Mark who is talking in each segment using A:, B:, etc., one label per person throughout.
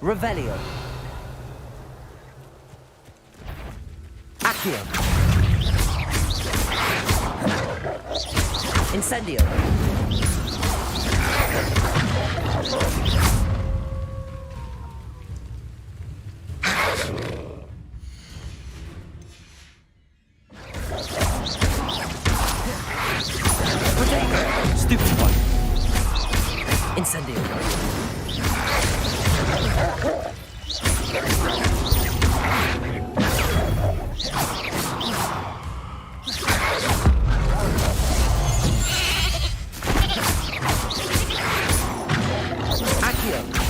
A: Revelio. Accio. Incendio. Stupefy. Incendio. Accio.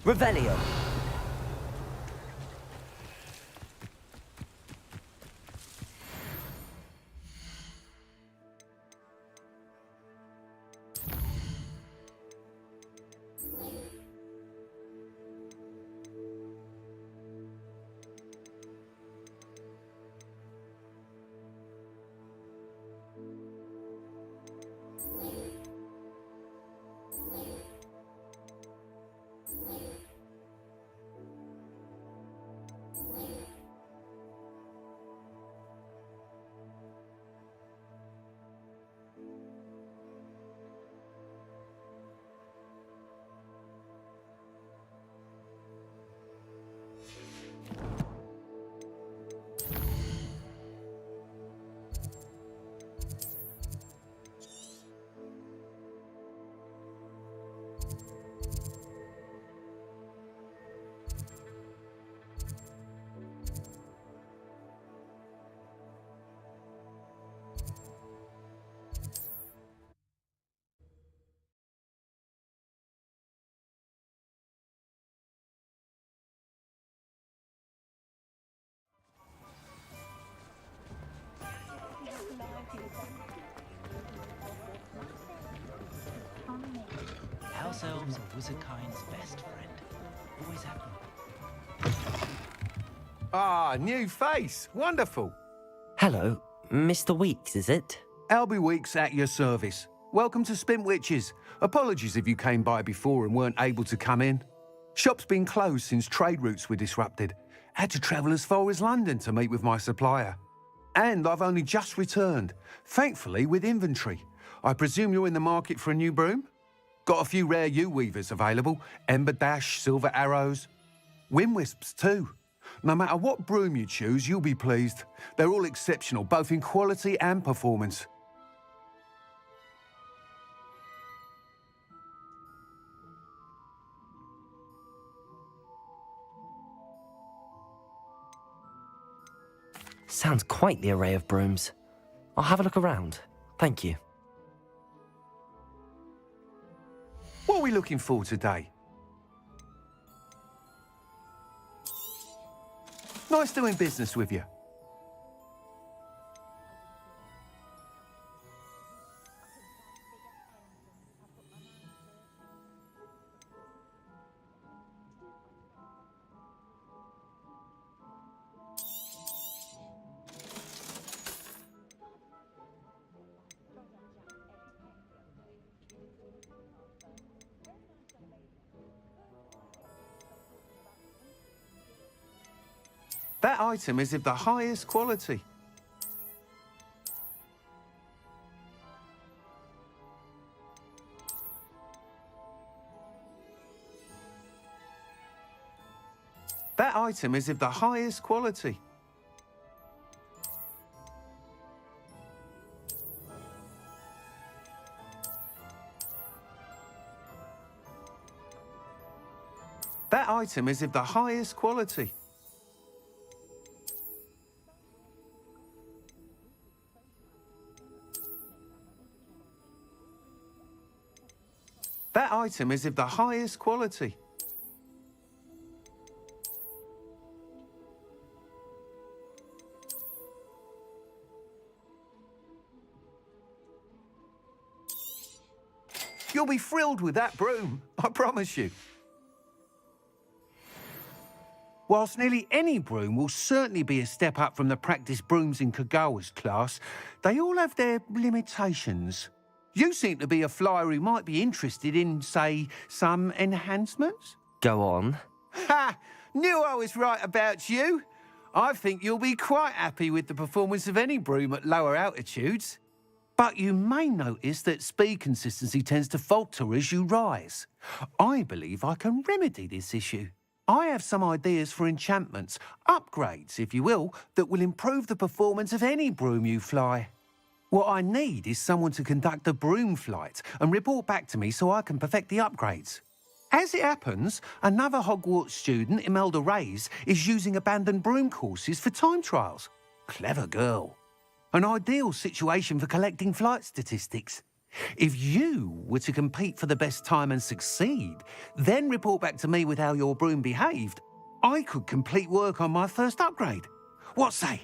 A: Revelio.
B: House elves are wizardkind's best friend. Always happen.
C: Ah, new face. Wonderful.
A: Hello, Mr. Weeks, is it?
C: Albie Weeks at your service. Welcome to Spintwitches. Apologies if you came by before and weren't able to come in. Shop's been closed since trade routes were disrupted. Had to travel as far as London to meet with my supplier. And I've only just returned, thankfully with inventory. I presume you're in the market for a new broom? Got a few rare yew-weavers available. Ember Dash, Silver Arrows. Wind Wisps too. No matter what broom you choose, you'll be pleased. They're all exceptional, both in quality and performance.
A: Sounds quite the array of brooms. I'll have a look around. Thank you.
C: What are we looking for today? Nice doing business with you. That item is of the highest quality. That item is of the highest quality. That item is of the highest quality. That item is of the highest quality. You'll be thrilled with that broom, I promise you. Whilst nearly any broom will certainly be a step up from the practice brooms in Kagawa's class, they all have their limitations. You seem to be a flyer who might be interested in, say, some enhancements?
A: Go on.
C: Ha! Knew I was right about you. I think you'll be quite happy with the performance of any broom at lower altitudes. But you may notice that speed consistency tends to falter as you rise. I believe I can remedy this issue. I have some ideas for enchantments, upgrades, if you will, that will improve the performance of any broom you fly. What I need is someone to conduct a broom flight and report back to me so I can perfect the upgrades. As it happens, another Hogwarts student, Imelda Reyes, is using abandoned broom courses for time trials. Clever girl. An ideal situation for collecting flight statistics. If you were to compete for the best time and succeed, then report back to me with how your broom behaved, I could complete work on my first upgrade. What say?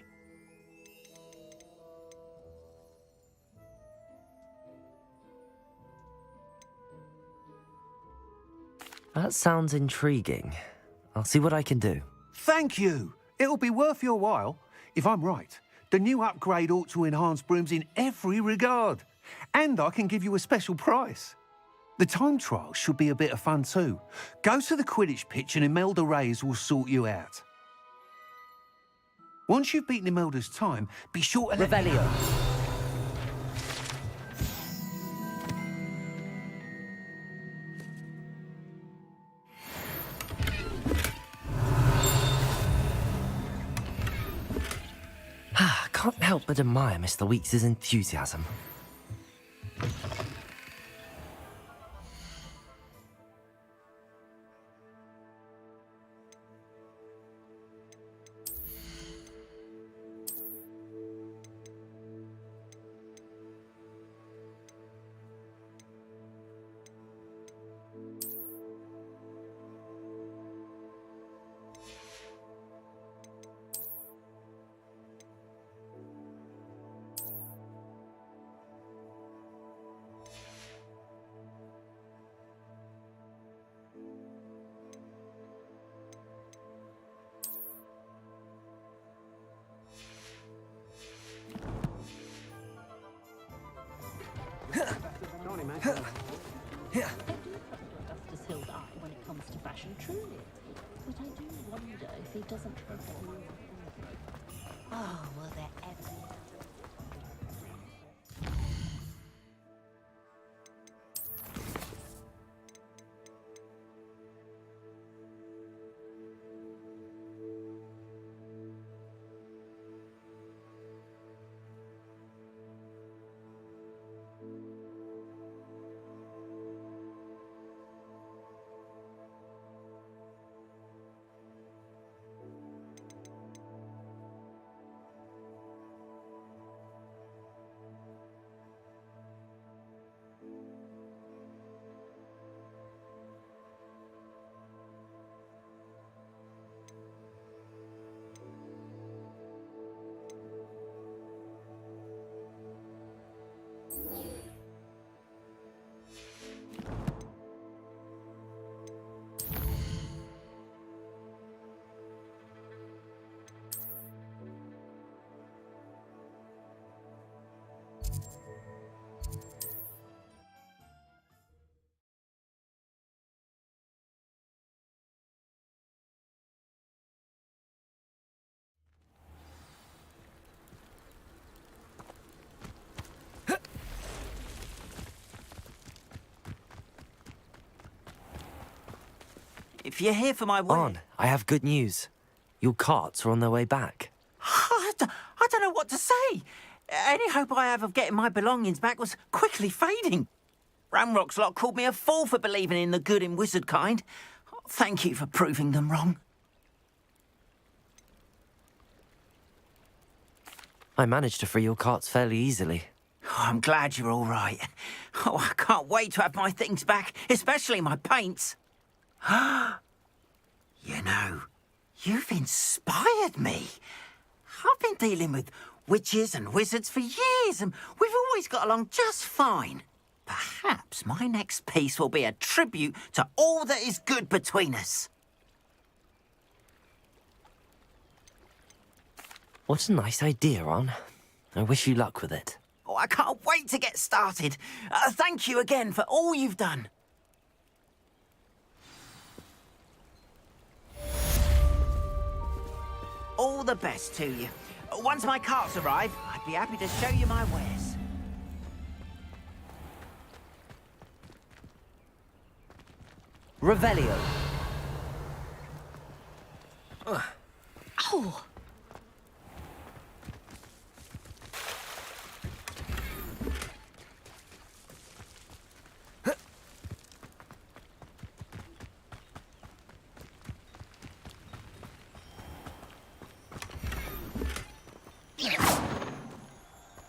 A: That sounds intriguing. I'll see what I can do.
C: Thank you. It'll be worth your while. If I'm right, the new upgrade ought to enhance brooms in every regard. And I can give you a special price. The time trial should be a bit of fun too. Go to the Quidditch pitch and Imelda Reyes will sort you out. Once you've beaten Imelda's time, be sure to let me know.
A: Can't help but admire Mr. Weeks' enthusiasm.
D: His Hill's eye when it comes to fashion, truly. But I do wonder if he doesn't try to... Oh, will there ever...
B: If you're here for my work...
A: On, I have good news. Your carts are on their way back.
B: I don't know what to say. Any hope I have of getting my belongings back was quickly fading. Ramrock's lot called me a fool for believing in the good in wizard kind. Thank you for proving them wrong.
A: I managed to free your carts fairly easily.
B: Oh, I'm glad you're all right. Oh, I can't wait to have my things back, especially my paints. You know, you've inspired me. I've been dealing with witches and wizards for years, and we've always got along just fine. Perhaps my next piece will be a tribute to all that is good between us.
A: What a nice idea, Ron. I wish you luck with it.
B: Oh, I can't wait to get started. Thank you again for all you've done. All the best to you. Once my carts arrive, I'd be happy to show you my wares.
A: Revelio.
D: Oh!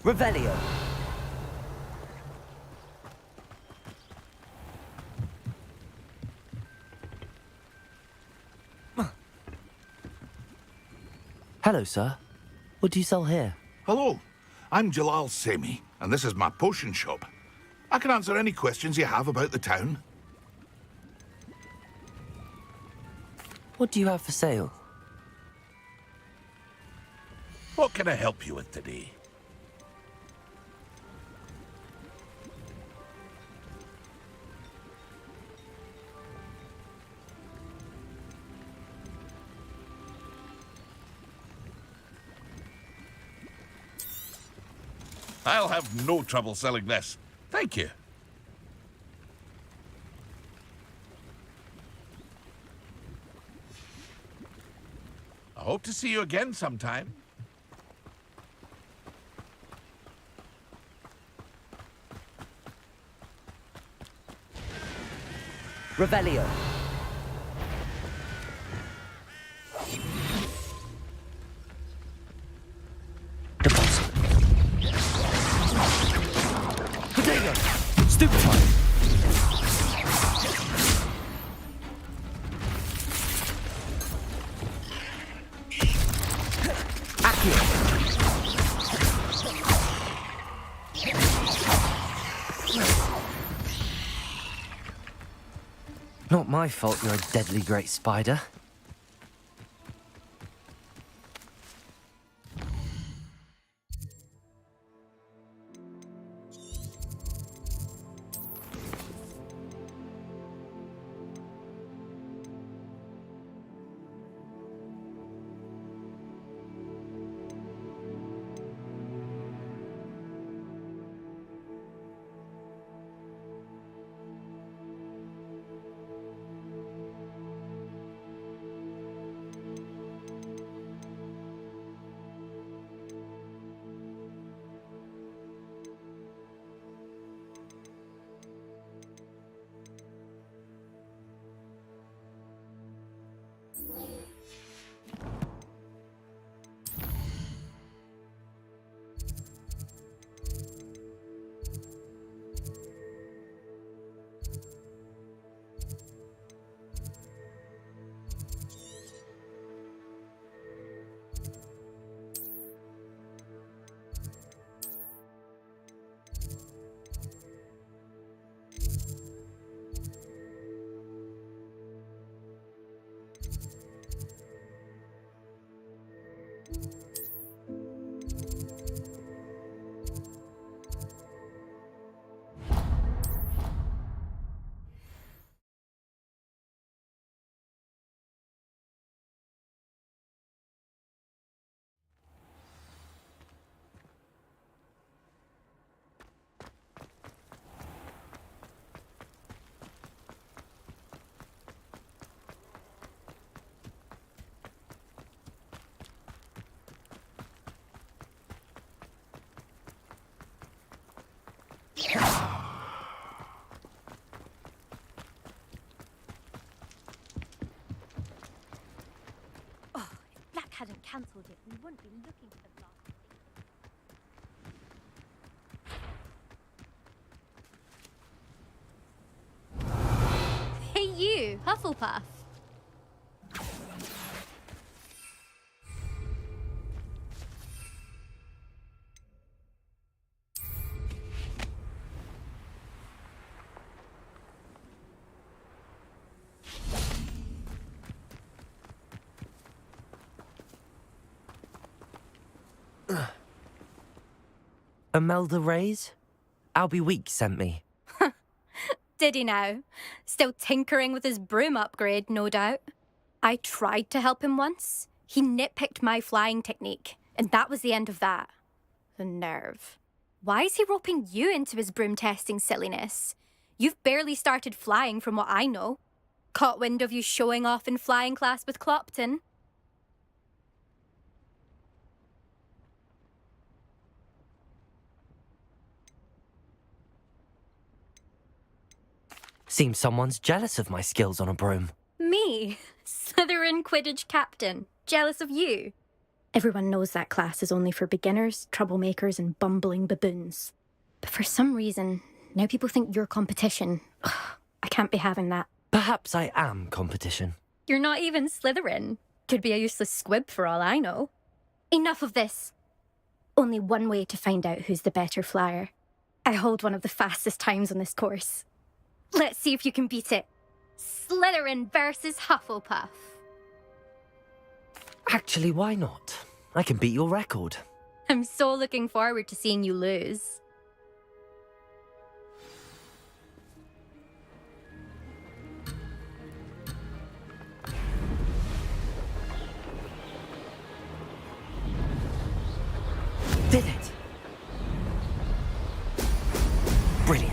A: Revelio. Hello, sir. What do you sell here?
E: Hello, I'm Jalal Semi, and this is my potion shop. I can answer any questions you have about the town.
A: What do you have for sale?
E: What can I help you with today? I'll have no trouble selling this. Thank you. I hope to see you again sometime.
A: Revelio. Deposit. Potato. Stupefy. Accio. Not my fault you're a deadly great spider.
F: Hadn't cancelled it, we wouldn't be looking for the last. Hey you, Hufflepuff.
A: Imelda Reyes? Albie Weeks sent me.
G: Did he now? Still tinkering with his broom upgrade, no doubt. I tried to help him once. He nitpicked my flying technique, and that was the end of that. The nerve. Why is he roping you into his broom testing silliness? You've barely started flying from what I know. Caught wind of you showing off in flying class with Clopton.
A: Seems someone's jealous of my skills on a broom.
G: Me? Slytherin Quidditch captain. Jealous of you? Everyone knows that class is only for beginners, troublemakers, and bumbling baboons. But for some reason, now people think you're competition. Ugh, I can't be having that.
A: Perhaps I am competition.
G: You're not even Slytherin. Could be a useless squib for all I know. Enough of this. Only one way to find out who's the better flyer. I hold one of the fastest times on this course. Let's see if you can beat it. Slytherin versus Hufflepuff.
A: Actually, why not? I can beat your record.
G: I'm so looking forward to seeing you lose.
A: Did it! Brilliant.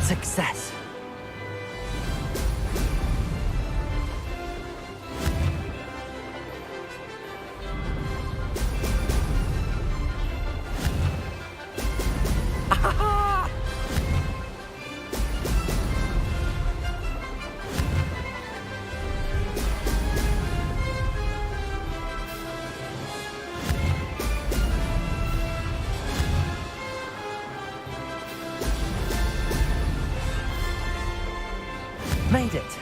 A: Success. Made it.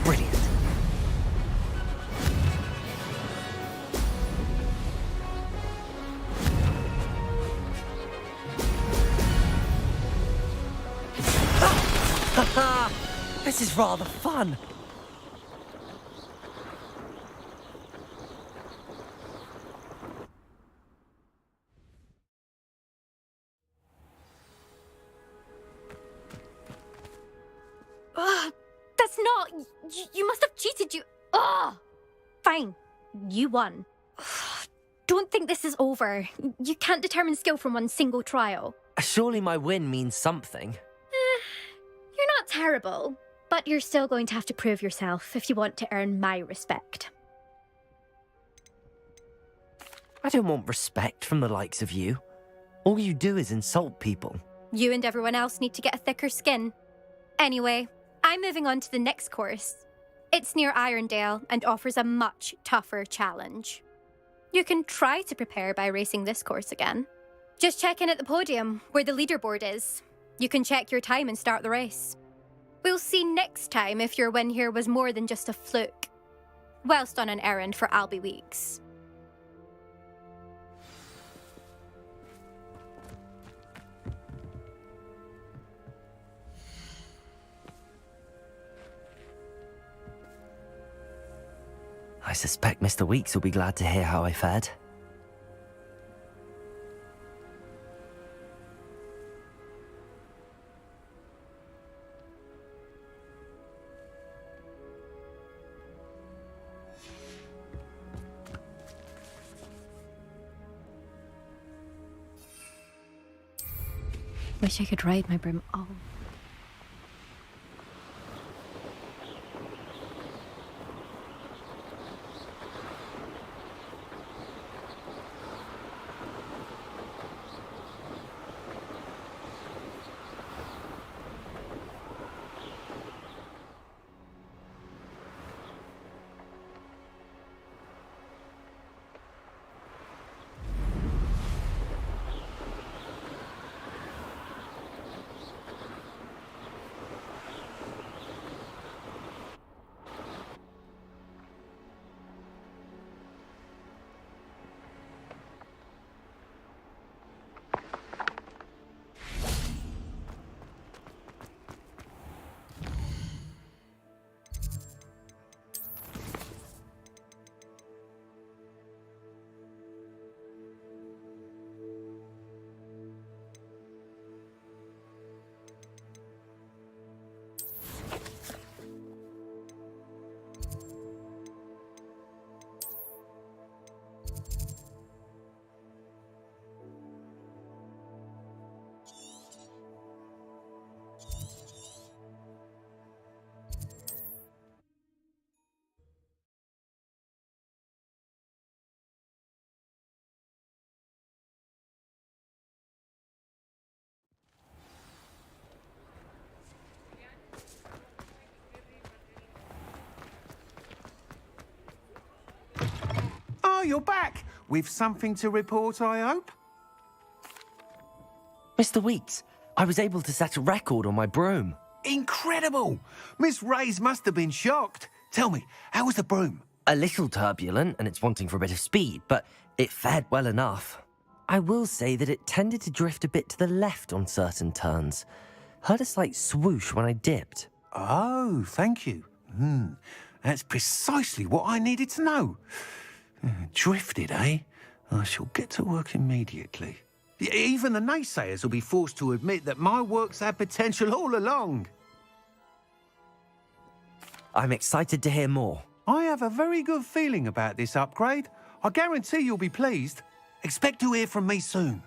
A: Brilliant. This is rather fun.
G: That's not... You must have cheated, you... Ugh! Fine. You won. Don't think this is over. You can't determine skill from one single trial.
A: Surely my win means something.
G: You're not terrible, but you're still going to have to prove yourself if you want to earn my respect.
A: I don't want respect from the likes of you. All you do is insult people.
G: You and everyone else need to get a thicker skin. Anyway, I'm moving on to the next course. It's near Irondale and offers a much tougher challenge. You can try to prepare by racing this course again. Just check in at the podium, where the leaderboard is. You can check your time and start the race. We'll see next time if your win here was more than just a fluke. Whilst on an errand for Albie Weeks.
A: I suspect Mr. Weeks will be glad to hear how I fared.
G: Wish I could ride my broom all.
C: you're back. With something to report, I hope?
A: Mr. Weeks, I was able to set a record on my broom.
C: Incredible! Miss Reyes must have been shocked. Tell me, how was the broom?
A: A little turbulent and it's wanting for a bit of speed, but it fared well enough. I will say that it tended to drift a bit to the left on certain turns. Heard a slight swoosh when I dipped.
C: Oh, thank you. That's precisely what I needed to know. Drifted, eh? I shall get to work immediately. Even the naysayers will be forced to admit that my work's had potential all along.
A: I'm excited to hear more.
C: I have a very good feeling about this upgrade. I guarantee you'll be pleased. Expect to hear from me soon.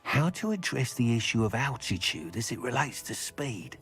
C: How to address the issue of altitude as it relates to speed?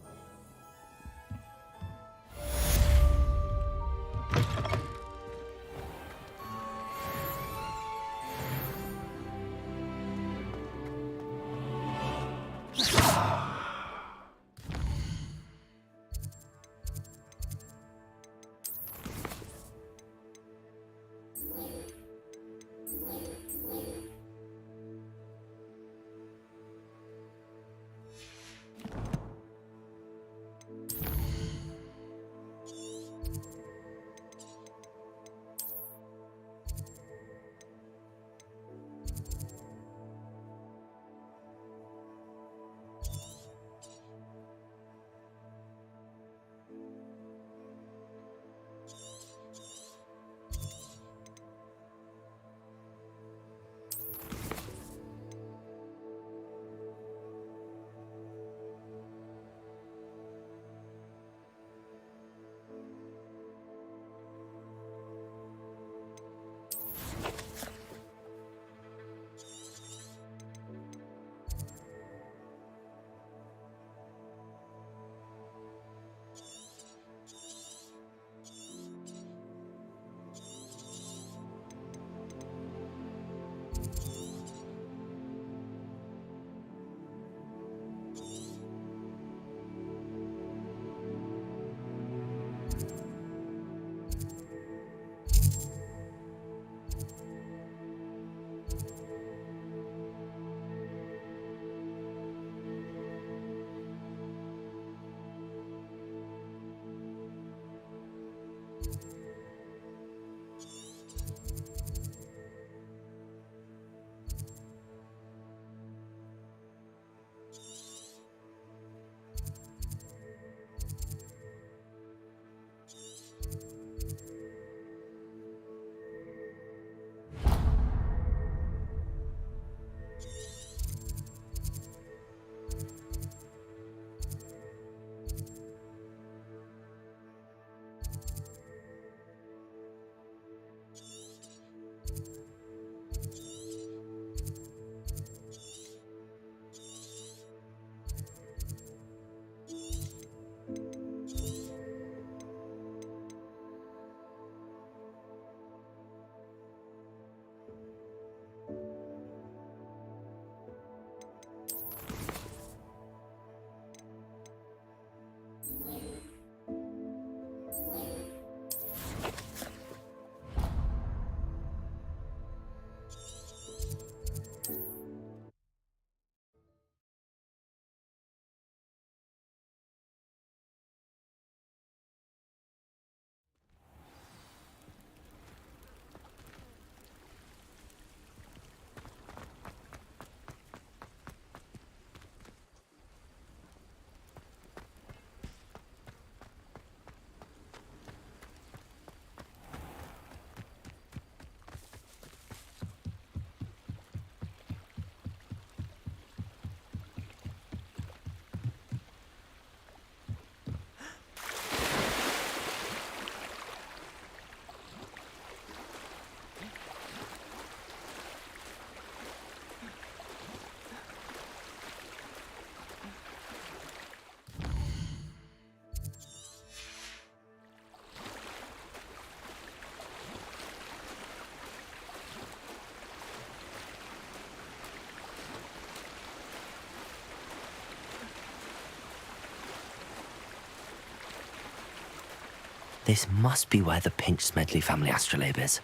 A: This must be where the Pinch Smedley family astrolabe is.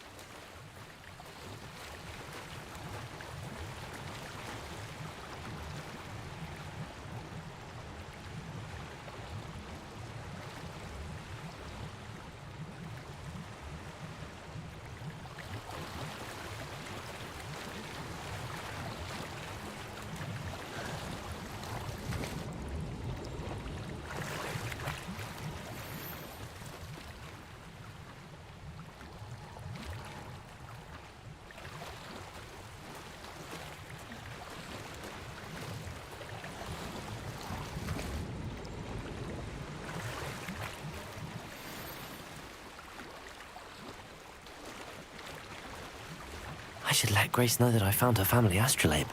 A: I should let Grace know that I found her family astrolabe.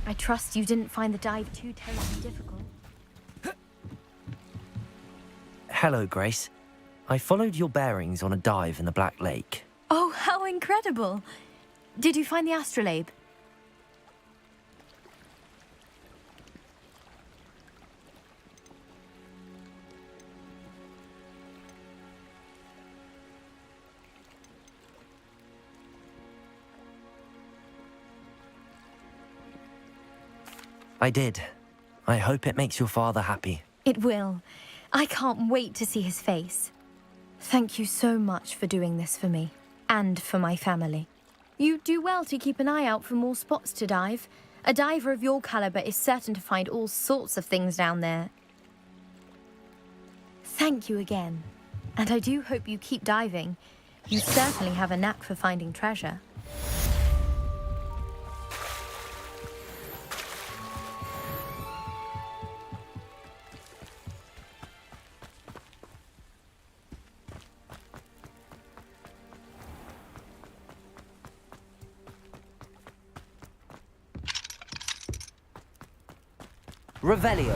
H: I trust you didn't find the dive too terribly difficult.
A: Hello, Grace. I followed your bearings on a dive in the Black Lake.
H: Oh, how incredible! Did you find the astrolabe?
A: I did. I hope it makes your father happy.
H: It will. I can't wait to see his face. Thank you so much for doing this for me, and for my family. You do well to keep an eye out for more spots to dive. A diver of your caliber is certain to find all sorts of things down there. Thank you again. And I do hope you keep diving. You certainly have a knack for finding treasure.
A: Revelio.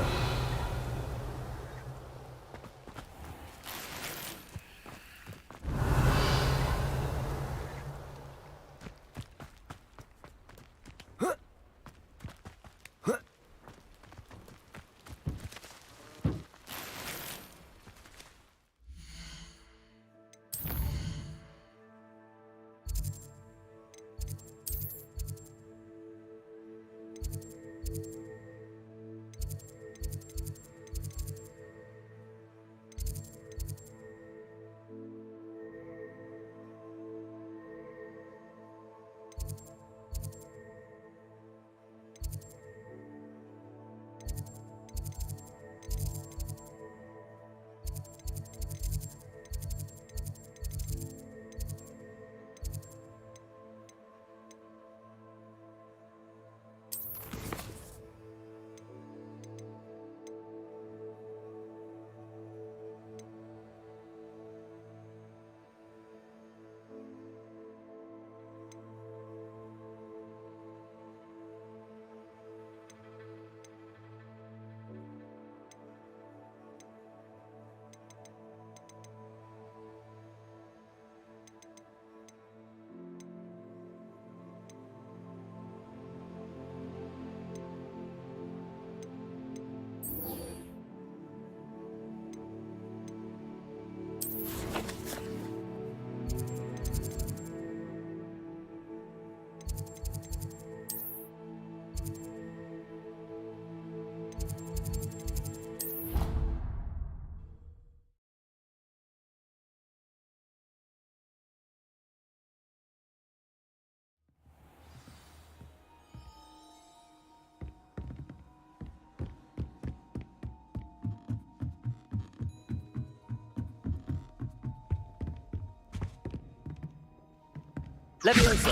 A: Levioso.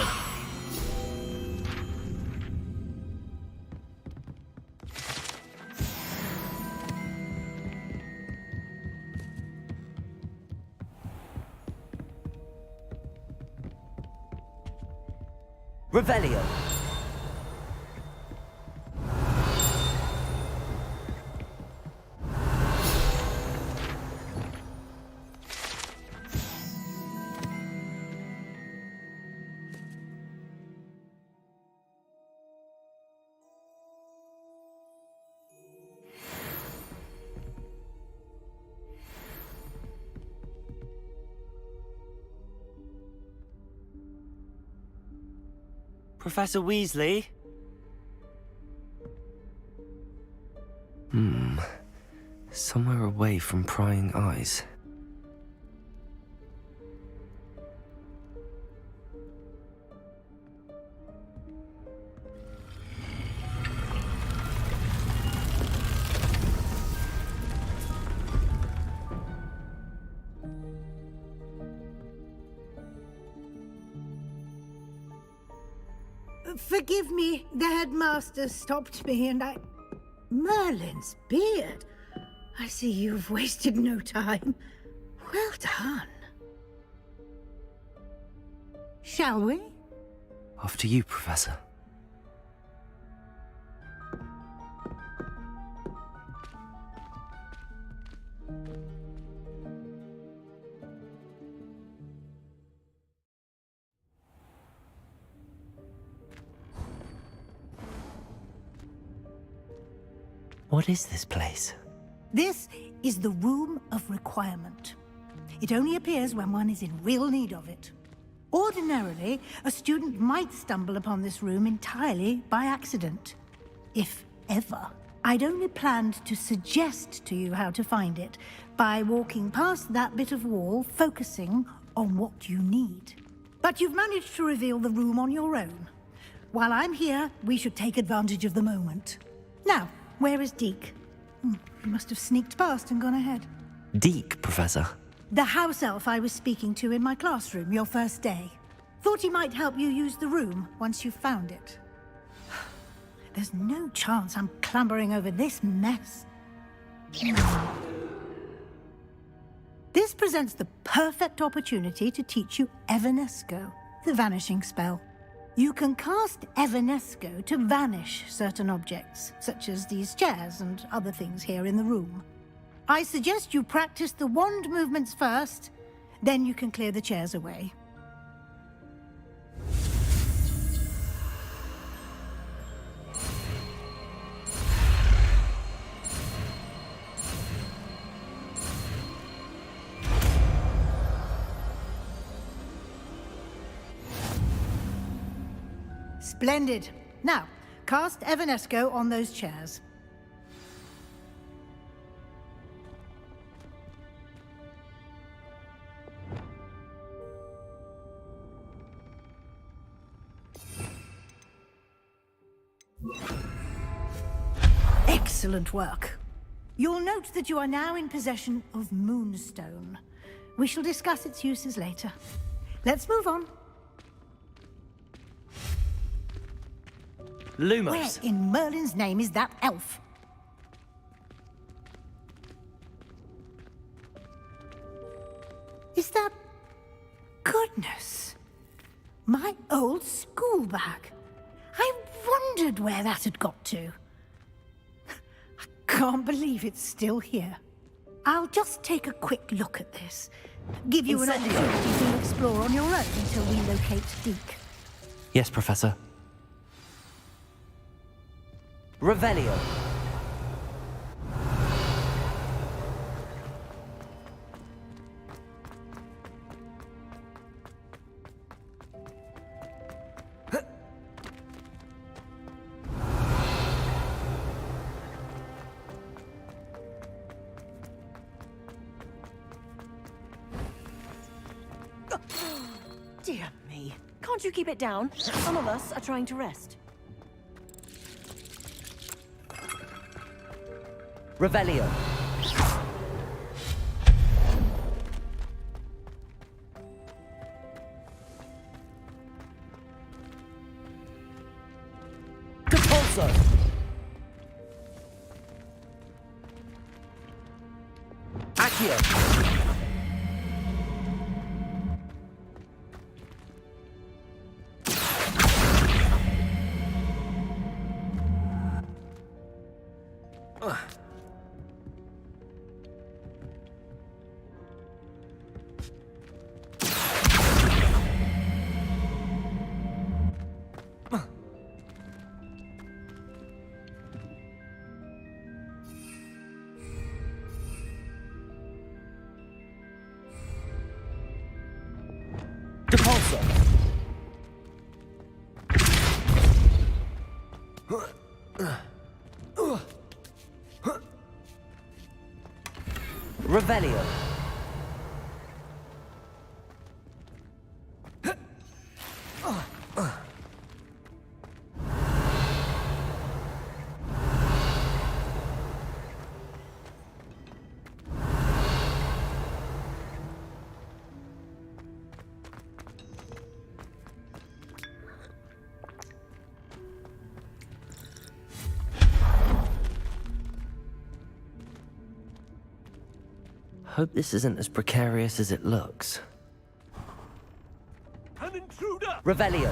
A: Revelio. Professor Weasley? Somewhere away from prying eyes.
I: Forgive me, the headmaster stopped me and I... Merlin's beard. I see you've wasted no time. Well done. Shall we?
A: Off to you, Professor. What is this place?
I: This is the Room of Requirement. It only appears when one is in real need of it. Ordinarily, a student might stumble upon this room entirely by accident. If ever. I'd only planned to suggest to you how to find it by walking past that bit of wall, focusing on what you need. But you've managed to reveal the room on your own. While I'm here, we should take advantage of the moment. Now, where is Deke? He must have sneaked past and gone ahead.
A: Deke, Professor.
I: The house elf I was speaking to in my classroom your first day. Thought he might help you use the room once you've found it. There's no chance I'm clambering over this mess. This presents the perfect opportunity to teach you Evanesco, the vanishing spell. You can cast Evanesco to vanish certain objects, such as these chairs and other things here in the room. I suggest you practice the wand movements first, then you can clear the chairs away. Splendid. Now, cast Evanesco on those chairs. Excellent work. You'll note that you are now in possession of Moonstone. We shall discuss its uses later. Let's move on.
A: Lumos.
I: Where in Merlin's name is that elf? Is that... Goodness. My old school bag. I wondered where that had got to. I can't believe it's still here. I'll just take a quick look at this. Give you an opportunity to explore on your own until we locate Deke.
A: Yes, Professor. Revelio.
J: Dear me. Can't you keep it down? Some of us are trying to rest.
A: Revelio. Repulsor! Accio! Repulsor! Revelio! Hope this isn't as precarious as it looks.
K: An intruder!
A: Revelio!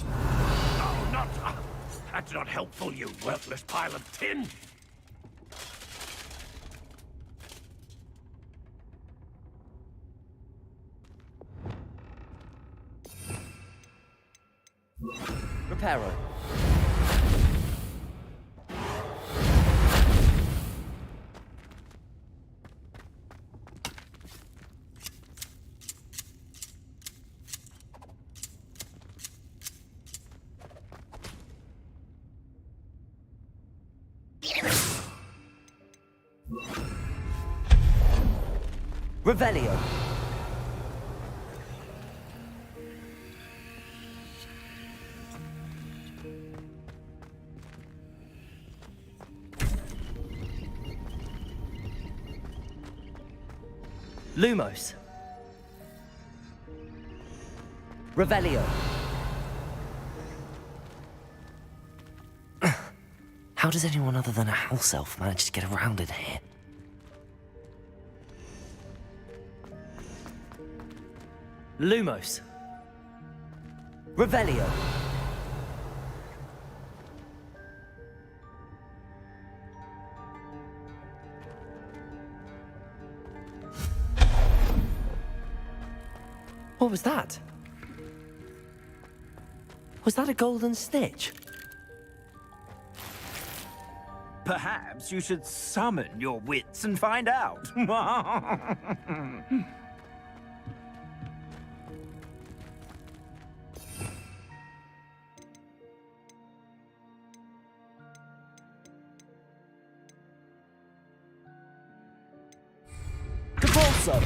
K: No, not... that's not helpful, you worthless pile of tin!
A: Reparo. Revelio. Lumos. Revelio. How does anyone other than a house elf manage to get around in here? Lumos. Revelio. What was that? Was that a golden snitch?
B: Perhaps you should summon your wits and find out.
A: Repulsor!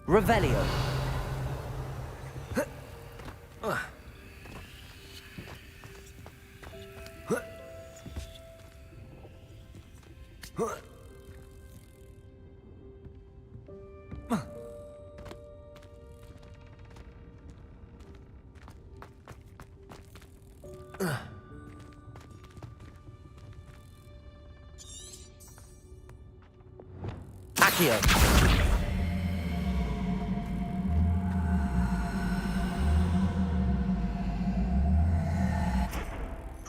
A: Revelio. Accio.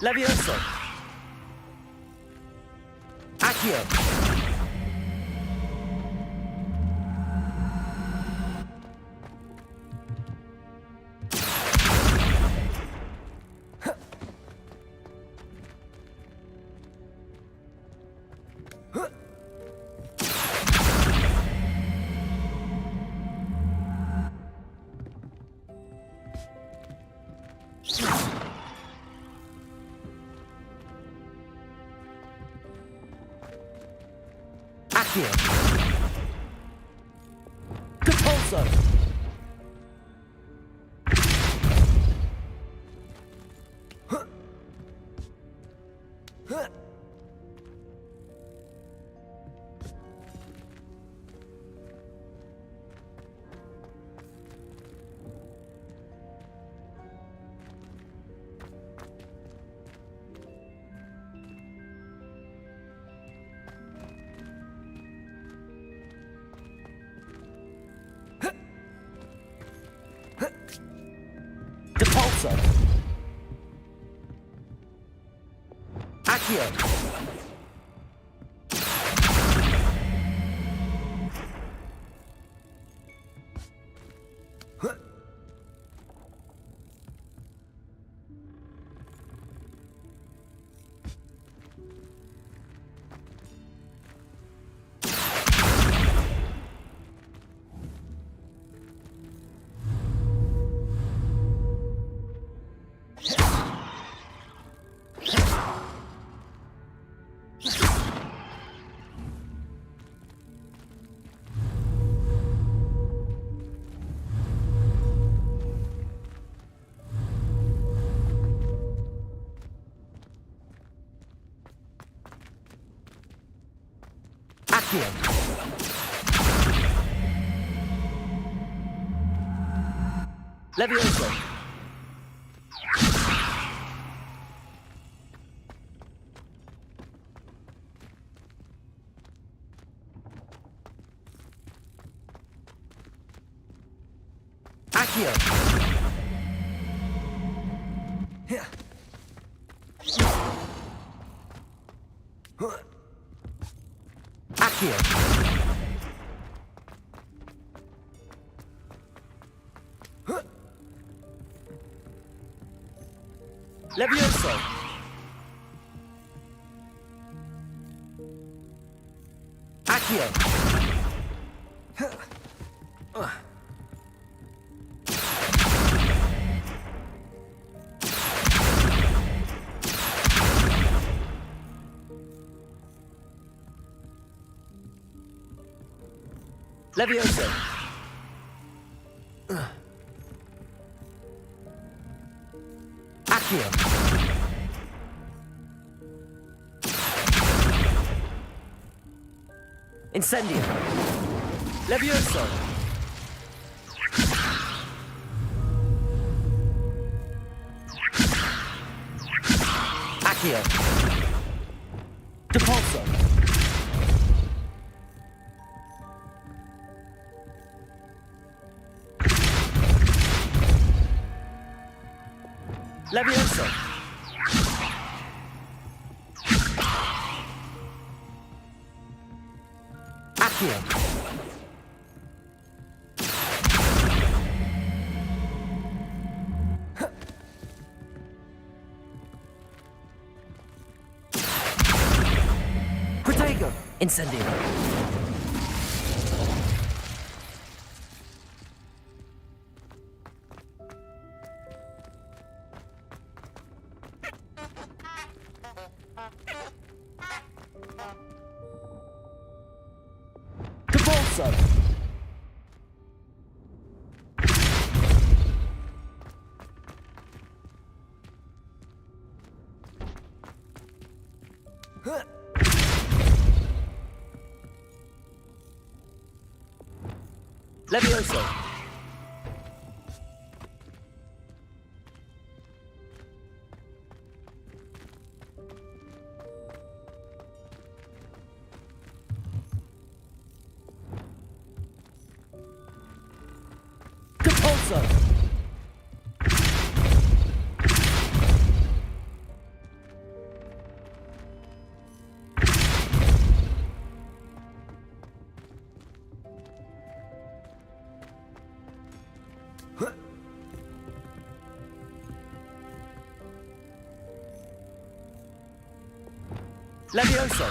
A: Levioso. Accio. Accio. Depulso. Depulso. Accio. Accio. Levioso. Accio. Accio. Levioso. Accio. Levioso. Accio. Incendio. Levioso. Accio. Depulso. Levioso. Accio. Protego. Incendio. Depulso. Levioso. Depulso. Levioso.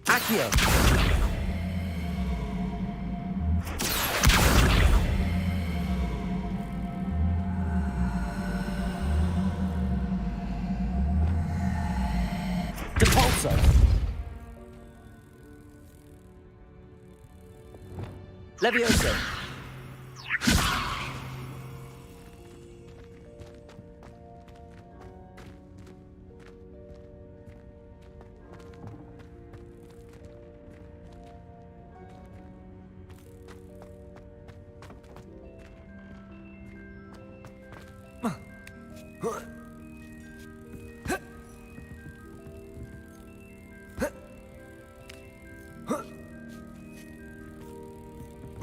A: Accio. Levioso! Levioso!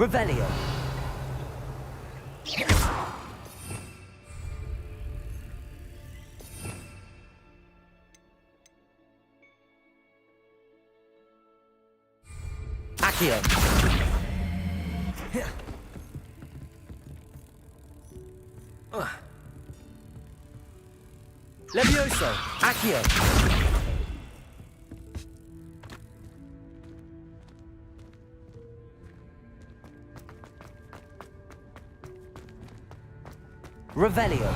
A: Revelio. Accio. Levioso. Accio. Revelio.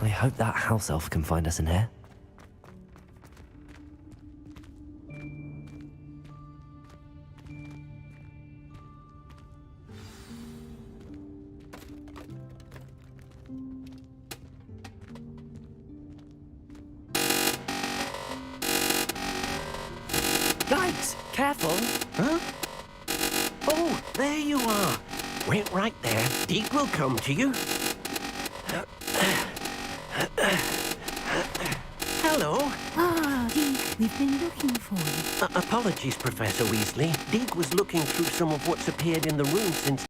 A: I hope that house elf can find us in here.
K: Yikes! Careful! Huh? Oh, there you are. Wait right there. Deke will come to you. Hello.
I: Ah, Deke, we've been looking for you.
K: Apologies, Professor Weasley. Deke was looking through some of what's appeared in the room since...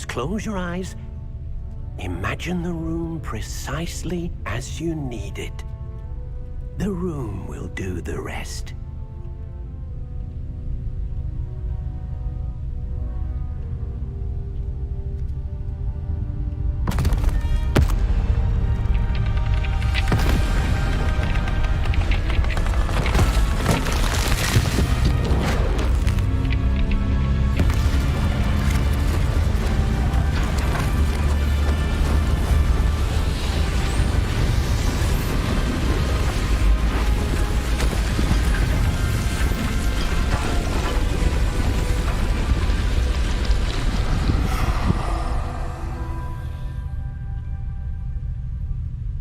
K: Close your eyes. Imagine the room precisely as you need it. The room will do the rest.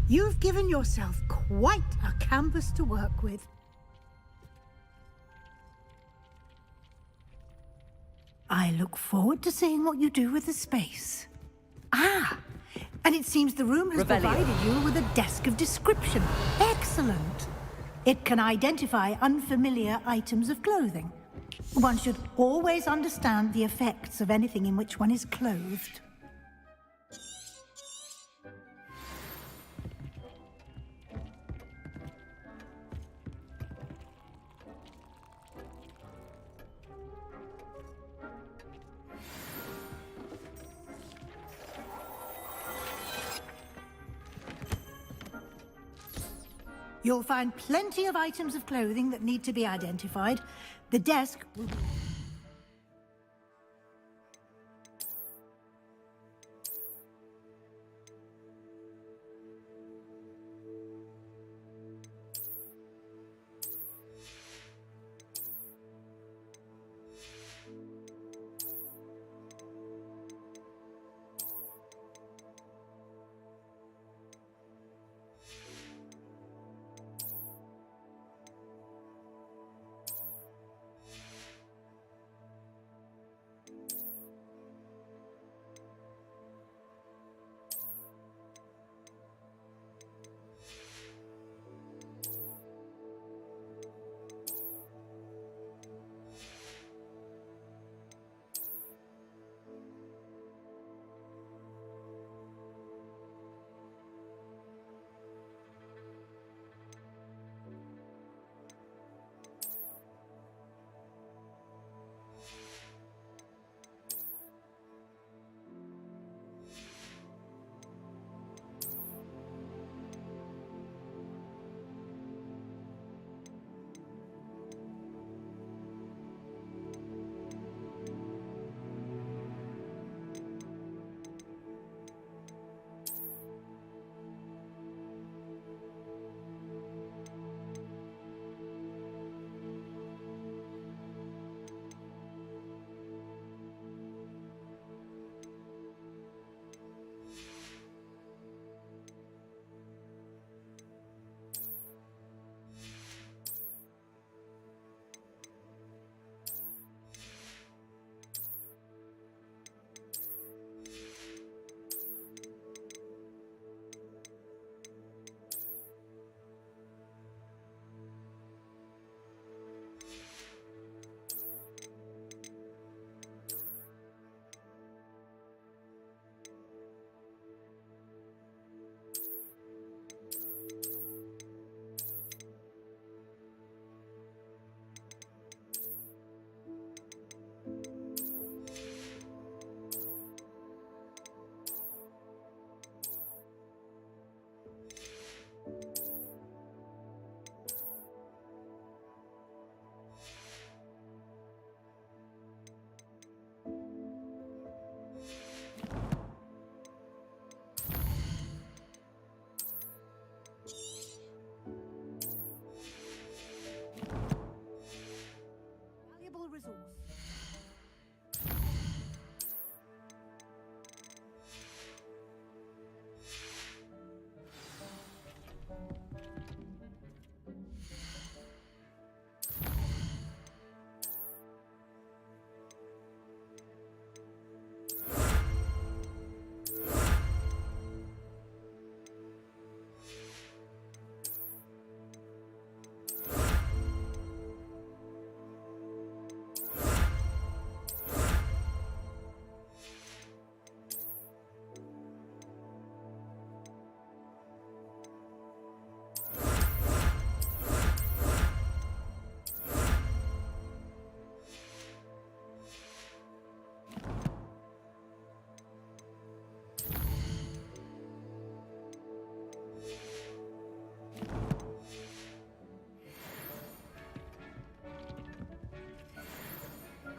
I: You've given yourself quite a canvas to work with. I look forward to seeing what you do with the space. Ah, and it seems the room has provided you with a desk of description. Excellent. It can identify unfamiliar items of clothing. One should always understand the effects of anything in which one is clothed. You'll find plenty of items of clothing that need to be identified. The desk will...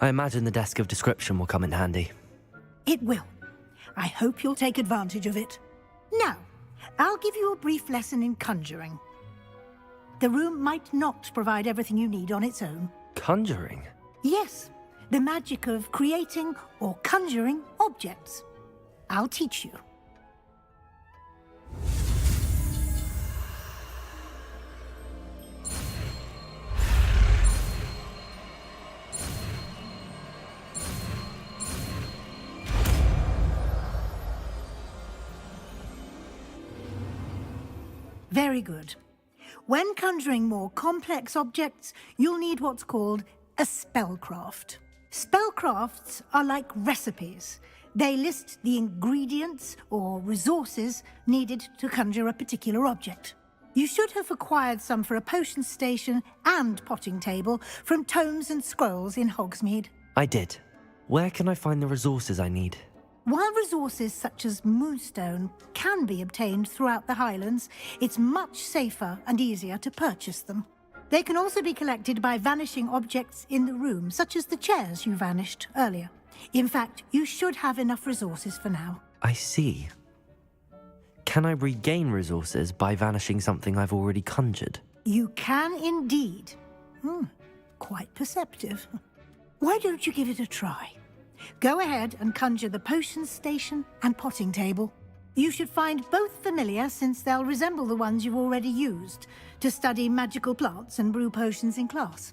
A: I imagine the desk of description will come in handy.
I: It will. I hope you'll take advantage of it. Now, I'll give you a brief lesson in conjuring. The room might not provide everything you need on its own.
A: Conjuring?
I: Yes, the magic of creating or conjuring objects. I'll teach you. Very good. When conjuring more complex objects, you'll need what's called a spellcraft. Spellcrafts are like recipes. They list the ingredients or resources needed to conjure a particular object. You should have acquired some for a potion station and potting table from tomes and scrolls in Hogsmeade.
A: I did. Where can I find the resources I need?
I: While resources such as moonstone can be obtained throughout the Highlands, it's much safer and easier to purchase them. They can also be collected by vanishing objects in the room, such as the chairs you vanished earlier. In fact, you should have enough resources for now.
A: I see. Can I regain resources by vanishing something I've already conjured?
I: You can indeed. Quite perceptive. Why don't you give it a try? Go ahead and conjure the potion station and potting table. You should find both familiar, since they'll resemble the ones you've already used to study magical plants and brew potions in class.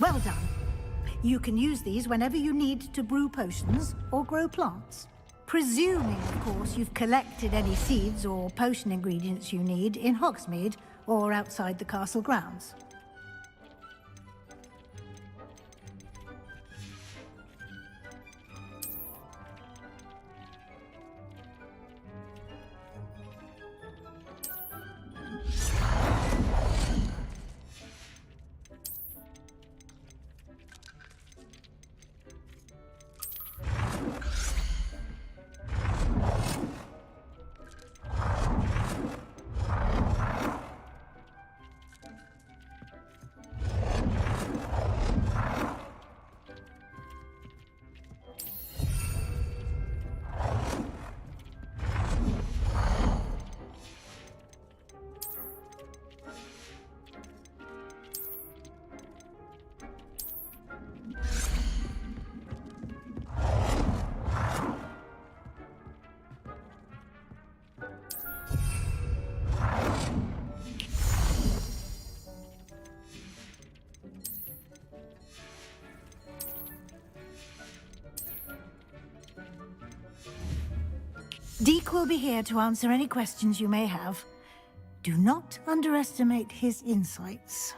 I: Well done. You can use these whenever you need to brew potions or grow plants. Presuming, of course, you've collected any seeds or potion ingredients you need in Hogsmeade or outside the castle grounds. Deke will be here to answer any questions you may have. Do not underestimate his insights.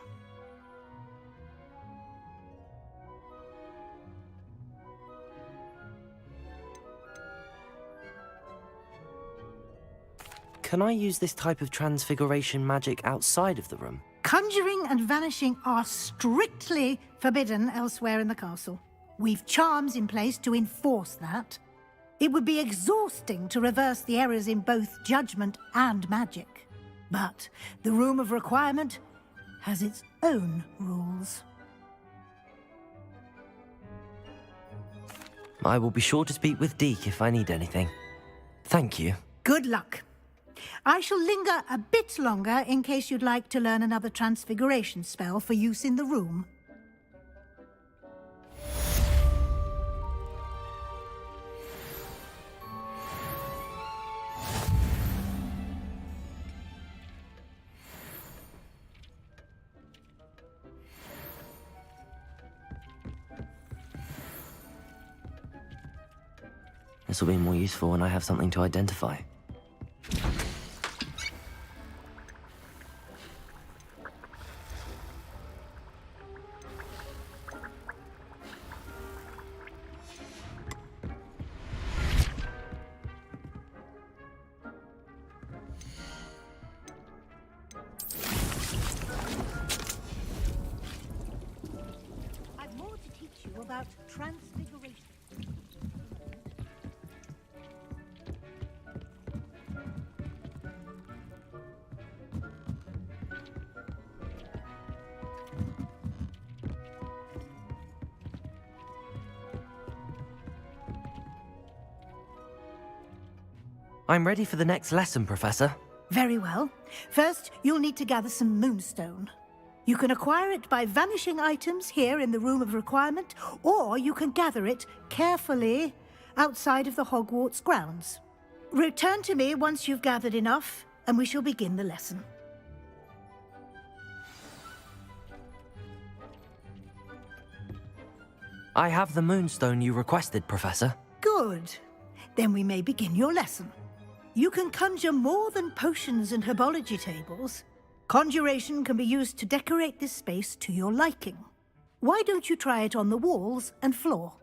A: Can I use this type of transfiguration magic outside of the room?
I: Conjuring and vanishing are strictly forbidden elsewhere in the castle. We've charms in place to enforce that. It would be exhausting to reverse the errors in both judgment and magic. But the Room of Requirement has its own rules.
A: I will be sure to speak with Deke if I need anything. Thank you.
I: Good luck. I shall linger a bit longer in case you'd like to learn another transfiguration spell for use in the room.
A: This will be more useful when I have something to identify.
I: I've more to teach you about transfiguration.
A: I'm ready for the next lesson, Professor.
I: Very well. First, you'll need to gather some moonstone. You can acquire it by vanishing items here in the Room of Requirement, or you can gather it carefully outside of the Hogwarts grounds. Return to me once you've gathered enough, and we shall begin the lesson.
A: I have the moonstone you requested, Professor.
I: Good. Then we may begin your lesson. You can conjure more than potions and herbology tables. Conjuration can be used to decorate this space to your liking. Why don't you try it on the walls and floor?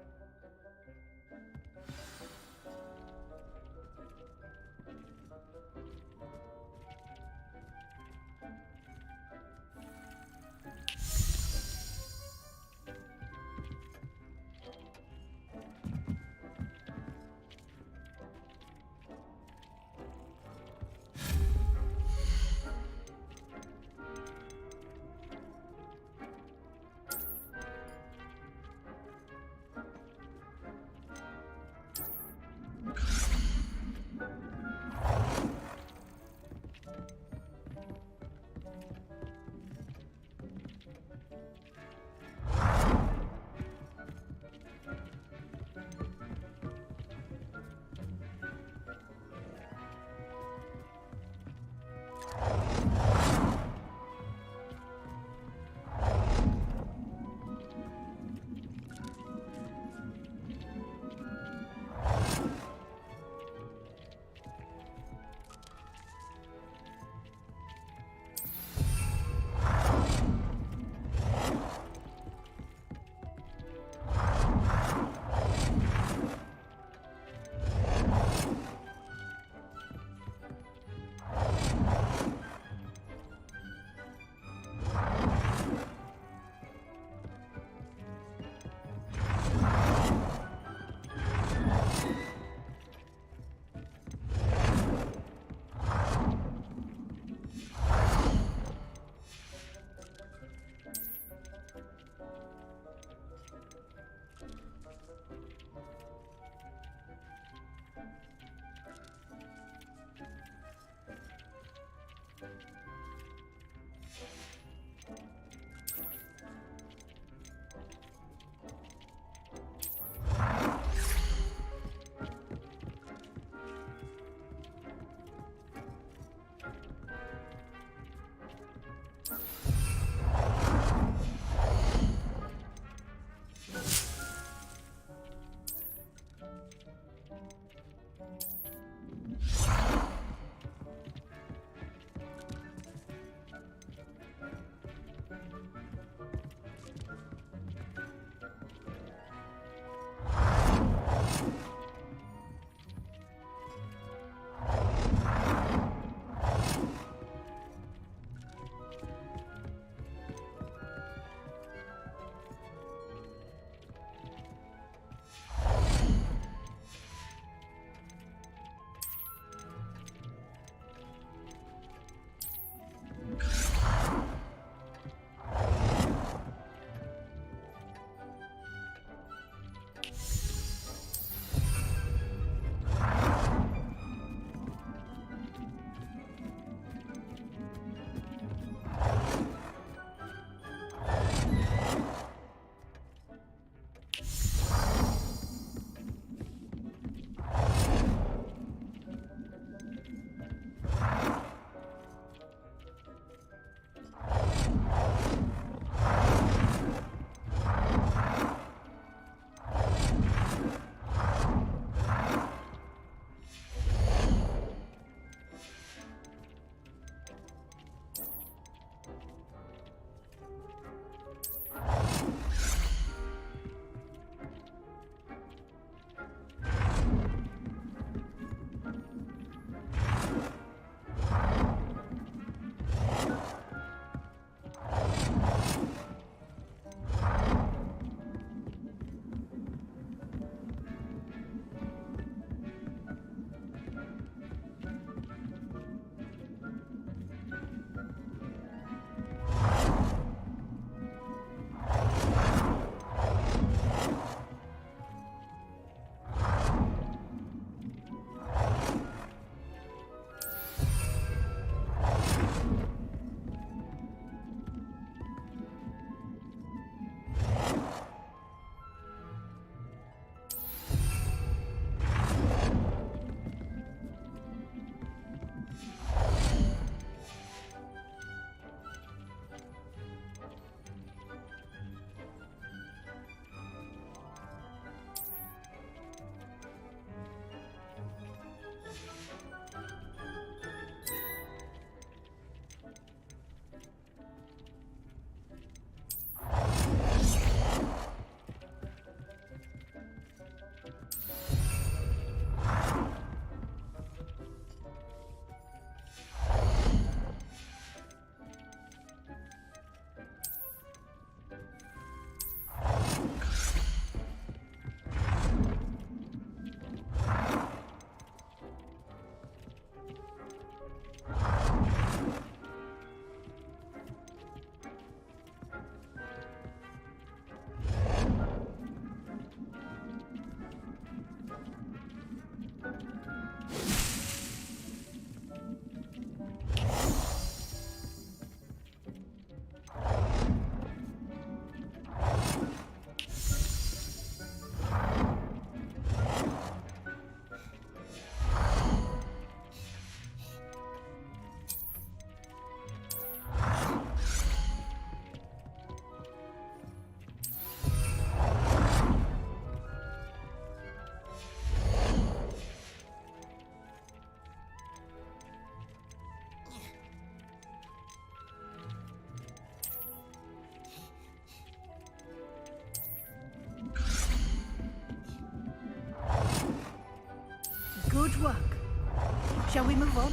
I: Shall we move on?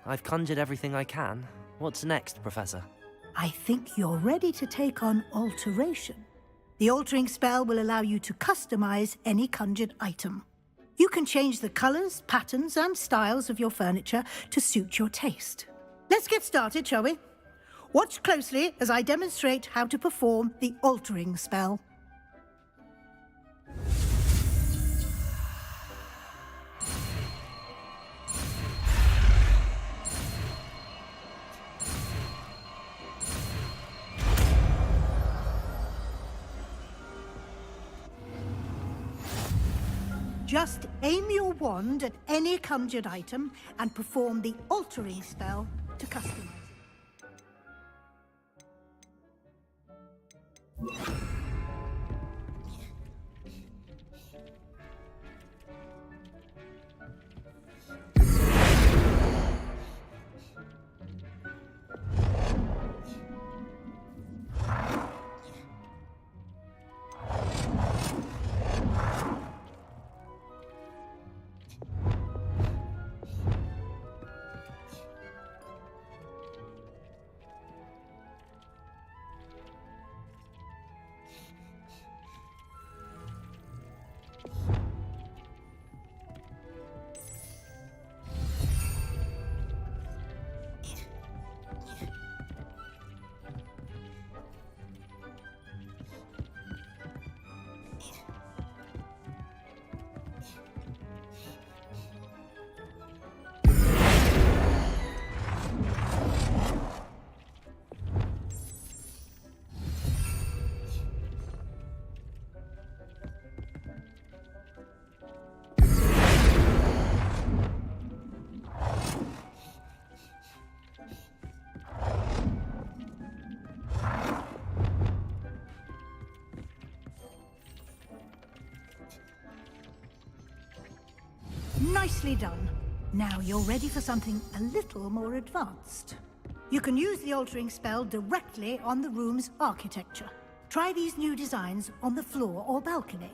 A: I've conjured everything I can. What's next, Professor?
I: I think you're ready to take on alteration. The altering spell will allow you to customize any conjured item. You can change the colors, patterns, and styles of your furniture to suit your taste. Let's get started, shall we? Watch closely as I demonstrate how to perform the altering spell. Just aim your wand at any conjured item and perform the altering spell to customize it. Nicely done. Now you're ready for something a little more advanced. You can use the altering spell directly on the room's architecture. Try these new designs on the floor or balcony.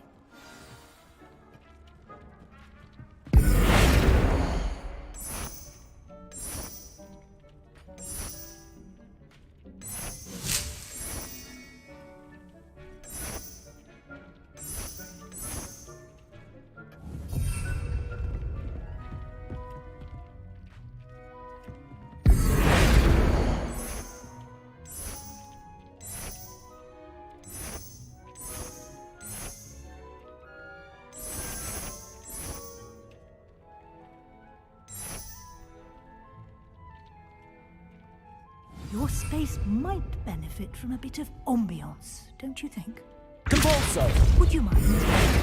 I: Your space might benefit from a bit of ambiance, don't you think?
K: Compulso!
I: Would you mind?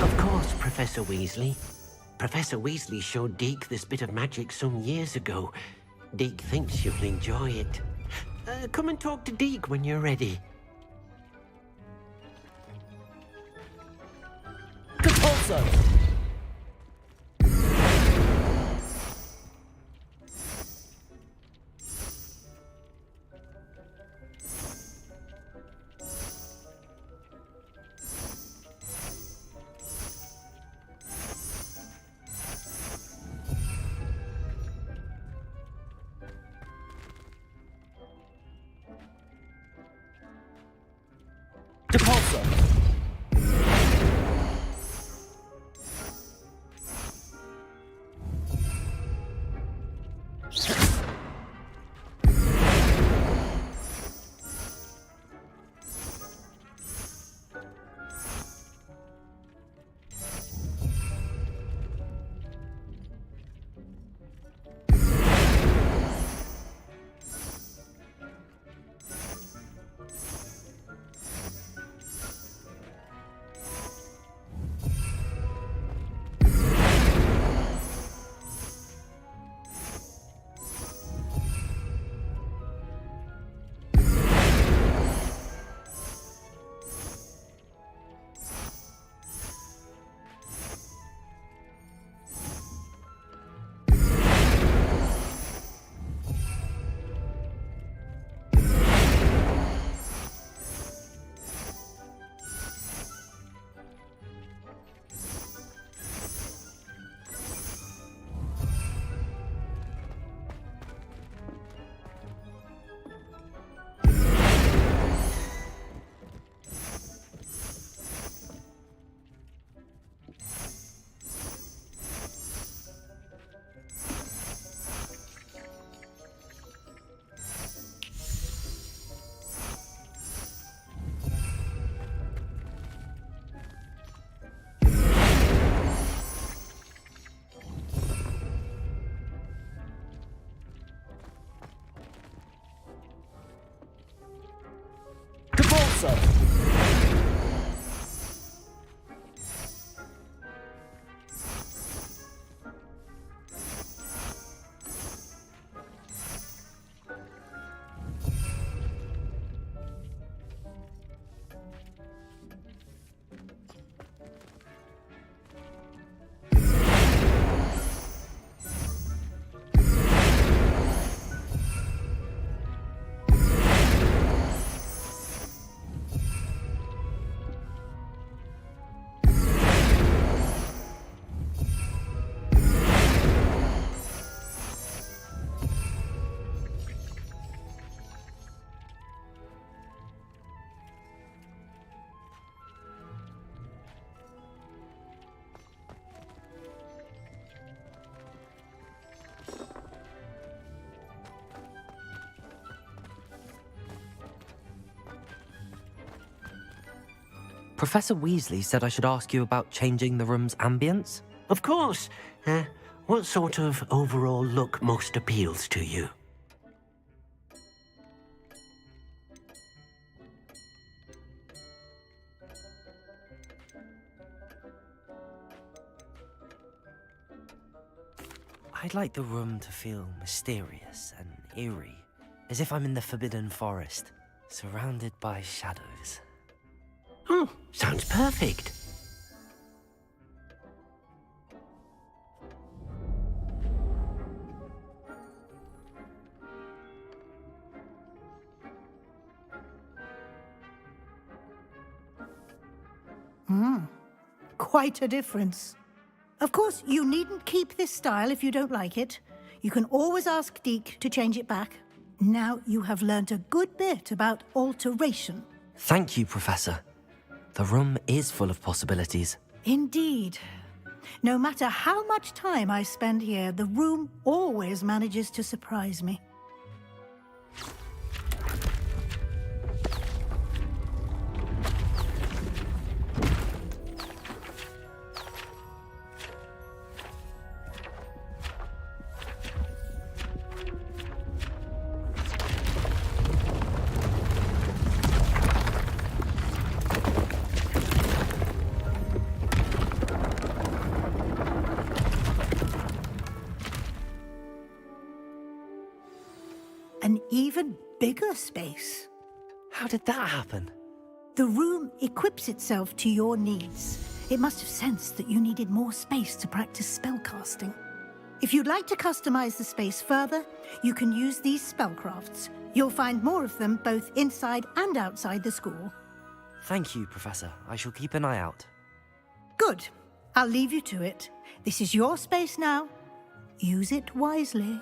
K: Of course, Professor Weasley. Professor Weasley showed Deke this bit of magic some years ago. Deke thinks you'll enjoy it. Come and talk to Deke when you're ready.
L: Compulso! Depulso!
A: Professor Weasley said I should ask you about changing the room's ambience.
K: Of course. What sort of overall look most appeals to you?
A: I'd like the room to feel mysterious and eerie, as if I'm in the Forbidden Forest, surrounded by shadows.
K: Oh, sounds perfect.
I: Quite a difference. Of course, you needn't keep this style if you don't like it. You can always ask Deke to change it back. Now you have learnt a good bit about alteration.
A: Thank you, Professor. The room is full of possibilities.
I: Indeed. No matter how much time I spend here, the room always manages to surprise me. An even bigger space.
A: How did that happen?
I: The room equips itself to your needs. It must have sensed that you needed more space to practice spellcasting. If you'd like to customize the space further, you can use these spellcrafts. You'll find more of them both inside and outside the school.
A: Thank you, Professor. I shall keep an eye out.
I: Good. I'll leave you to it. This is your space now. Use it wisely.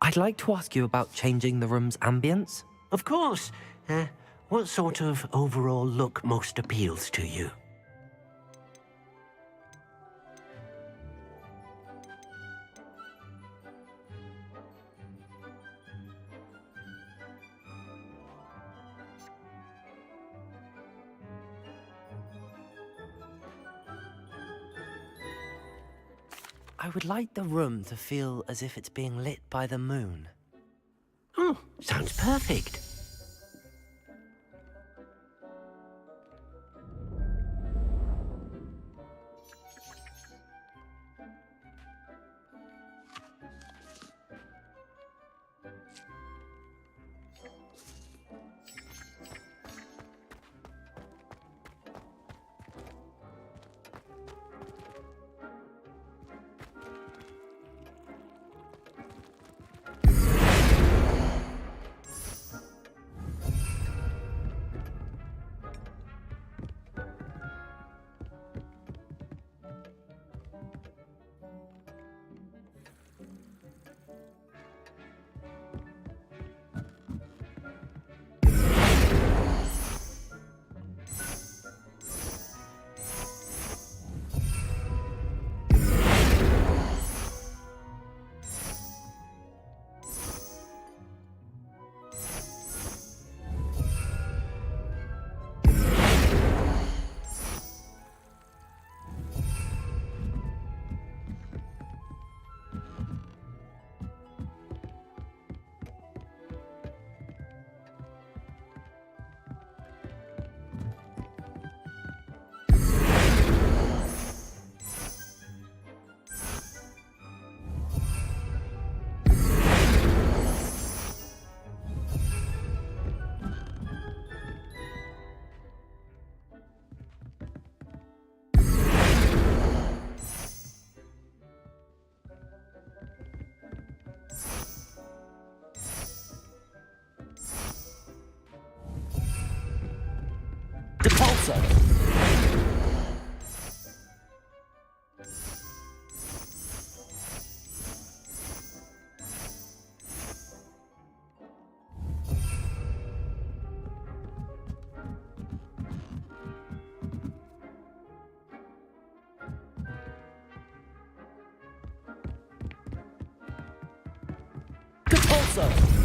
A: I'd like to ask you about changing the room's ambience.
K: Of course. What sort of overall look most appeals to you?
A: I would like the room to feel as if it's being lit by the moon.
K: Oh, sounds perfect.
L: Depulso! torso.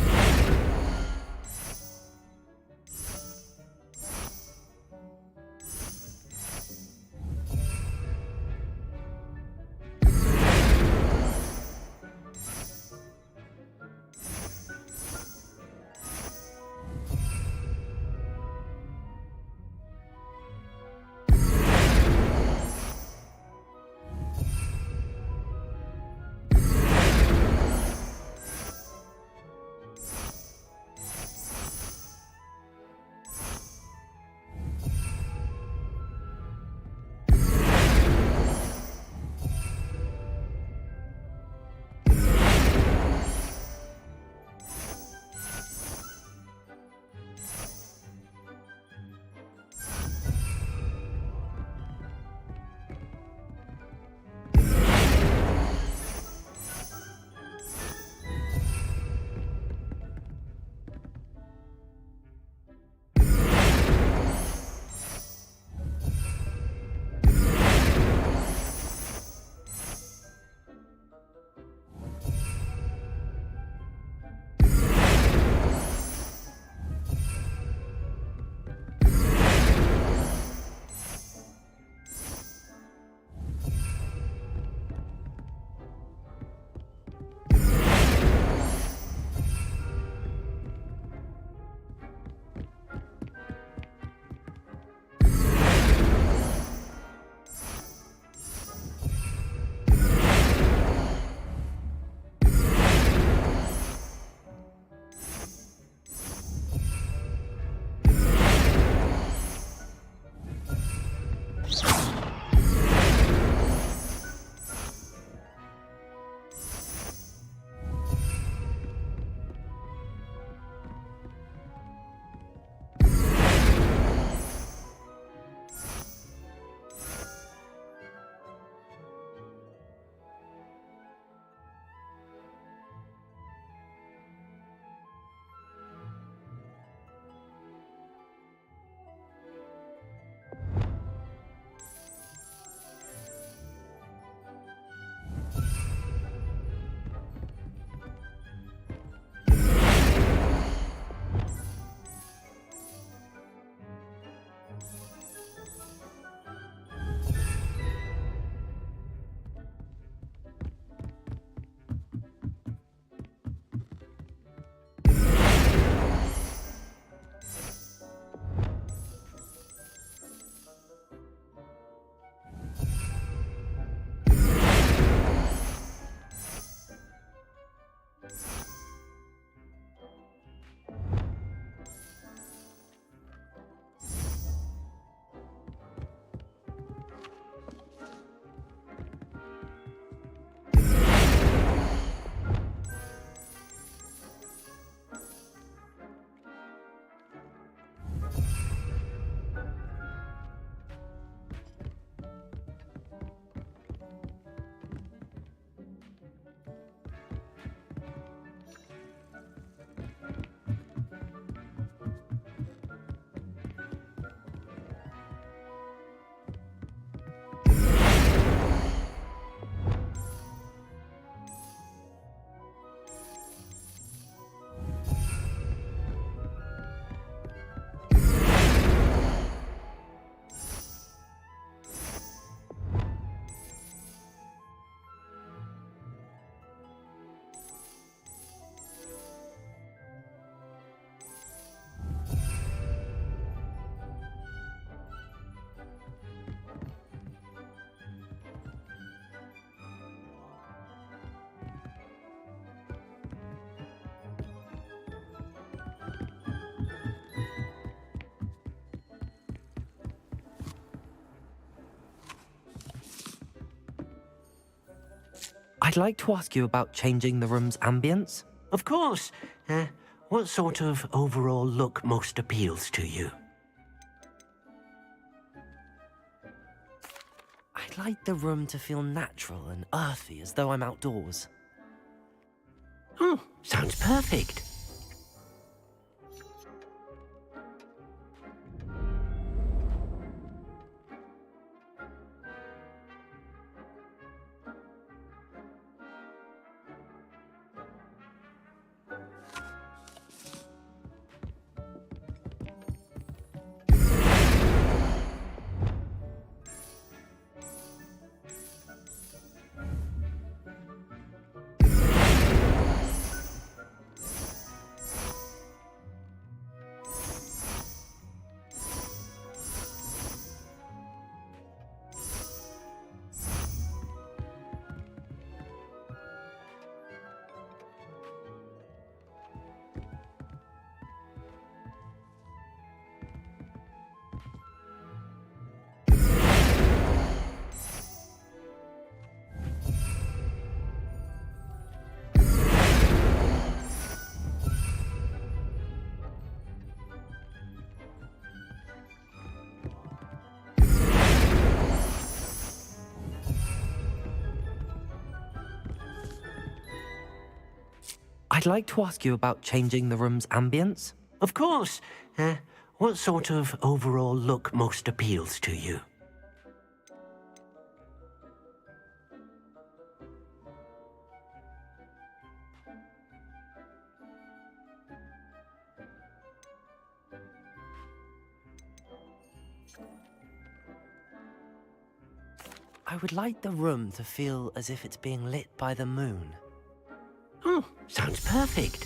A: I'd like to ask you about changing the room's ambience.
K: Of course. What sort of overall look most appeals to you?
A: I'd like the room to feel natural and earthy, as though I'm outdoors.
K: Oh, sounds perfect.
A: I'd like to ask you about changing the room's ambience.
K: Of course. What sort of overall look most appeals to you?
A: I would like the room to feel as if it's being lit by the moon.
K: Oh, sounds perfect.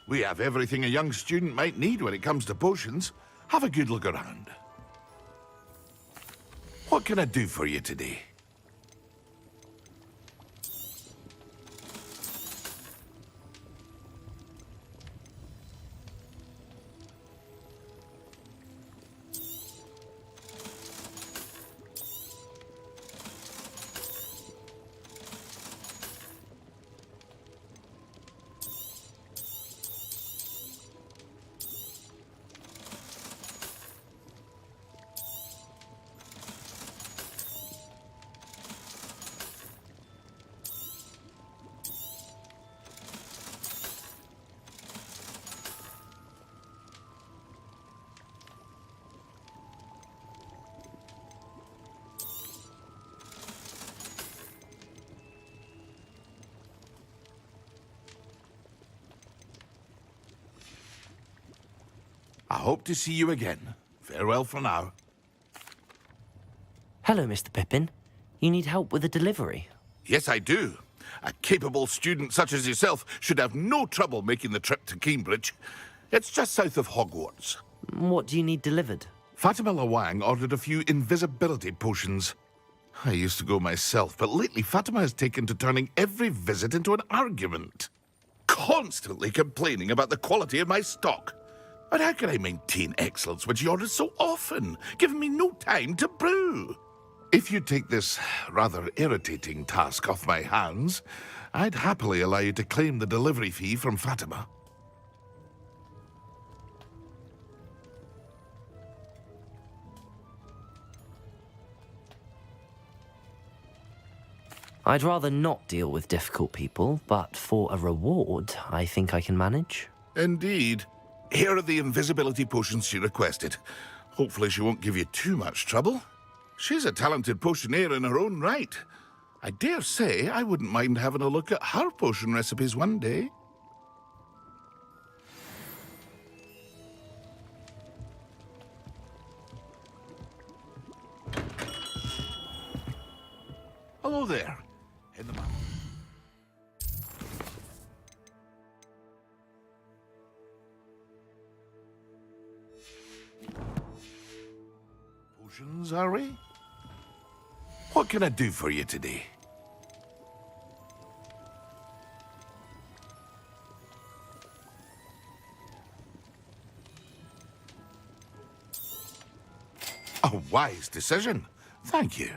E: We have everything a young student might need when it comes to potions. Have a good look around. What can I do for you today? I hope to see you again. Farewell for now.
A: Hello, Mr. Pippin. You need help with a delivery?
E: Yes, I do. A capable student such as yourself should have no trouble making the trip to Cambridge. It's just south of Hogwarts.
A: What do you need delivered?
E: Fatima Lawang ordered a few invisibility potions. I used to go myself, but lately Fatima has taken to turning every visit into an argument. Constantly complaining about the quality of my stock. But how can I maintain excellence when she orders so often, giving me no time to brew? If you take this rather irritating task off my hands, I'd happily allow you to claim the delivery fee from Fatima.
A: I'd rather not deal with difficult people, but for a reward, I think I can manage.
E: Indeed. Here are the invisibility potions she requested. Hopefully she won't give you too much trouble. She's a talented potioneer in her own right. I dare say I wouldn't mind having a look at her potion recipes one day. Hello there. In the potions, are we? What can I do for you today? A wise decision. Thank you.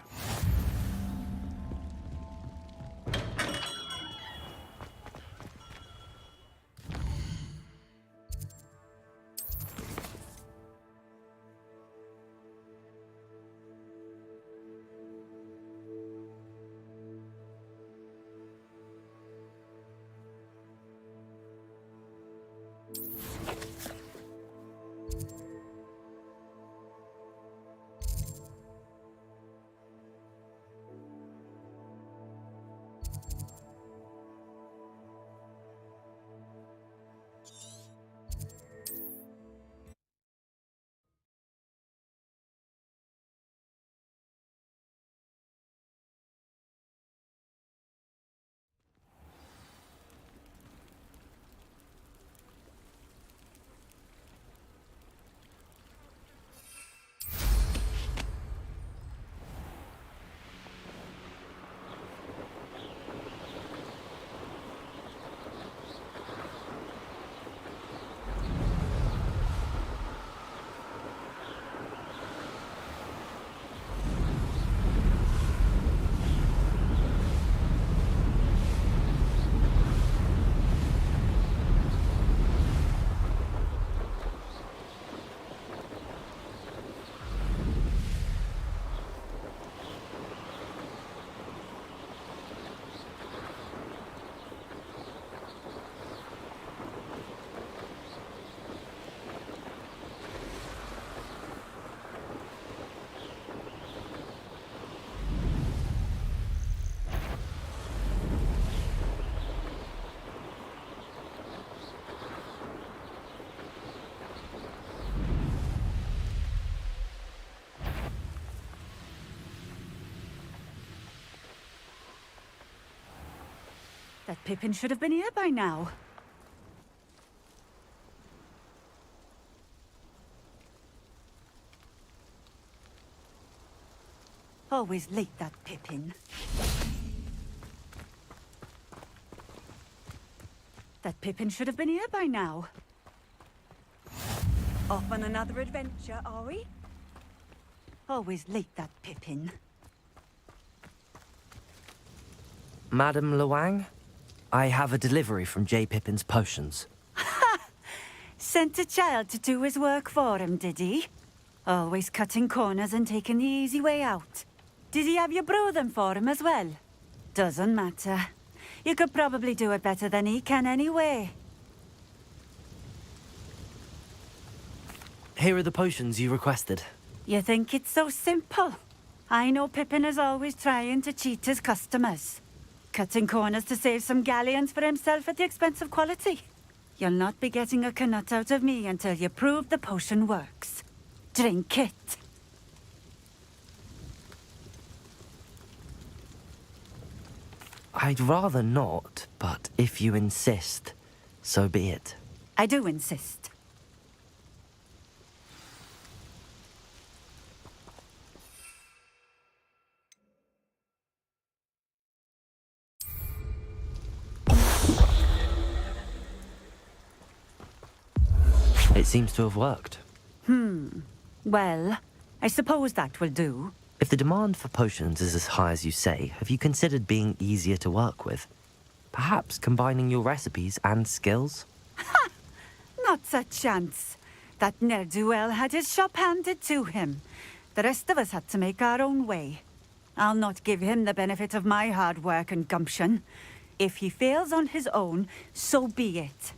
M: That Pippin should have been here by now. Always late, that Pippin. That Pippin should have been here by now. Off on another adventure, are we? Always late, that Pippin.
A: Madam Luang, I have a delivery from J. Pippin's potions.
M: Sent a child to do his work for him, did he? Always cutting corners and taking the easy way out. Did he have you brew them for him as well? Doesn't matter. You could probably do it better than he can anyway.
A: Here are the potions you requested.
M: You think it's so simple? I know Pippin is always trying to cheat his customers. Cutting corners to save some galleons for himself at the expense of quality. You'll not be getting a canut out of me until you prove the potion works. Drink it.
A: I'd rather not, but if you insist, so be it.
M: I do insist.
A: It seems to have worked.
M: Well, I suppose that will do.
A: If the demand for potions is as high as you say, have you considered being easier to work with? Perhaps combining your recipes and skills?
M: Not a chance. That ne'er-do-well had his shop handed to him. The rest of us had to make our own way. I'll not give him the benefit of my hard work and gumption. If he fails on his own, so be it.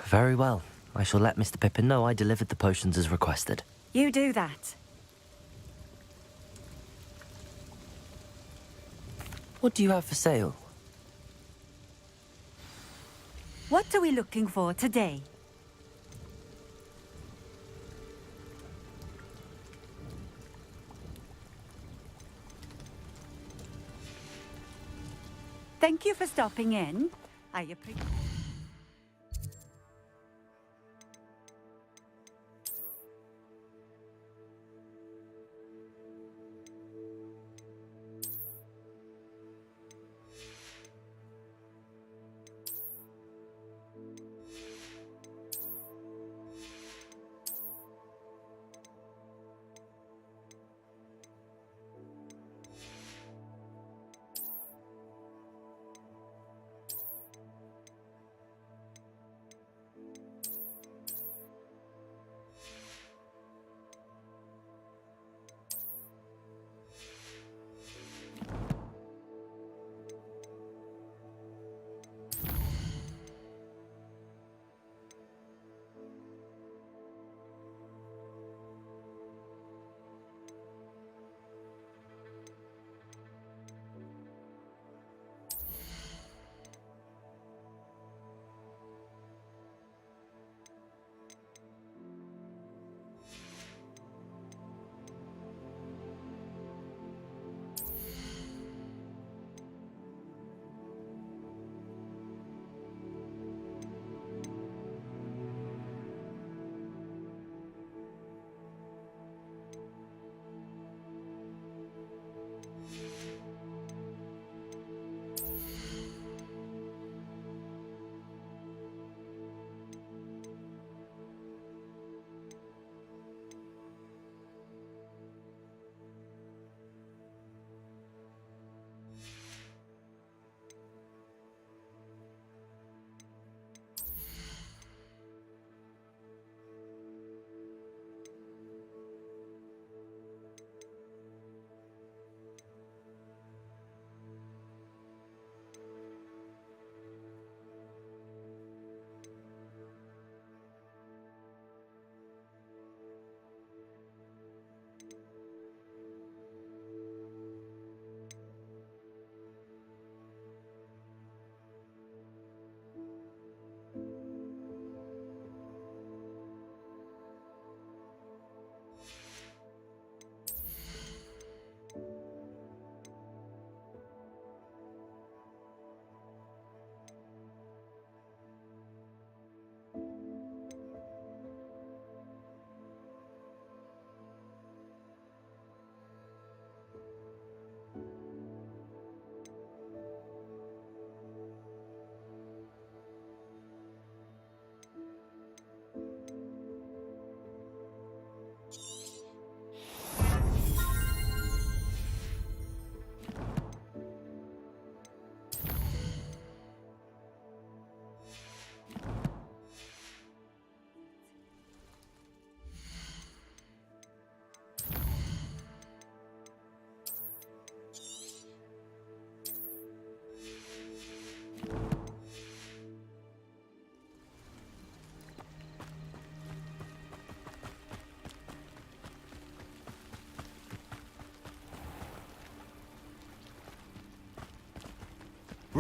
A: Very well. I shall let Mr. Pippin know I delivered the potions as requested.
M: You do that.
A: What do you have for sale?
M: What are we looking for today? Thank you for stopping in. I appreciate.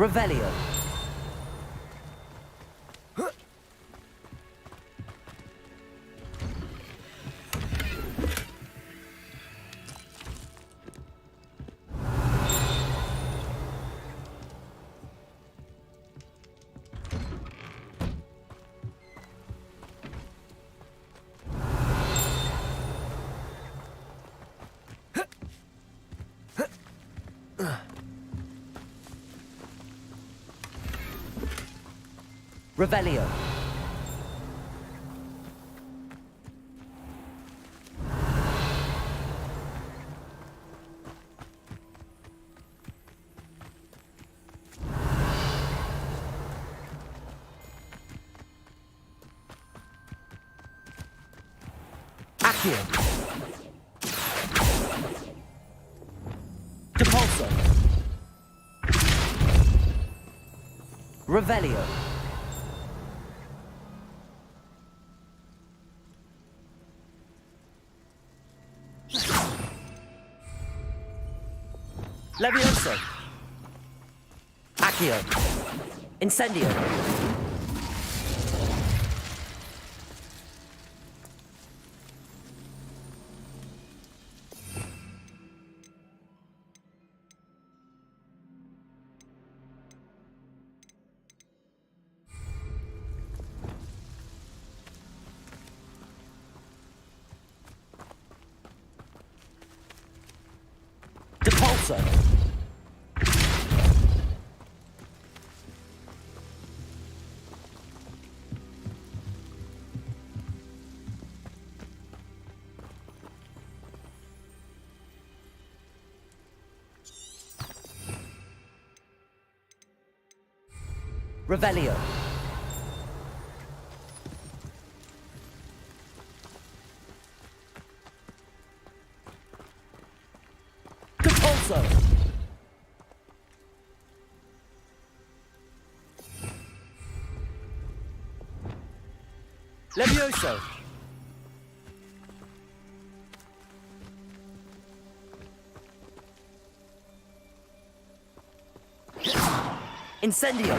A: Revelio. Revelio. Accio. Depulso. Revelio. Levioso. Accio. Incendio. Depulso. Revelio. Depulso. Levioso. Incendio.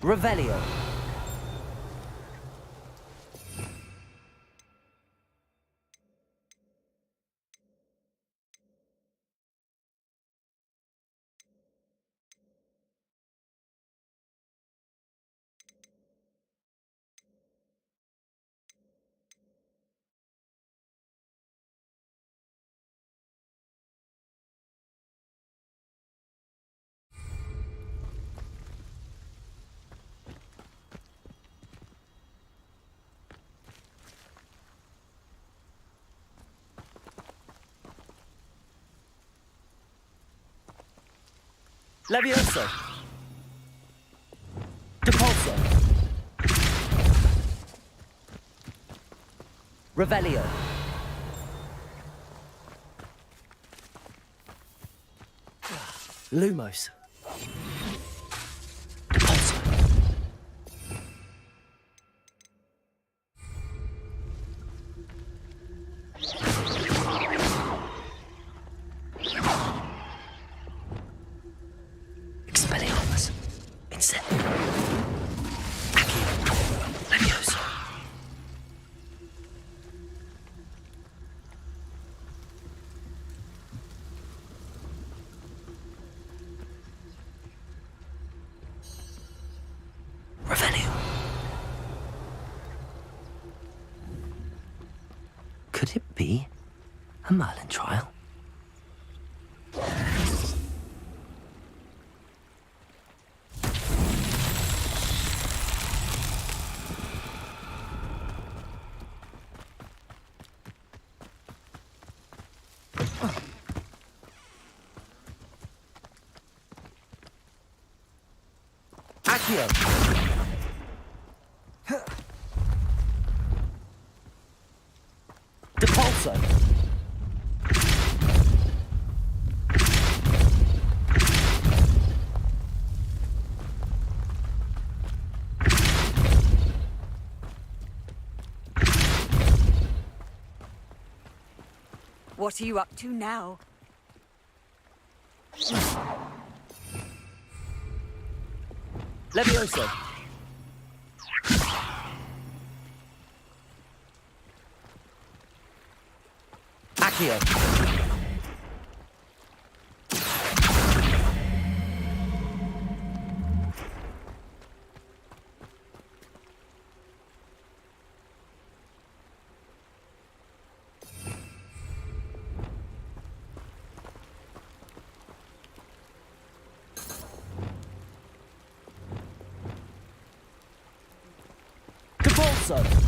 A: Revelio. Levioso. Depulso. Revelio. Lumos. Depulso. Expelliarmus. Incendio. Accio. Levioso. Revelio. Could it be a Merlin trial? Accio. Depulso.
J: What are you up to now?
A: Levioso. Accio. Depulso.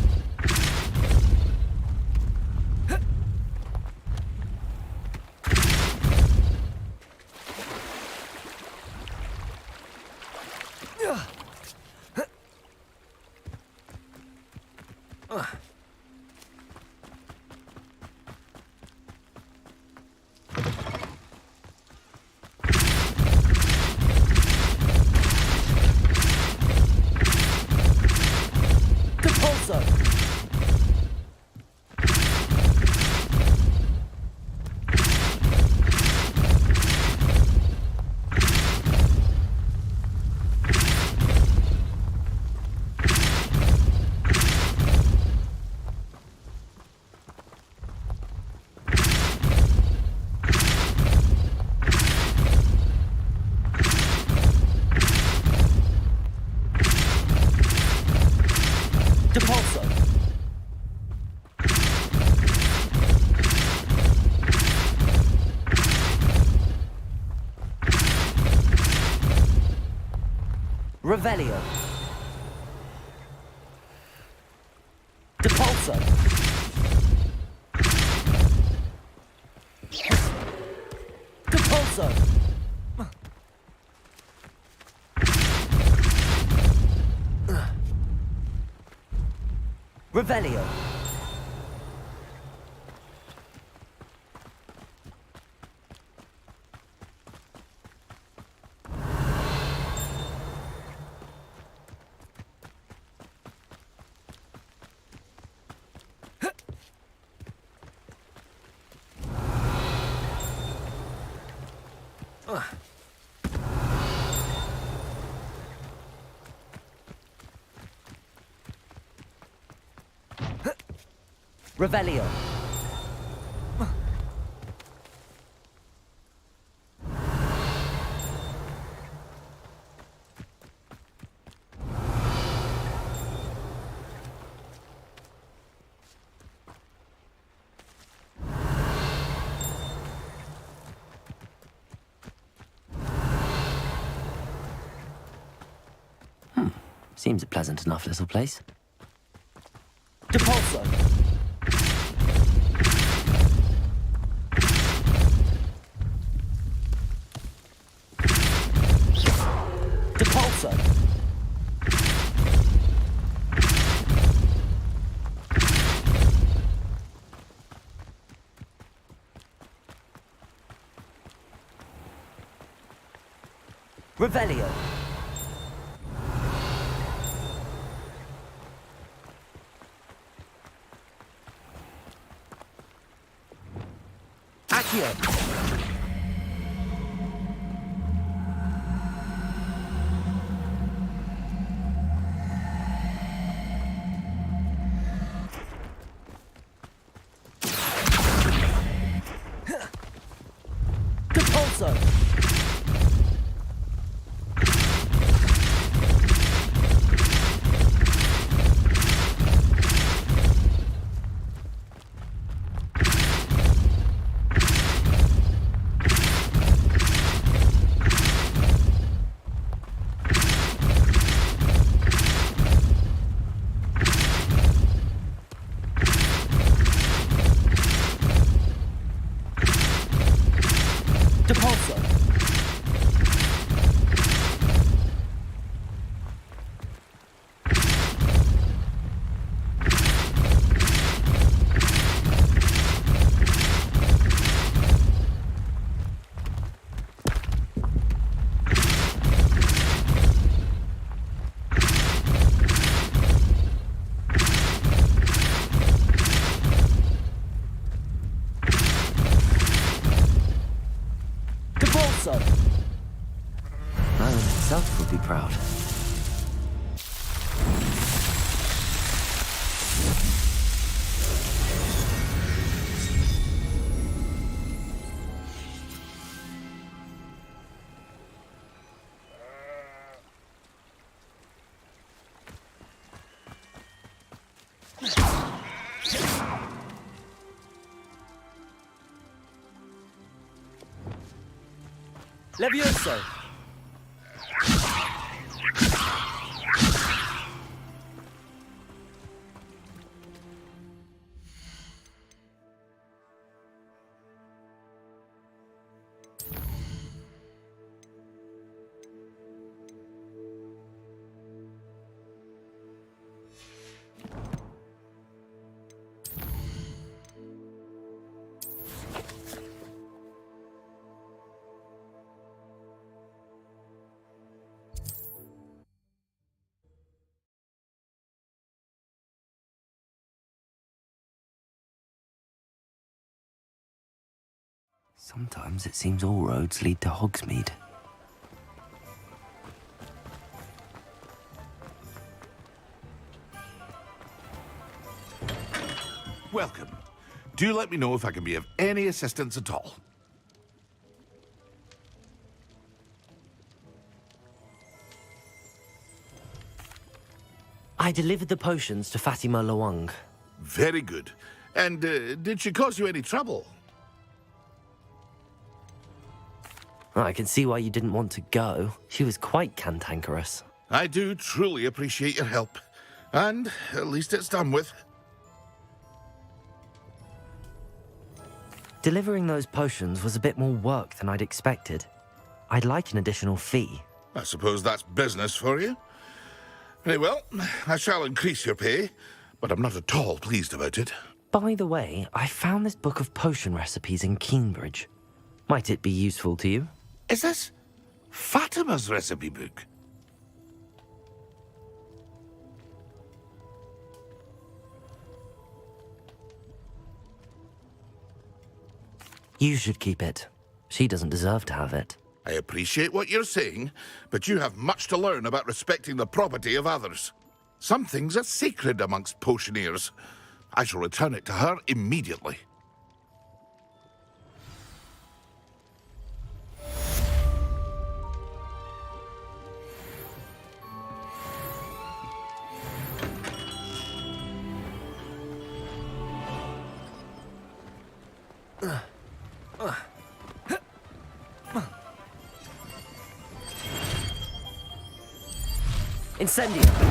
A: Revelio. Depulso. Depulso. Revelio. Revelio. Seems a pleasant enough little place. Depulso. Depulso. Revelio. Accio. Depulso. Depulso. Depulso. Merlin himself would be proud. Levioso. Sometimes it seems all roads lead to Hogsmeade.
E: Welcome. Do let me know if I can be of any assistance at all.
A: I delivered the potions to Fatima Lawang.
E: Very good. And did she cause you any trouble?
A: I can see why you didn't want to go. She was quite cantankerous.
E: I do truly appreciate your help. And at least it's done with.
A: Delivering those potions was a bit more work than I'd expected. I'd like an additional fee.
E: I suppose that's business for you. Very well, I shall increase your pay, but I'm not at all pleased about it.
A: By the way, I found this book of potion recipes in Cambridge. Might it be useful to you?
E: Is this Fatima's recipe book?
A: You should keep it. She doesn't deserve to have it.
E: I appreciate what you're saying, but you have much to learn about respecting the property of others. Some things are sacred amongst potioneers. I shall return it to her immediately.
A: Incendio!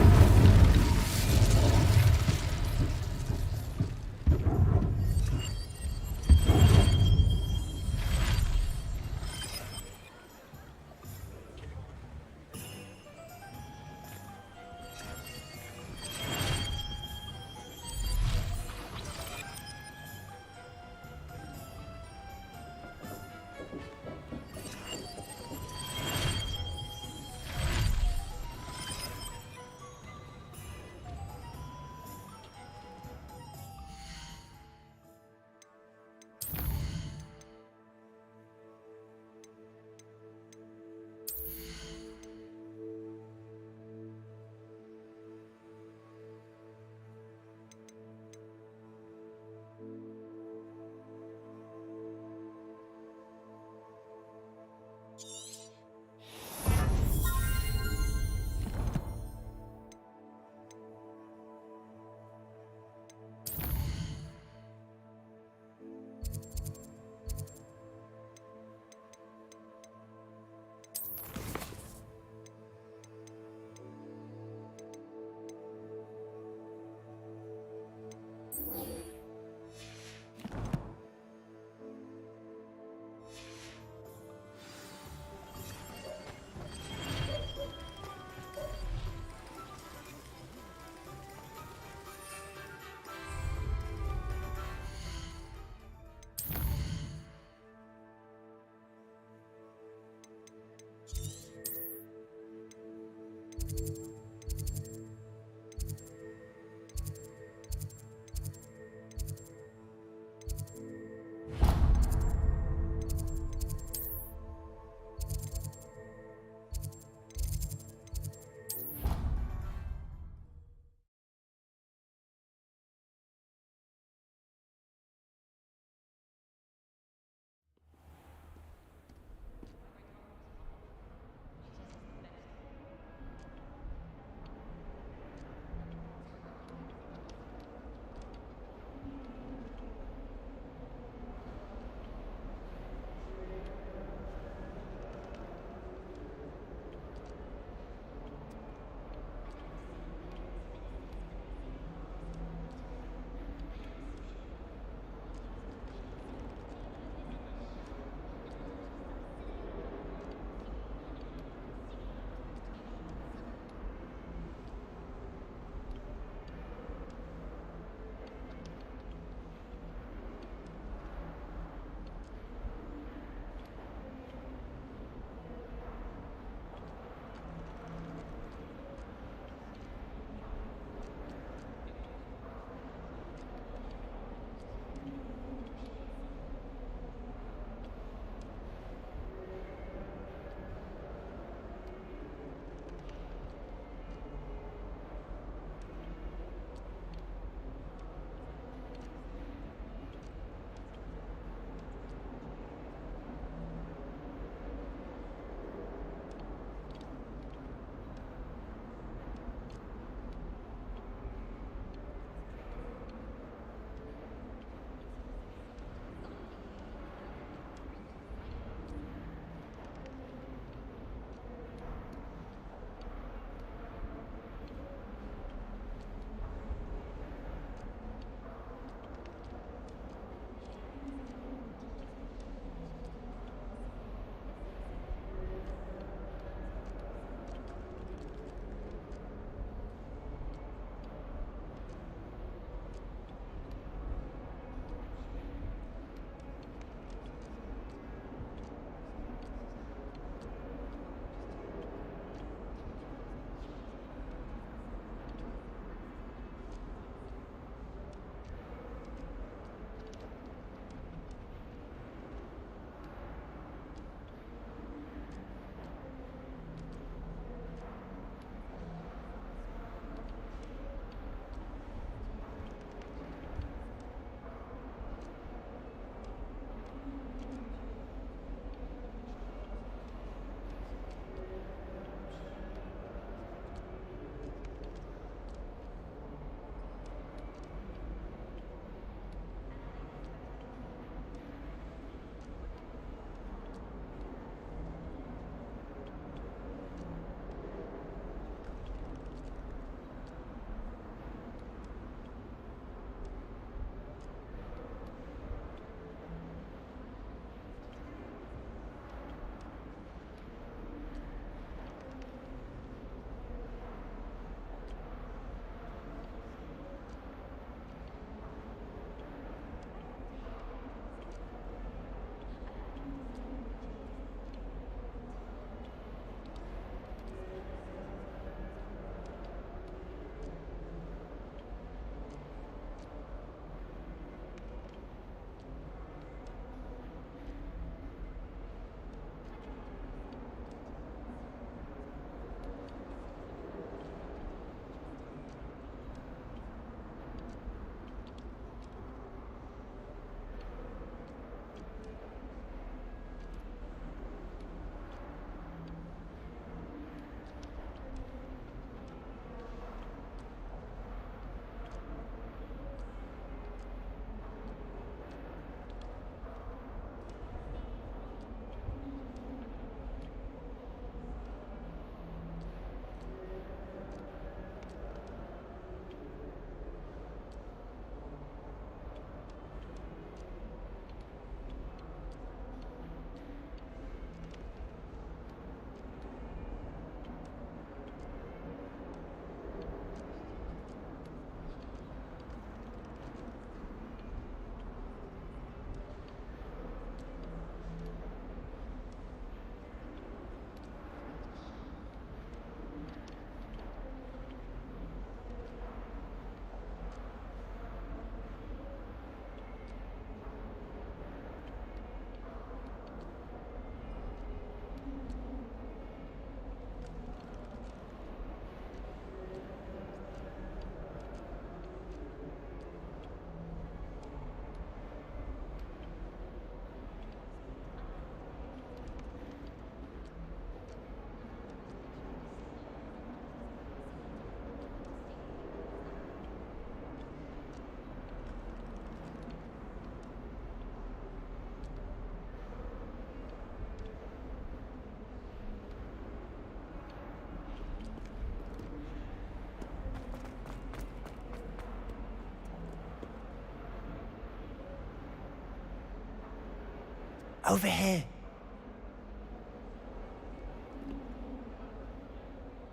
K: Over here.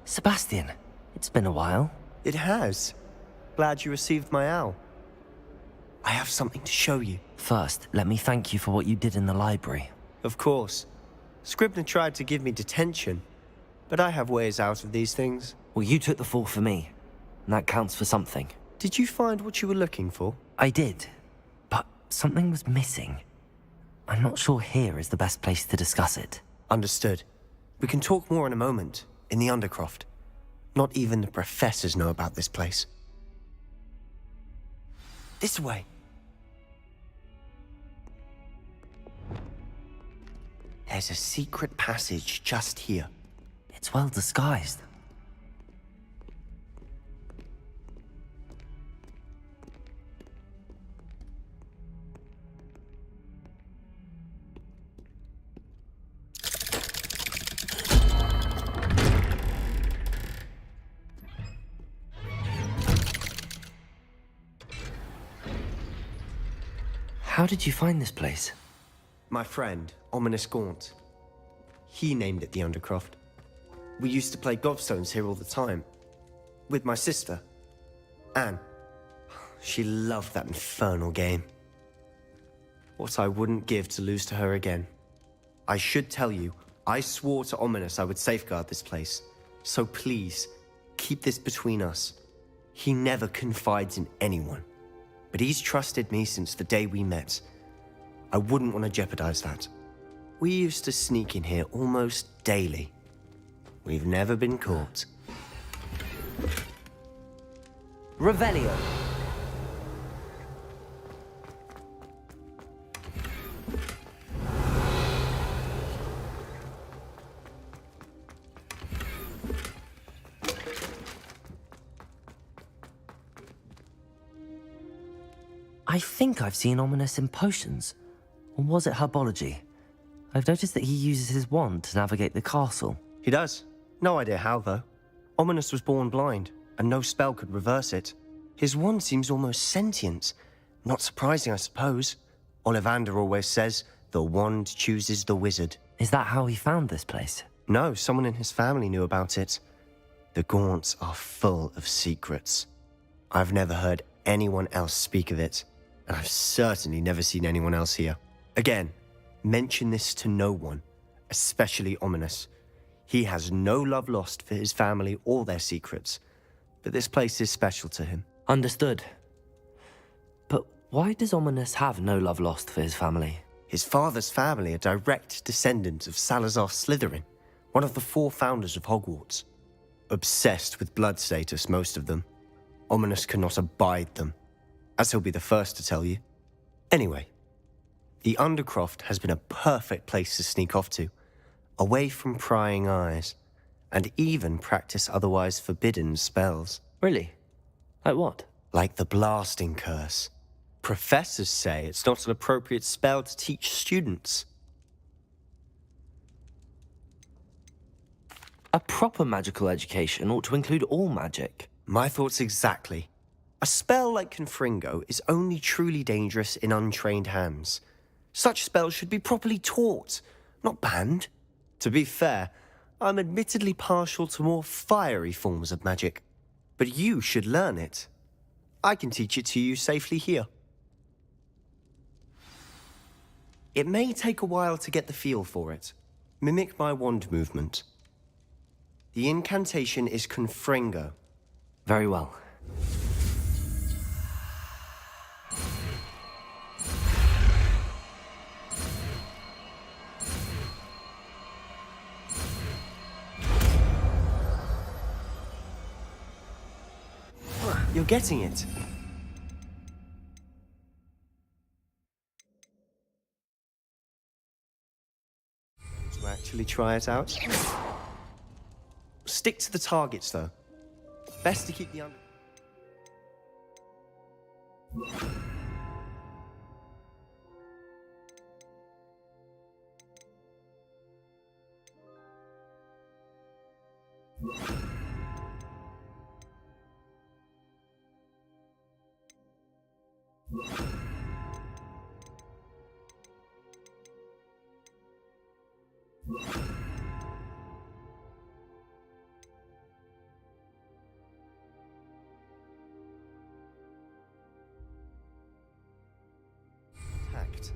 A: Sebastian, it's been a while.
K: It has. Glad you received my owl. I have something to show you.
A: First, let me thank you for what you did in the library.
K: Of course. Scribner tried to give me detention, but I have ways out of these things.
A: Well, you took the fall for me, and that counts for something.
K: Did you find what you were looking for?
A: I did, but something was missing. I'm not sure here is the best place to discuss it.
K: Understood. We can talk more in a moment, in the Undercroft. Not even the professors know about this place. This way. There's a secret passage just here.
A: It's well disguised. How did you find this place?
K: My friend, Ominous Gaunt. He named it the Undercroft. We used to play gobstones here all the time. With my sister, Anne. She loved that infernal game. What I wouldn't give to lose to her again. I should tell you, I swore to Ominous I would safeguard this place. So please, keep this between us. He never confides in anyone. But he's trusted me since the day we met. I wouldn't want to jeopardize that. We used to sneak in here almost daily. We've never been caught.
A: Revelio. I think I've seen Ominous in potions. Or was it herbology? I've noticed that he uses his wand to navigate the castle.
K: He does. No idea how, though. Ominous was born blind, and no spell could reverse it. His wand seems almost sentient. Not surprising, I suppose. Ollivander always says, the wand chooses the wizard.
A: Is that how he found this place?
K: No, someone in his family knew about it. The Gaunts are full of secrets. I've never heard anyone else speak of it, and I've certainly never seen anyone else here. Again, mention this to no one, especially Ominous. He has no love lost for his family or their secrets, but this place is special to him.
A: Understood. But why does Ominous have no love lost for his family?
K: His father's family are direct descendants of Salazar Slytherin, one of the 4 founders of Hogwarts. Obsessed with blood status, most of them. Ominous cannot abide them, as he'll be the first to tell you. Anyway, the Undercroft has been a perfect place to sneak off to, away from prying eyes, and even practice otherwise forbidden spells.
A: Really? Like what?
K: Like the blasting curse. Professors say it's not an appropriate spell to teach students.
A: A proper magical education ought to include all magic.
K: My thoughts exactly. A spell like Confringo is only truly dangerous in untrained hands. Such spells should be properly taught, not banned. To be fair, I'm admittedly partial to more fiery forms of magic. But you should learn it. I can teach it to you safely here. It may take a while to get the feel for it. Mimic my wand movement. The incantation is Confringo.
A: Very well.
K: You're getting it. To actually try it out. Stick to the targets, though. Best to keep the under... Tact.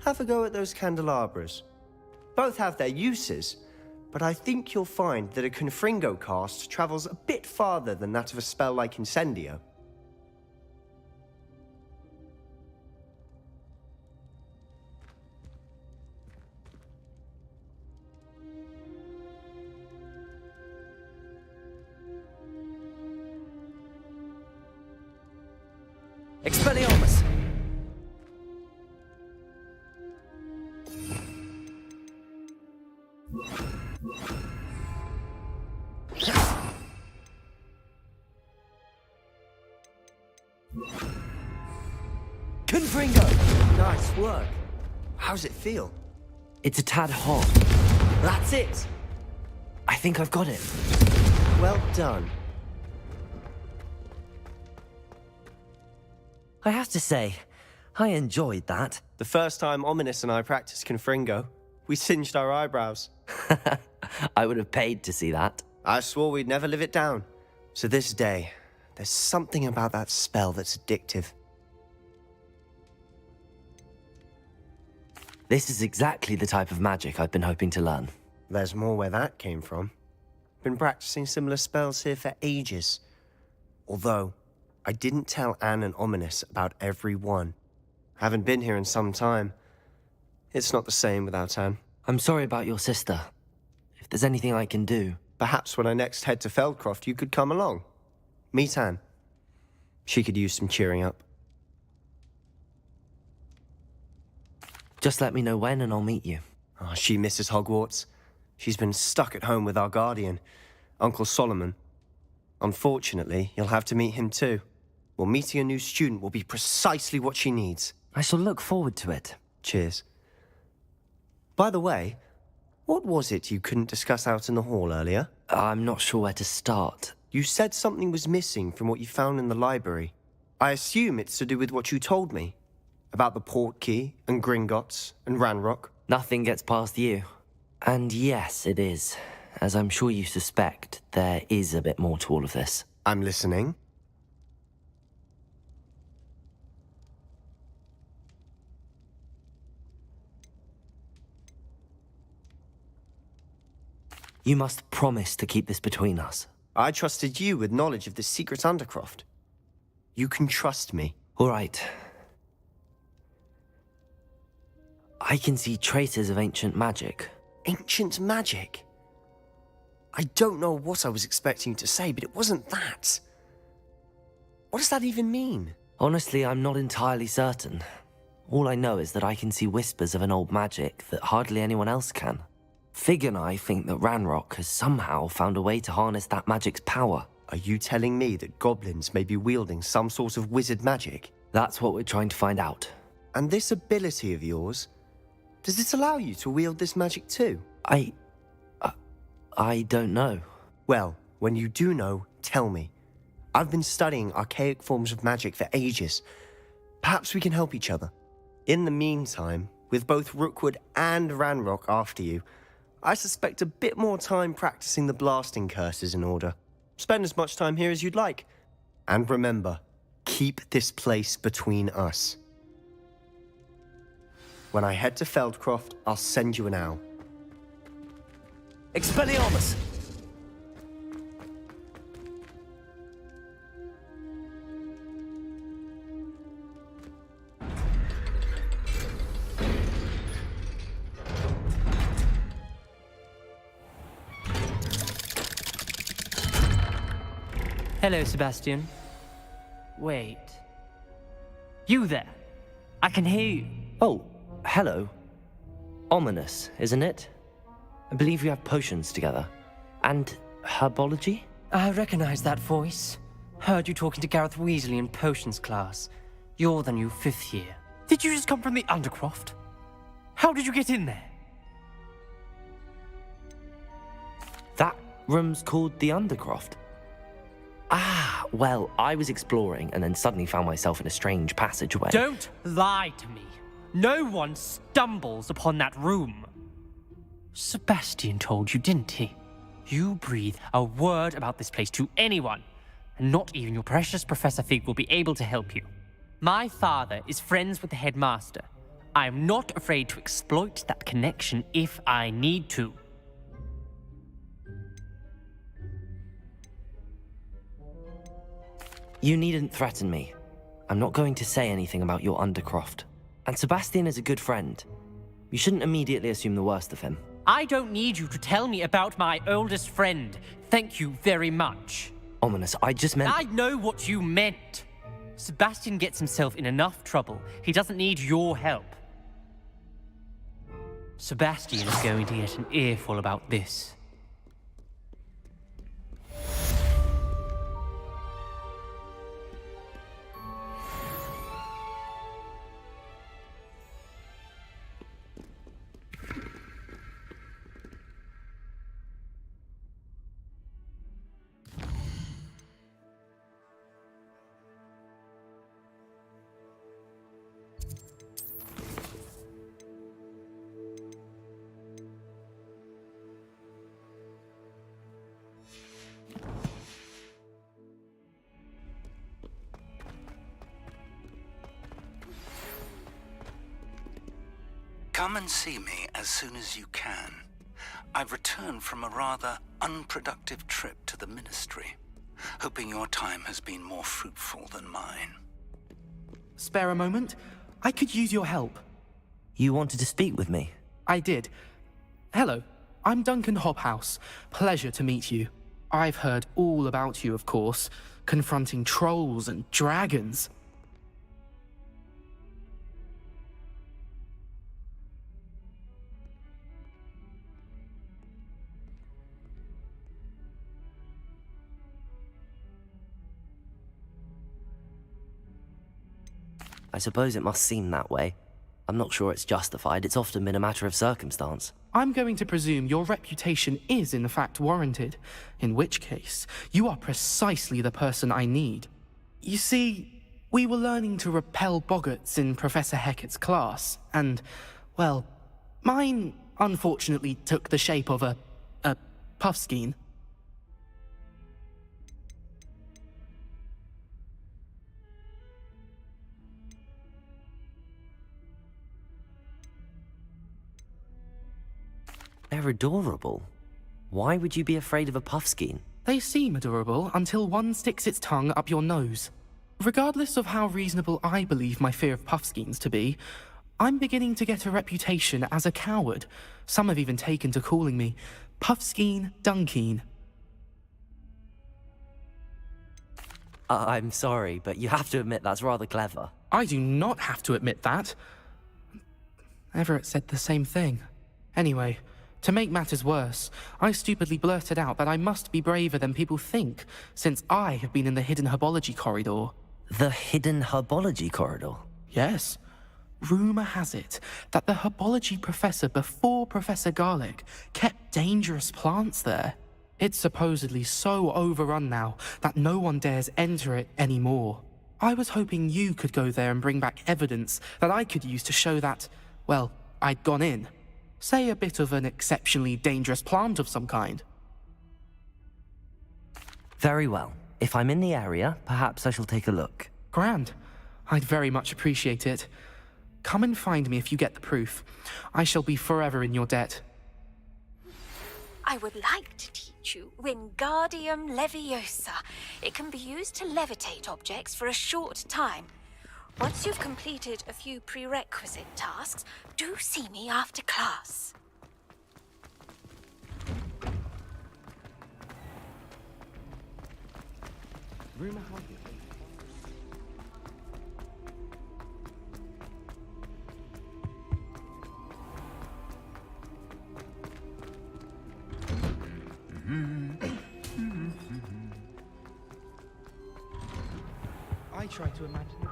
K: Have a go at those candelabras. Both have their uses, but I think you'll find that a Confringo cast travels a bit farther than that of a spell like Incendio.
A: Expelliarmus! Confringo!
K: Nice work. How's it feel?
A: It's a tad hot.
K: That's it!
A: I think I've got it.
K: Well done.
A: I have to say, I enjoyed that.
K: The first time Ominous and I practiced Confringo, we singed our eyebrows.
A: I would have paid to see that.
K: I swore we'd never live it down. So this day, there's something about that spell that's addictive.
A: This is exactly the type of magic I've been hoping to learn.
K: There's more where that came from. Been practicing similar spells here for ages. Although, I didn't tell Anne and Ominous about every one. Haven't been here in some time. It's not the same without Anne.
A: I'm sorry about your sister. If there's anything I can do...
K: Perhaps when I next head to Feldcroft, you could come along. Meet Anne. She could use some cheering up.
A: Just let me know when and I'll meet you.
K: Oh, she misses Hogwarts. She's been stuck at home with our guardian, Uncle Solomon. Unfortunately, you'll have to meet him too. Well, meeting a new student will be precisely what she needs.
A: I shall look forward to it.
K: Cheers. By the way, what was it you couldn't discuss out in the hall earlier?
A: I'm not sure where to start.
K: You said something was missing from what you found in the library. I assume it's to do with what you told me. About the Portkey, and Gringotts, and Ranrock.
A: Nothing gets past you. And yes, it is. As I'm sure you suspect, there is a bit more to all of this.
K: I'm listening.
A: You must promise to keep this between us.
K: I trusted you with knowledge of the secret Undercroft. You can trust me.
A: All right. I can see traces of ancient magic.
K: Ancient magic? I don't know what I was expecting you to say, but it wasn't that. What does that even mean?
A: Honestly, I'm not entirely certain. All I know is that I can see whispers of an old magic that hardly anyone else can. Fig and I think that Ranrock has somehow found a way to harness that magic's power.
K: Are you telling me that goblins may be wielding some sort of wizard magic?
A: That's what we're trying to find out.
K: And this ability of yours, does it allow you to wield this magic too?
A: I don't know.
K: Well, when you do know, tell me. I've been studying archaic forms of magic for ages. Perhaps we can help each other. In the meantime, with both Rookwood and Ranrock after you, I suspect a bit more time practicing the blasting curse is in order. Spend as much time here as you'd like. And remember, keep this place between us. When I head to Feldcroft, I'll send you an owl.
A: Expelliarmus!
N: Hello, Sebastian. Wait. You there? I can hear you.
A: Oh, hello. Ominous, isn't it? I believe we have potions together. And herbology?
N: I recognize that voice. Heard you talking to Gareth Weasley in potions class. You're the new 5th year. Did you just come from the Undercroft? How did you get in there?
A: That room's called the Undercroft. Ah, well, I was exploring and then suddenly found myself in a strange passageway.
N: Don't lie to me. No one stumbles upon that room. Sebastian told you, didn't he? You breathe a word about this place to anyone, and not even your precious Professor Fig will be able to help you. My father is friends with the headmaster. I am not afraid to exploit that connection if I need to.
A: You needn't threaten me. I'm not going to say anything about your Undercroft. And Sebastian is a good friend. You shouldn't immediately assume the worst of him.
N: I don't need you to tell me about my oldest friend. Thank you very much.
A: Ominous, I just meant...
N: I know what you meant. Sebastian gets himself in enough trouble. He doesn't need your help. Sebastian is going to get an earful about this.
O: Come and see me as soon as you can. I've returned from a rather unproductive trip to the Ministry, hoping your time has been more fruitful than mine.
P: Spare a moment? I could use your help.
A: You wanted to speak with me?
P: I did. Hello, I'm Duncan Hobhouse. Pleasure to meet you. I've heard all about you, of course, confronting trolls and dragons.
A: I suppose it must seem that way. I'm not sure it's justified. It's often been a matter of circumstance.
P: I'm going to presume your reputation is in fact warranted, in which case, you are precisely the person I need. You see, we were learning to repel boggarts in Professor Hecat's class, and, well, mine unfortunately took the shape of a puffskein.
A: They're adorable. Why would you be afraid of a puffskein?
P: They seem adorable until one sticks its tongue up your nose. Regardless of how reasonable I believe my fear of puffskeins to be, I'm beginning to get a reputation as a coward. Some have even taken to calling me Puffskein Dunkeen.
A: I'm sorry, but you have to admit that's rather clever.
P: I do not have to admit that. Everett said the same thing. Anyway, to make matters worse, I stupidly blurted out that I must be braver than people think, since I have been in the hidden herbology corridor.
A: The hidden herbology corridor?
P: Yes. Rumour has it that the herbology professor before Professor Garlic kept dangerous plants there. It's supposedly so overrun now that no one dares enter it anymore. I was hoping you could go there and bring back evidence that I could use to show that, well, I'd gone in. Say a bit of an exceptionally dangerous plant of some kind.
A: Very well. If I'm in the area, perhaps I shall take a look.
P: Grand. I'd very much appreciate it. Come and find me if you get the proof. I shall be forever in your debt.
H: I would like to teach you Wingardium Leviosa. It can be used to levitate objects for a short time. Once you've completed a few prerequisite tasks, do see me after class.
P: Rumor has it. I try to imagine it.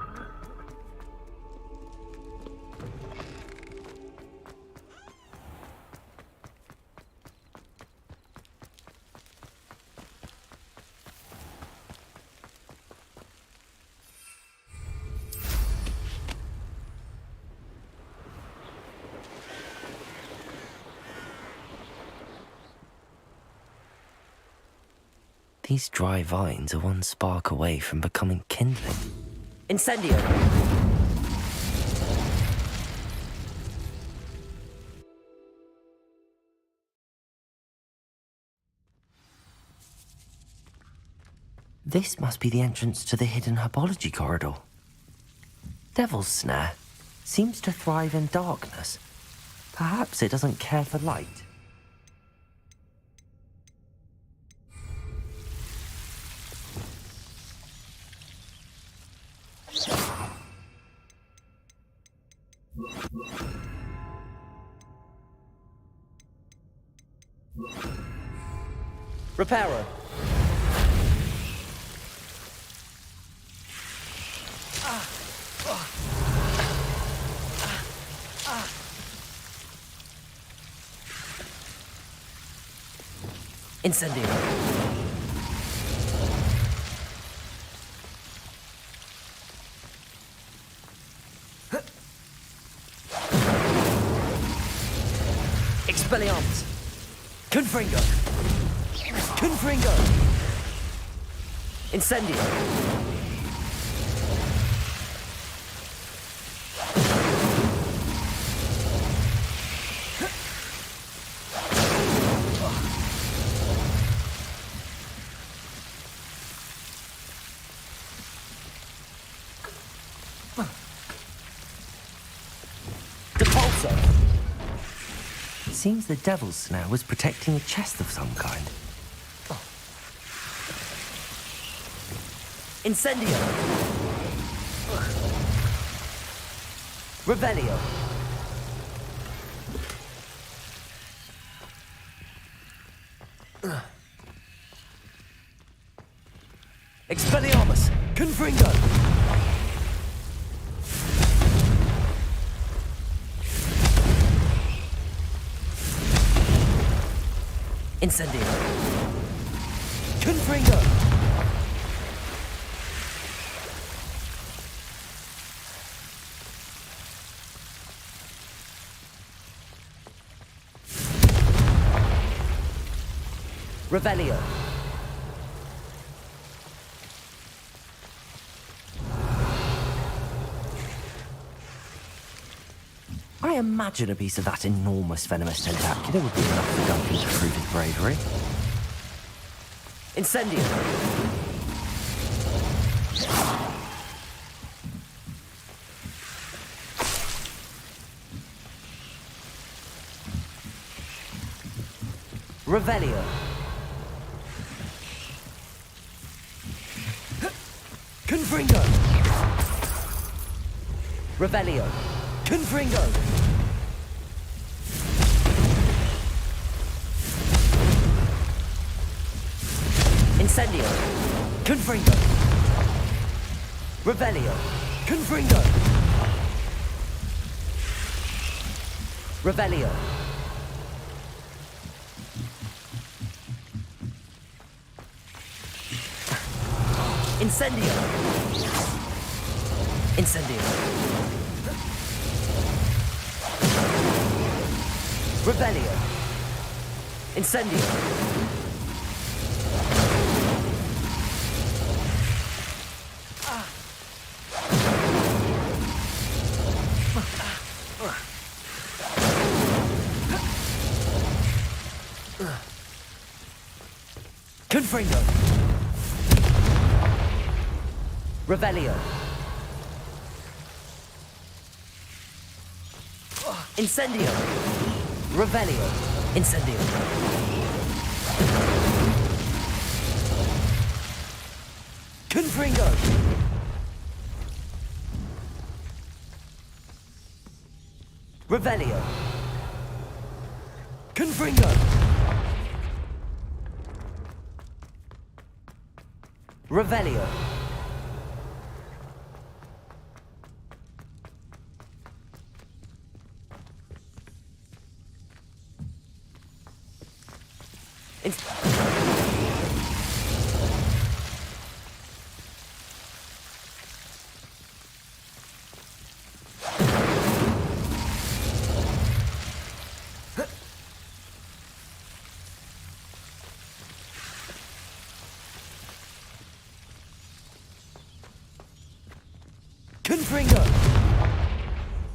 A: These dry vines are one spark away from becoming kindling. Incendio! This must be the entrance to the hidden herbology corridor. Devil's Snare seems to thrive in darkness. Perhaps it doesn't care for light.
L: Repairer.
A: Incendio. Expelliarmus. Confringo. Confringo. Incendio. Seems the Devil's Snare was protecting a chest of some kind. Incendio! Revelio! Expelliarmus! Confringo! Incendio! Confringo! Revelio! I imagine a piece of that enormous venomous tentacular would be enough for Duncan to prove his bravery. Incendio! Revelio! Confringo! Revelio! Confringo! Incendio! Confringo! Revelio! Confringo! Revelio! Incendio! Incendio! Revelio! Incendio! Confringo! Revelio! Incendio! Revelio! Incendio! Confringo! Revelio! Confringo! Revelio!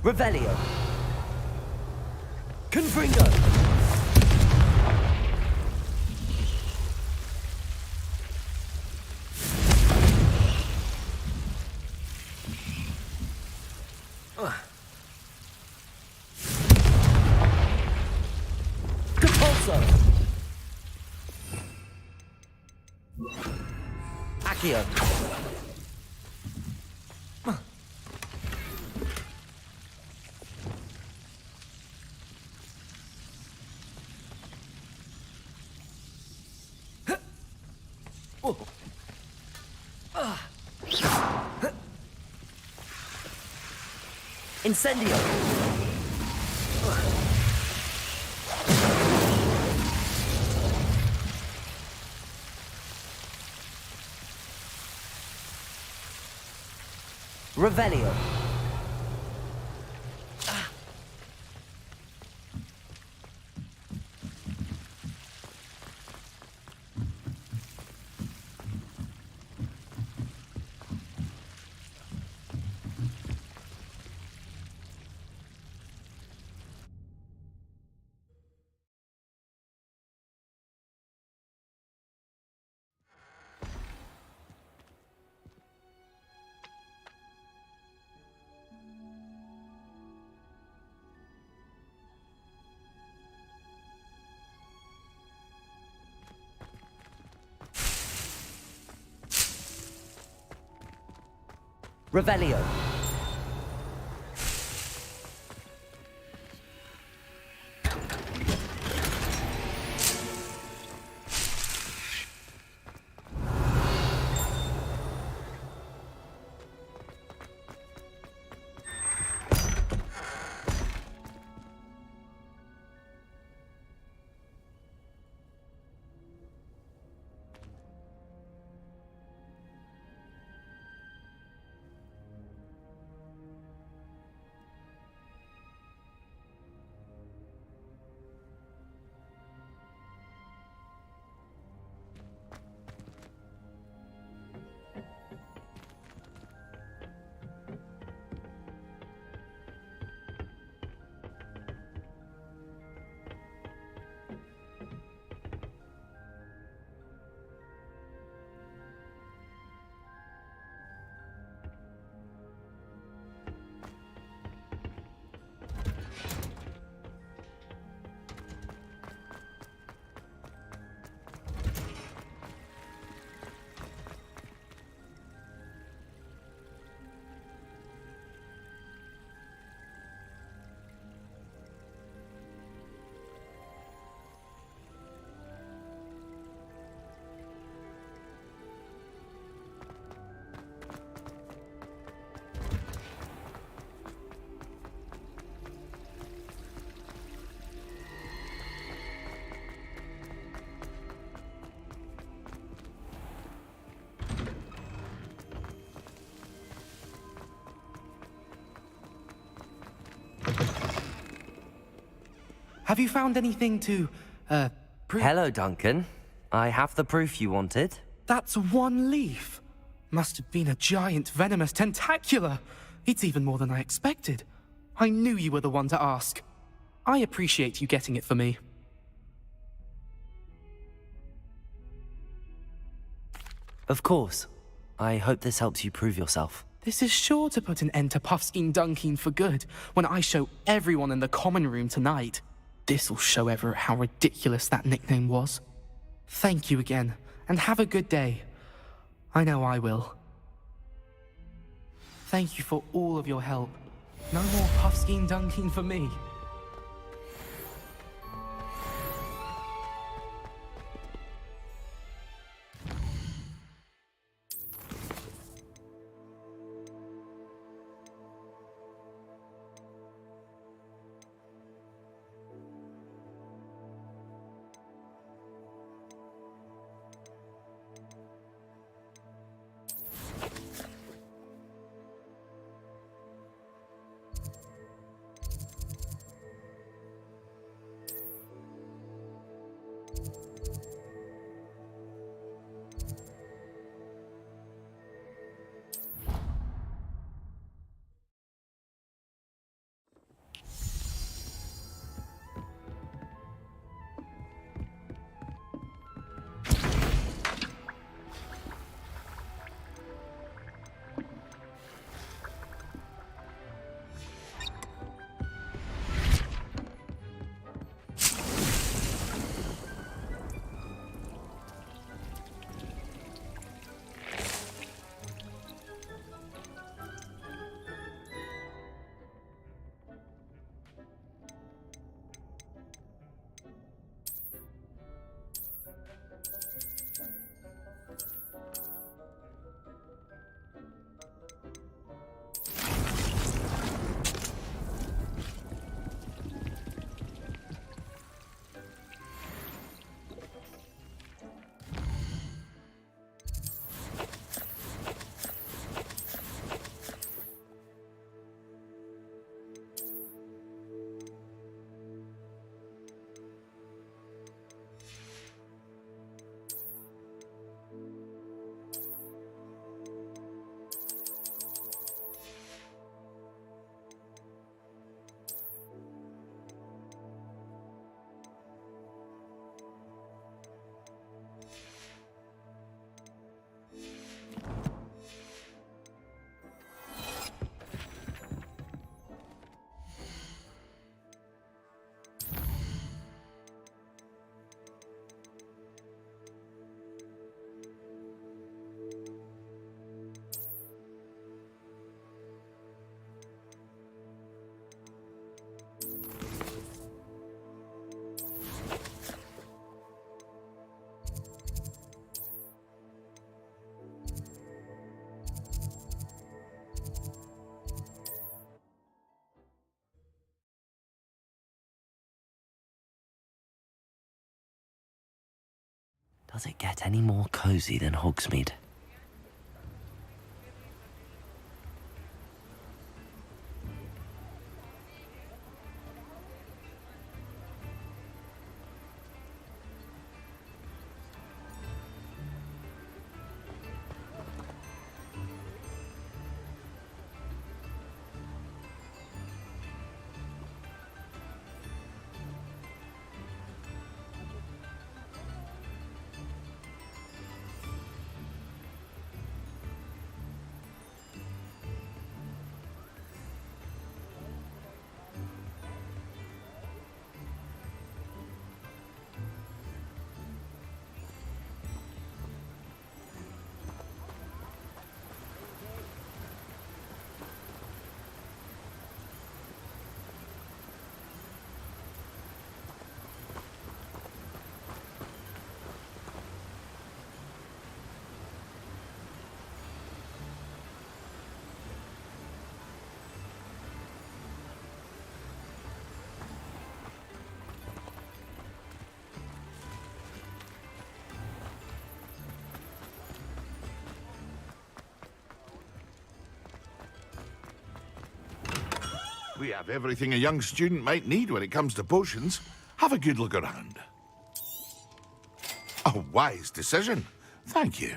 A: Revelio. Confringo. Compulso. Accio. Incendio. Revelio. Revelio.
P: Have you found anything to, prove?
A: Hello, Duncan. I have the proof you wanted.
P: That's one leaf. Must have been a giant venomous tentacula. It's even more than I expected. I knew you were the one to ask. I appreciate you getting it for me.
A: Of course. I hope this helps you prove yourself.
P: This is sure to put an end to Puffskein Dunkeen for good when I show everyone in the common room tonight. This'll show Everett how ridiculous that nickname was. Thank you again, and have a good day. I know I will. Thank you for all of your help. No more Puffskein Dunkeen for me.
A: Does it get any more cozy than Hogsmeade?
E: We have everything a young student might need when it comes to potions. Have a good look around. A wise decision. Thank you.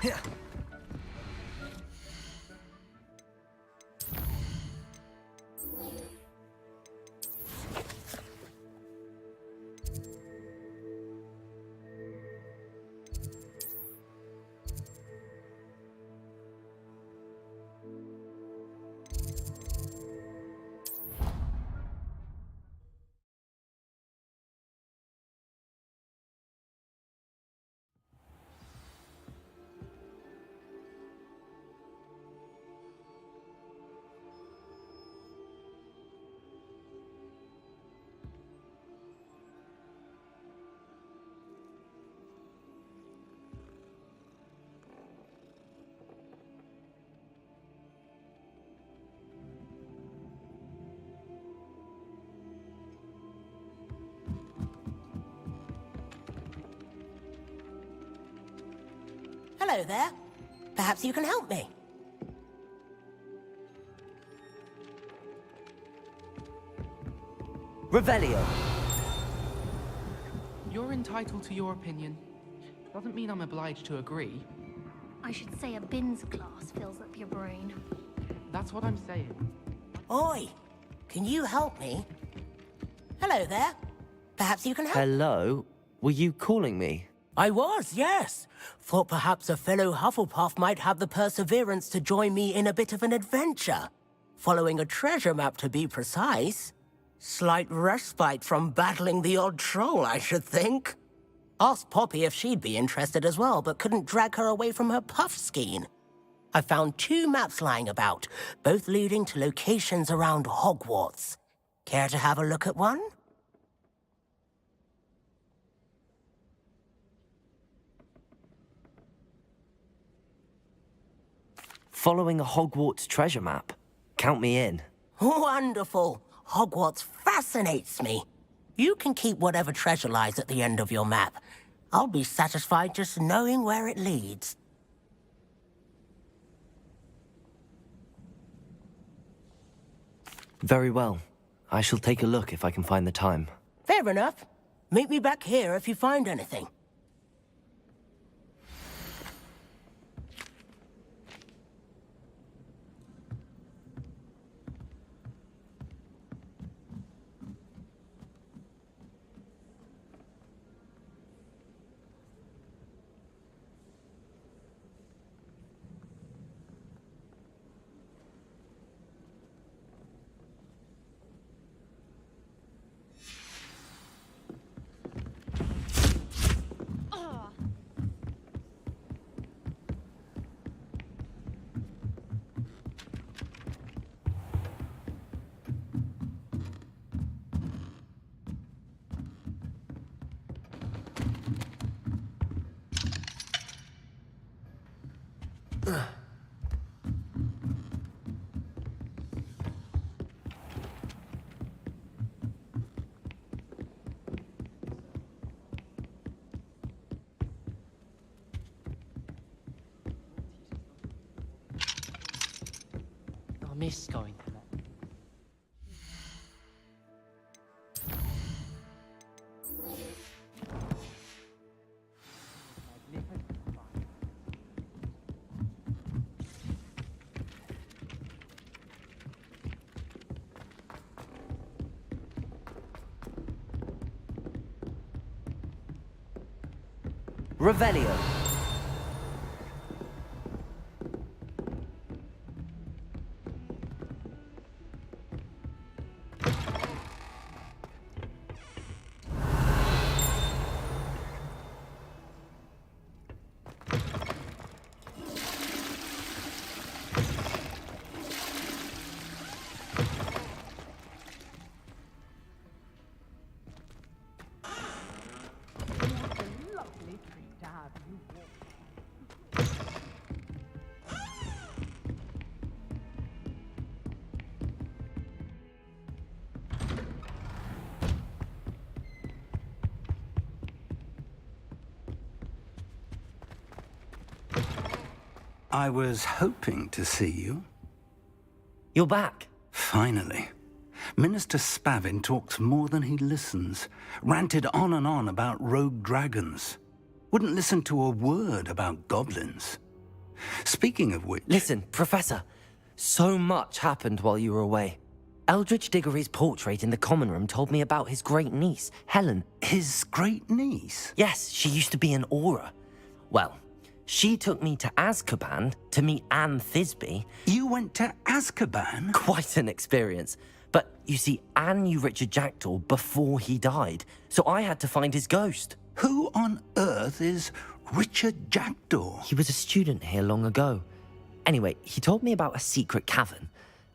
L: Here.
Q: Hello there. Perhaps you can help me.
A: Revelio.
P: You're entitled to your opinion. Doesn't mean I'm obliged to agree.
F: I should say a bins glass fills up your brain.
P: That's what I'm saying.
Q: Oi, can you help me? Hello there. Perhaps you can help.
A: Hello? Were you calling me?
Q: I was, yes. Thought perhaps a fellow Hufflepuff might have the perseverance to join me in a bit of an adventure. Following a treasure map, to be precise. Slight respite from battling the odd troll, I should think. Asked Poppy if she'd be interested as well, but couldn't drag her away from her puff skein. I found 2 maps lying about, both leading to locations around Hogwarts. Care to have a look at one?
A: Following a Hogwarts treasure map. Count me in.
Q: Wonderful. Hogwarts fascinates me. You can keep whatever treasure lies at the end of your map. I'll be satisfied just knowing where it leads.
A: Very well. I shall take a look if I can find the time.
Q: Fair enough. Meet me back here if you find anything.
N: I miss going there.
A: Revelio.
O: I was hoping to see you.
A: You're back.
O: Finally. Minister Spavin talks more than he listens. Ranted on and on about rogue dragons. Wouldn't listen to a word about goblins. Speaking of which...
A: Listen, Professor. So much happened while you were away. Eldridge Diggory's portrait in the common room told me about his great niece, Helen.
O: His great niece?
A: Yes, she used to be an Auror. Well, she took me to Azkaban to meet Anne Thisbe.
O: You went to Azkaban?
A: Quite an experience. But you see, Anne knew Richard Jackdaw before he died, so I had to find his ghost.
O: Who on earth is Richard Jackdaw?
A: He was a student here long ago. Anyway, he told me about a secret cavern.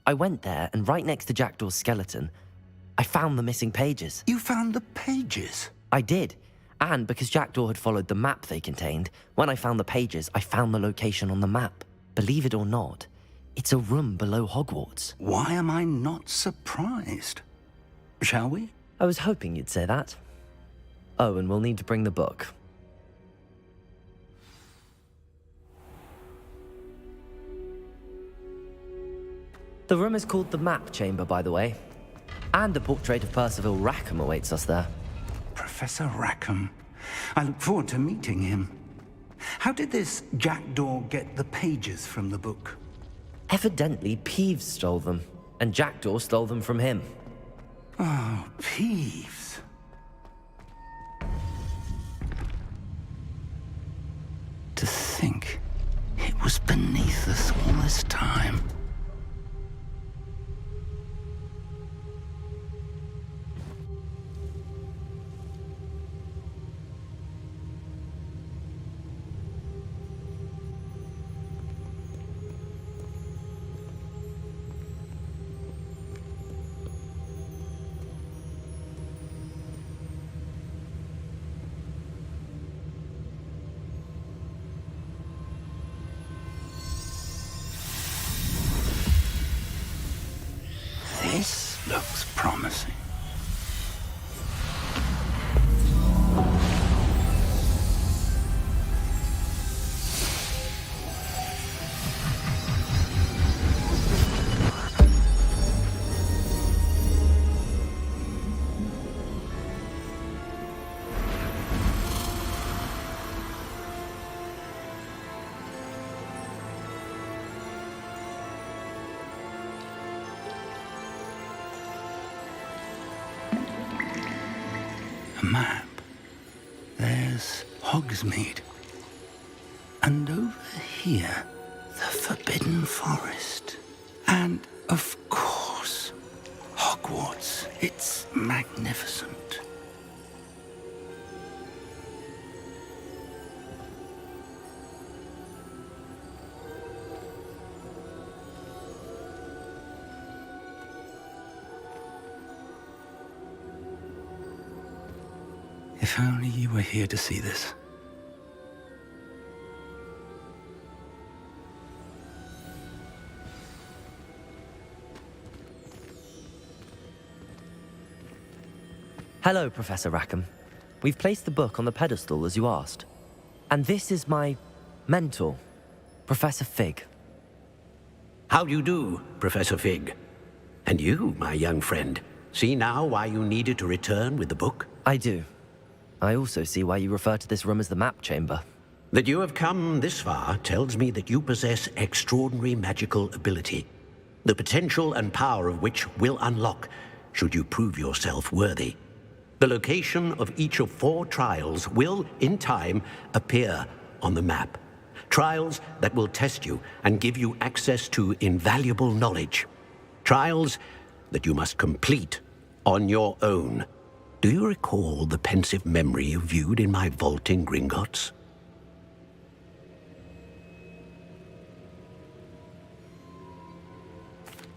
A: I went there, and right next to Jackdaw's skeleton, I found the missing pages.
O: You found the pages?
A: I did. And because Jackdaw had followed the map they contained, when I found the pages, I found the location on the map. Believe it or not, it's a room below Hogwarts.
O: Why am I not surprised? Shall we?
A: I was hoping you'd say that. Oh, and we'll need to bring the book. The room is called the Map Chamber, by the way. And a portrait of Percival Rackham awaits us there.
O: Professor Rackham. I look forward to meeting him. How did this Jackdaw get the pages from the book?
A: Evidently, Peeves stole them, and Jackdaw stole them from him.
O: Oh, Peeves. To think it was beneath us all this time. map, there's Hogsmeade. And over here, the Forbidden Forest. And, of course, Hogwarts. It's magnificent. If only you were here to see this.
A: Hello, Professor Rackham. We've placed the book on the pedestal as you asked. And this is my mentor, Professor Fig.
R: How do you do, Professor Fig? And you, my young friend, see now why you needed to return with the book?
A: I do. I also see why you refer to this room as the map chamber.
R: That you have come this far tells me that you possess extraordinary magical ability, the potential and power of which will unlock should you prove yourself worthy. The location of each of 4 trials will, in time, appear on the map. Trials that will test you and give you access to invaluable knowledge. Trials that you must complete on your own. Do you recall the pensive memory you viewed in my vault in Gringotts?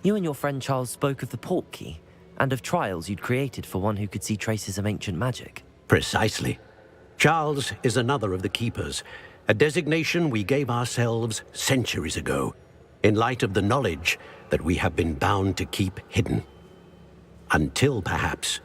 A: You and your friend Charles spoke of the Portkey, and of trials you'd created for one who could see traces of ancient magic.
R: Precisely. Charles is another of the Keepers, a designation we gave ourselves centuries ago, in light of the knowledge that we have been bound to keep hidden. Until, perhaps,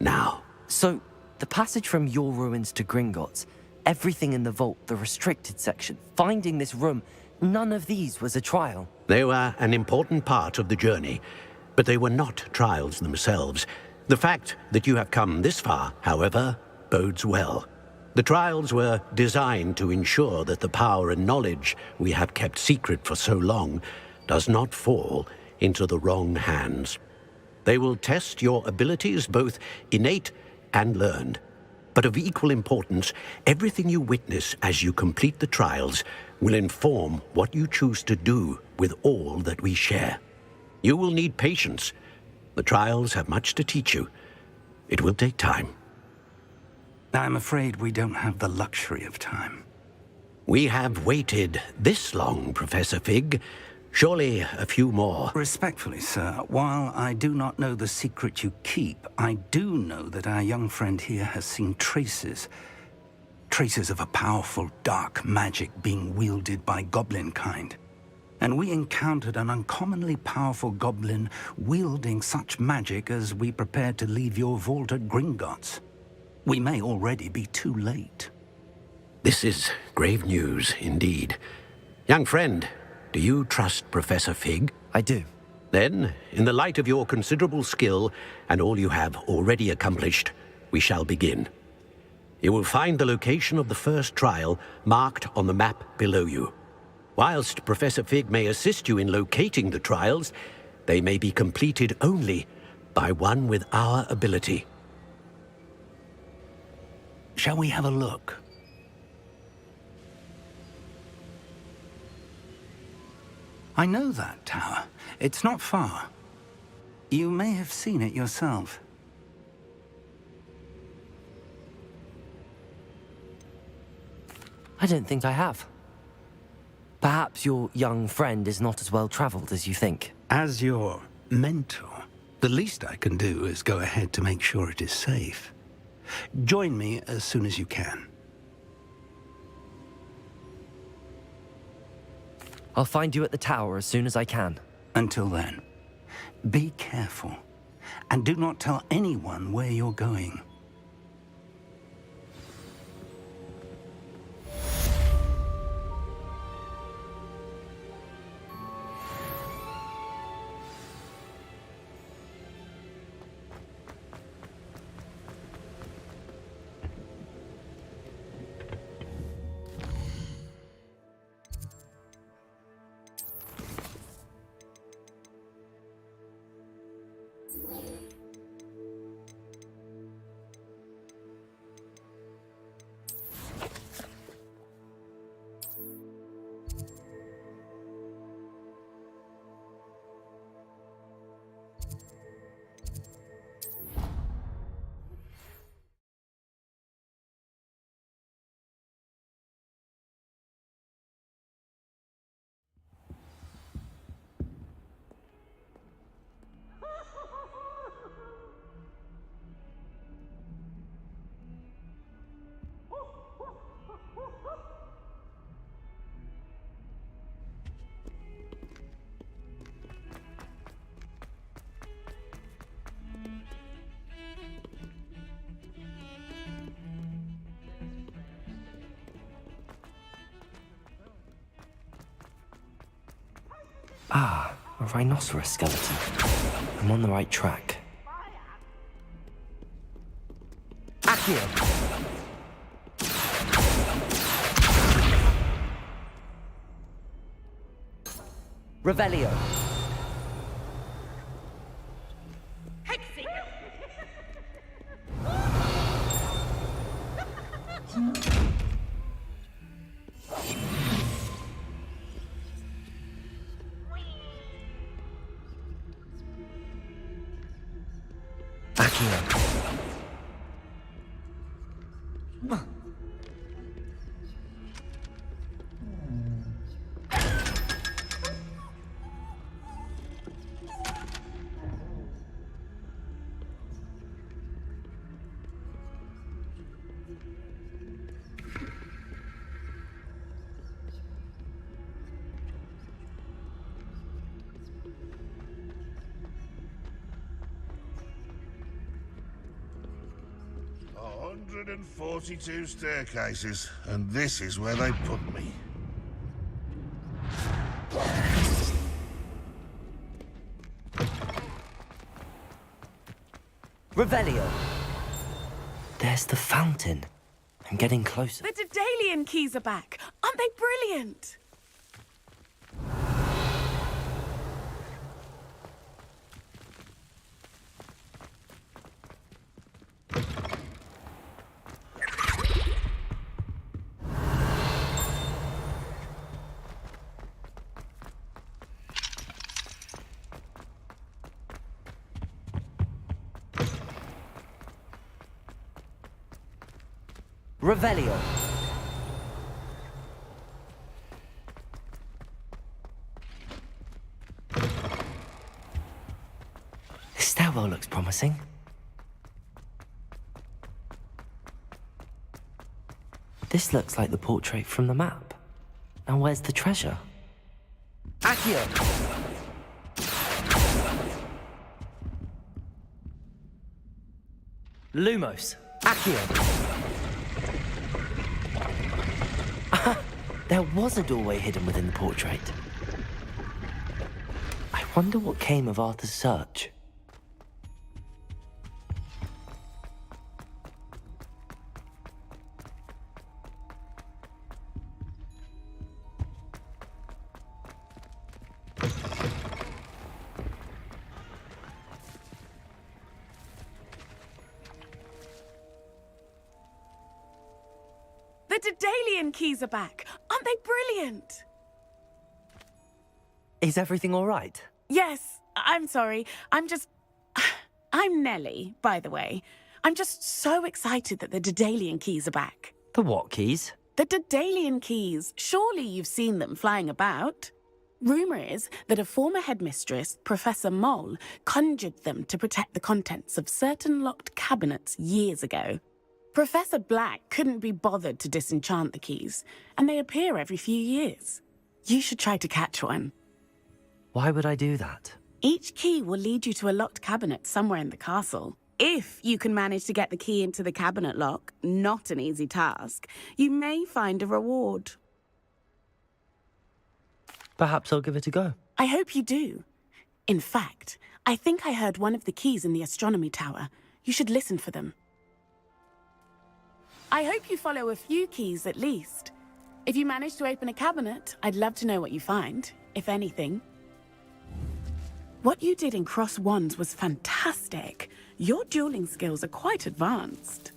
R: now.
A: So, the passage from your ruins to Gringotts, everything in the vault, the restricted section, finding this room, none of these was a trial.
R: They were an important part of the journey, but they were not trials themselves. The fact that you have come this far, however, bodes well. The trials were designed to ensure that the power and knowledge we have kept secret for so long does not fall into the wrong hands. They will test your abilities, both innate and learned. But of equal importance, everything you witness as you complete the trials will inform what you choose to do with all that we share. You will need patience. The trials have much to teach you. It will take time.
O: I'm afraid we don't have the luxury of time.
R: We have waited this long, Professor Fig. Surely a few more.
O: Respectfully, sir, while I do not know the secret you keep, I do know that our young friend here has seen traces of a powerful dark magic being wielded by goblin kind. And we encountered an uncommonly powerful goblin wielding such magic as we prepared to leave your vault at Gringotts. We may already be too late.
R: This is grave news indeed. Young friend, do you trust Professor Fig?
A: I do.
R: Then, in the light of your considerable skill and all you have already accomplished, we shall begin. You will find the location of the first trial marked on the map below you. Whilst Professor Fig may assist you in locating the trials, they may be completed only by one with our ability.
O: Shall we have a look? I know that tower. It's not far. You may have seen it yourself.
A: I don't think I have. Perhaps your young friend is not as well traveled as you think.
O: As your mentor, the least I can do is go ahead to make sure it is safe. Join me as soon as you can.
A: I'll find you at the tower as soon as I can.
O: Until then, be careful, and do not tell anyone where you're going.
A: Ah, a rhinoceros skeleton. I'm on the right track. Accio! Revelio! Accio!
E: Oh, 142 staircases, and this is where they put me.
A: Revelio! There's the fountain. I'm getting closer.
S: The Daedalian keys are back. Aren't they brilliant?
A: Revelio! This stairwell looks promising. This looks like the portrait from the map. Now where's the treasure? Accio! Lumos! Accio! There was a doorway hidden within the portrait. I wonder what came of Arthur's search.
S: The Daedalian keys are back. Aren't they brilliant?
A: Is everything all right?
S: Yes, I'm sorry. I'm Nellie, by the way. I'm just so excited that the Daedalian keys are back.
A: The what keys?
S: The Daedalian keys. Surely you've seen them flying about. Rumour is that a former headmistress, Professor Moll, conjured them to protect the contents of certain locked cabinets years ago. Professor Black couldn't be bothered to disenchant the keys, and they appear every few years. You should try to catch one.
A: Why would I do that?
S: Each key will lead you to a locked cabinet somewhere in the castle. If you can manage to get the key into the cabinet lock, not an easy task, you may find a reward.
A: Perhaps I'll give it a go.
S: I hope you do. In fact, I think I heard one of the keys in the astronomy tower. You should listen for them. I hope you follow a few keys at least. If you manage to open a cabinet, I'd love to know what you find, if anything. What you did in Cross Wands was fantastic. Your dueling skills are quite advanced.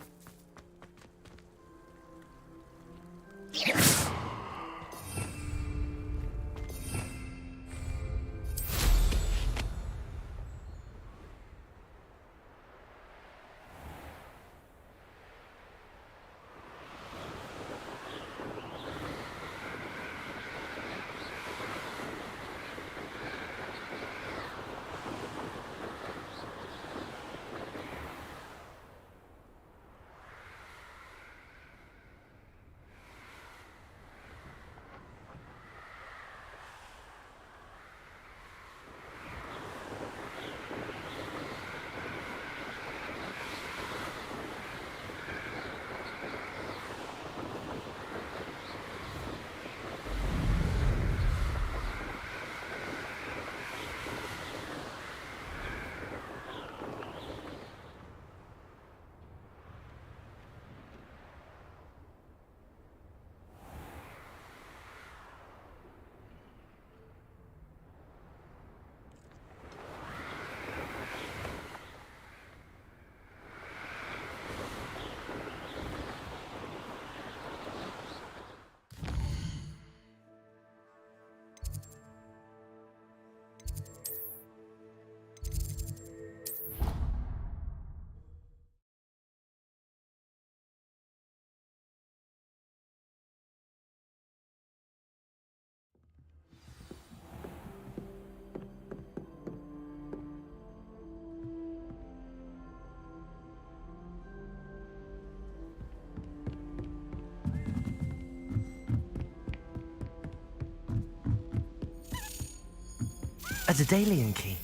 A: A Daedalian key.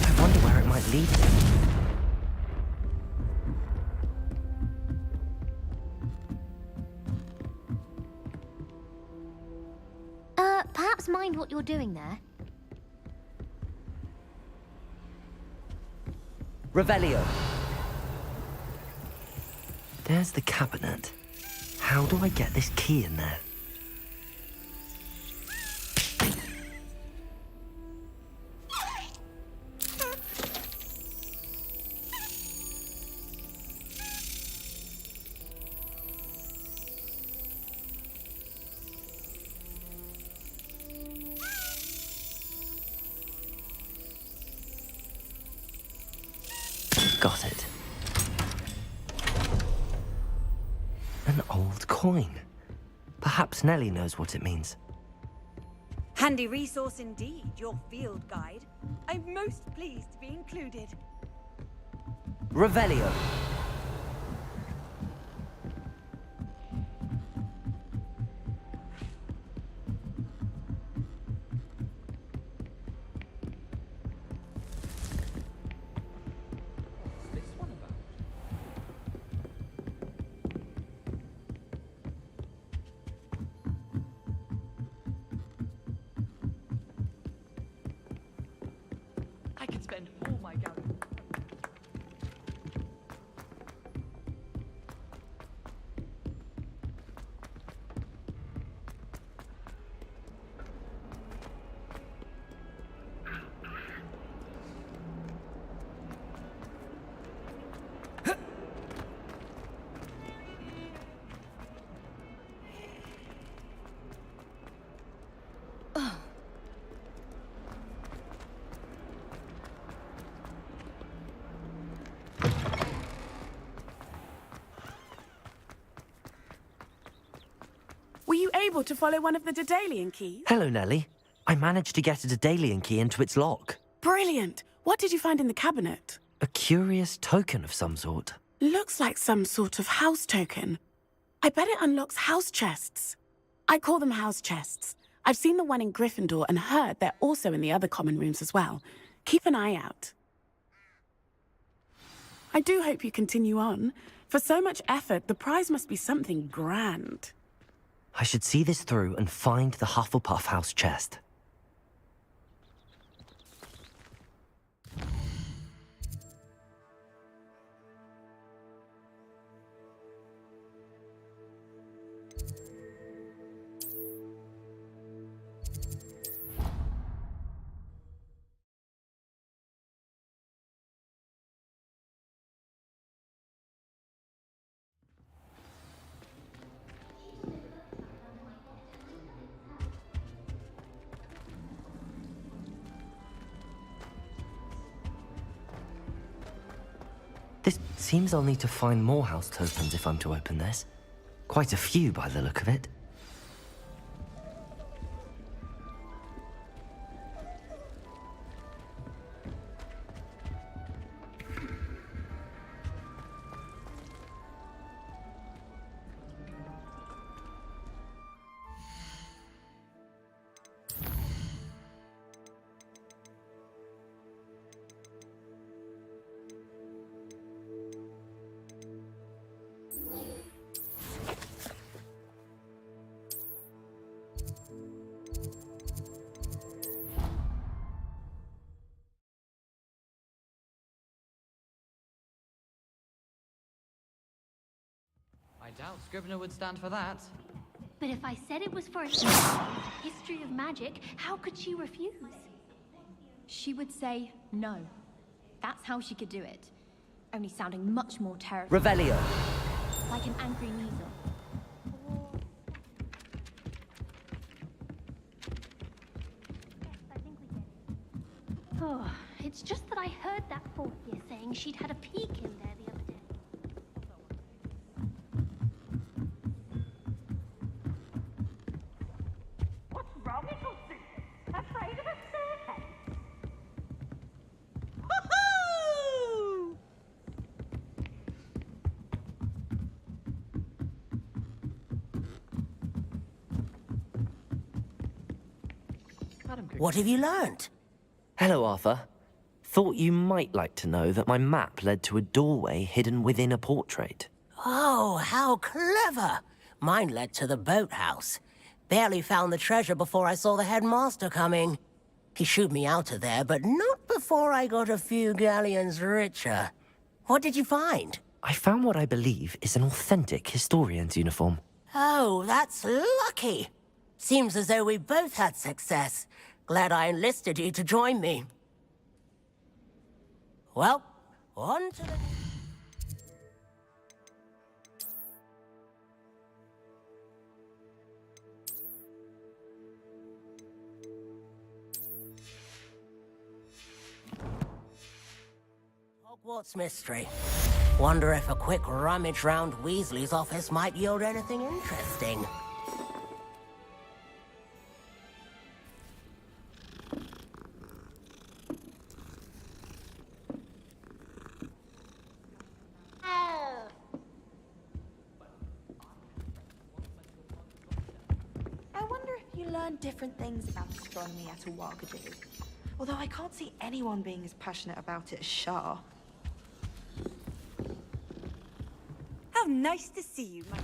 A: I wonder where it might lead to.
F: Perhaps mind what you're doing there.
A: Revelio. There's the cabinet. How do I get this key in there? Got it. An old coin. Perhaps Nellie knows what it means.
T: Handy resource indeed, your field guide. I'm most pleased to be included.
A: Revelio.
T: I could spend all my gallery.
S: Were you able to follow one of the Daedalian keys?
A: Hello, Nellie. I managed to get a Daedalian key into its lock.
S: Brilliant. What did you find in the cabinet?
A: A curious token of some sort.
S: Looks like some sort of house token. I bet it unlocks house chests. I call them house chests. I've seen the one in Gryffindor and heard they're also in the other common rooms as well. Keep an eye out. I do hope you continue on. For so much effort, the prize must be something grand.
A: I should see this through and find the Hufflepuff house chest. This seems I'll need to find more house tokens if I'm to open this. Quite a few by the look of it.
U: I doubt Scrivener would stand for that.
F: But if I said it was for a history of magic, how could she refuse?
H: She would say no. That's how she could do it. Only sounding much more terrifying.
A: Revelio.
H: Like an angry measle.
F: Oh, it's just that I heard that fourth year saying she'd had a peek in there the other day.
T: What's wrong, little Susan? Afraid of a staircase? Hoo-hoo!
Q: What have you learnt?
A: Hello, Arthur. Thought you might like to know that my map led to a doorway hidden within a portrait.
Q: Oh, how clever! Mine led to the boathouse. Barely found the treasure before I saw the headmaster coming. He shooed me out of there, but not before I got a few galleons richer. What did you find?
A: I found what I believe is an authentic historian's uniform.
Q: Oh, that's lucky. Seems as though we both had success. Glad I enlisted you to join me. Well, on to the... Hogwarts mystery. Wonder if a quick rummage round Weasley's office might yield anything interesting.
D: I wonder if you learn different things about astronomy at a Wargadoo. Although I can't see anyone being as passionate about it as Shah.
T: How nice to see you, my...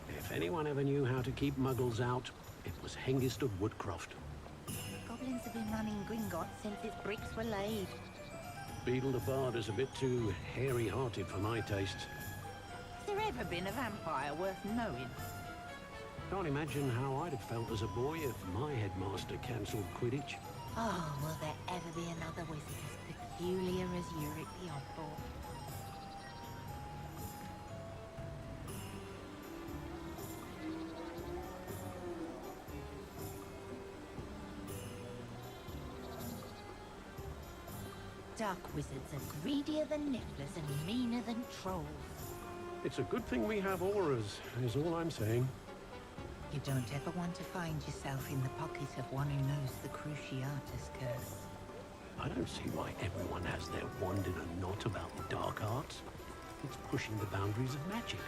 R: If anyone ever knew how to keep muggles out, it was Hengist of Woodcroft.
D: I'll be
G: goblins have been running Gringotts since its bricks were laid.
R: Beetle the Bard is a bit too hairy-hearted for my taste.
G: Has there ever been a vampire worth knowing?
R: Can't imagine how I'd have felt as a boy if my headmaster cancelled Quidditch.
G: Oh, will there ever be another wizard as peculiar as Uric the Oddball? Dark wizards are greedier than nifflers and meaner than trolls.
R: It's a good thing we have auras, is all I'm saying.
G: You don't ever want to find yourself in the pocket of one who knows the Cruciatus curse.
R: I don't see why everyone has their wand in a knot about the dark arts. It's pushing the boundaries of magic.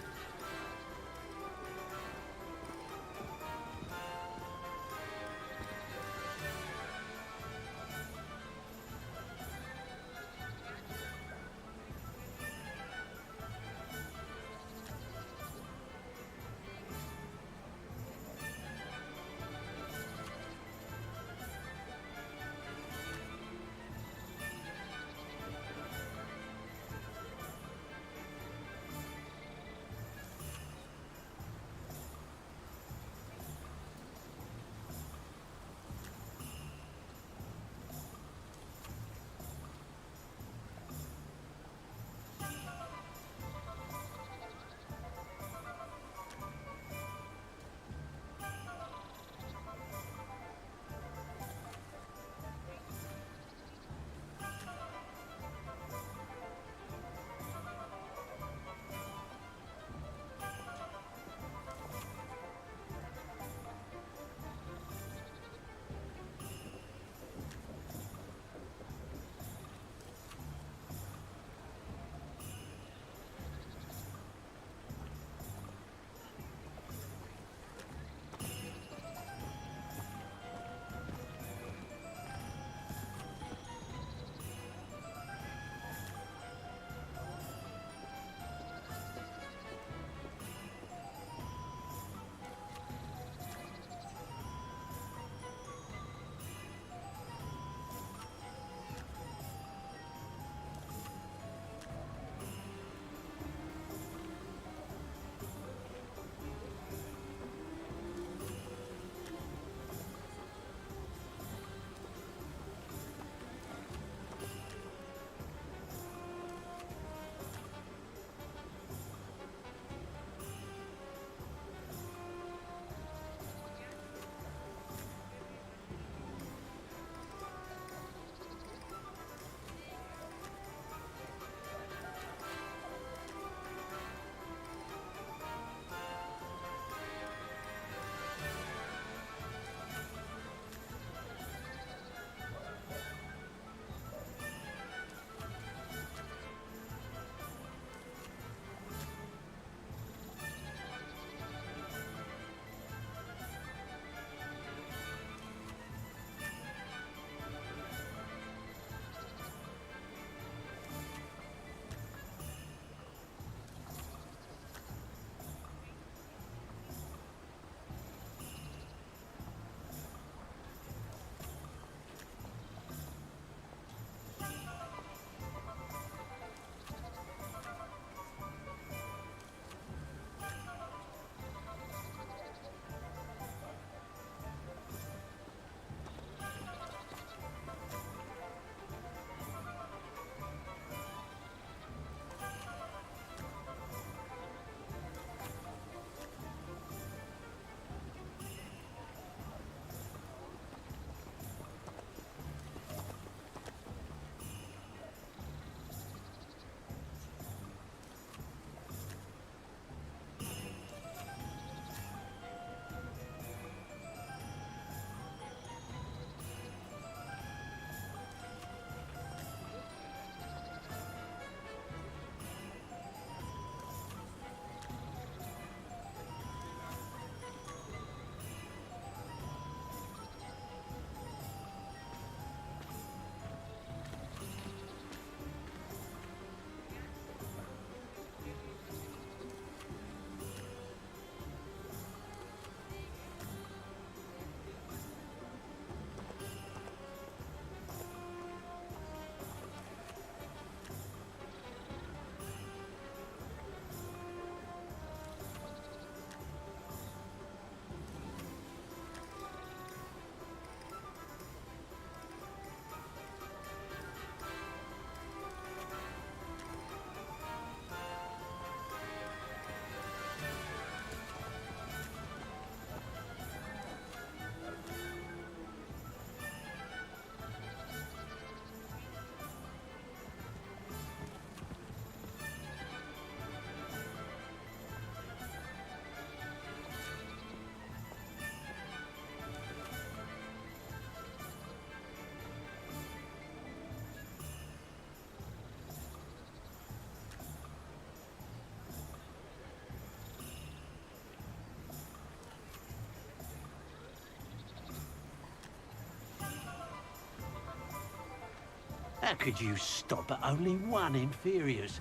C: How could you stop at only one inferiors?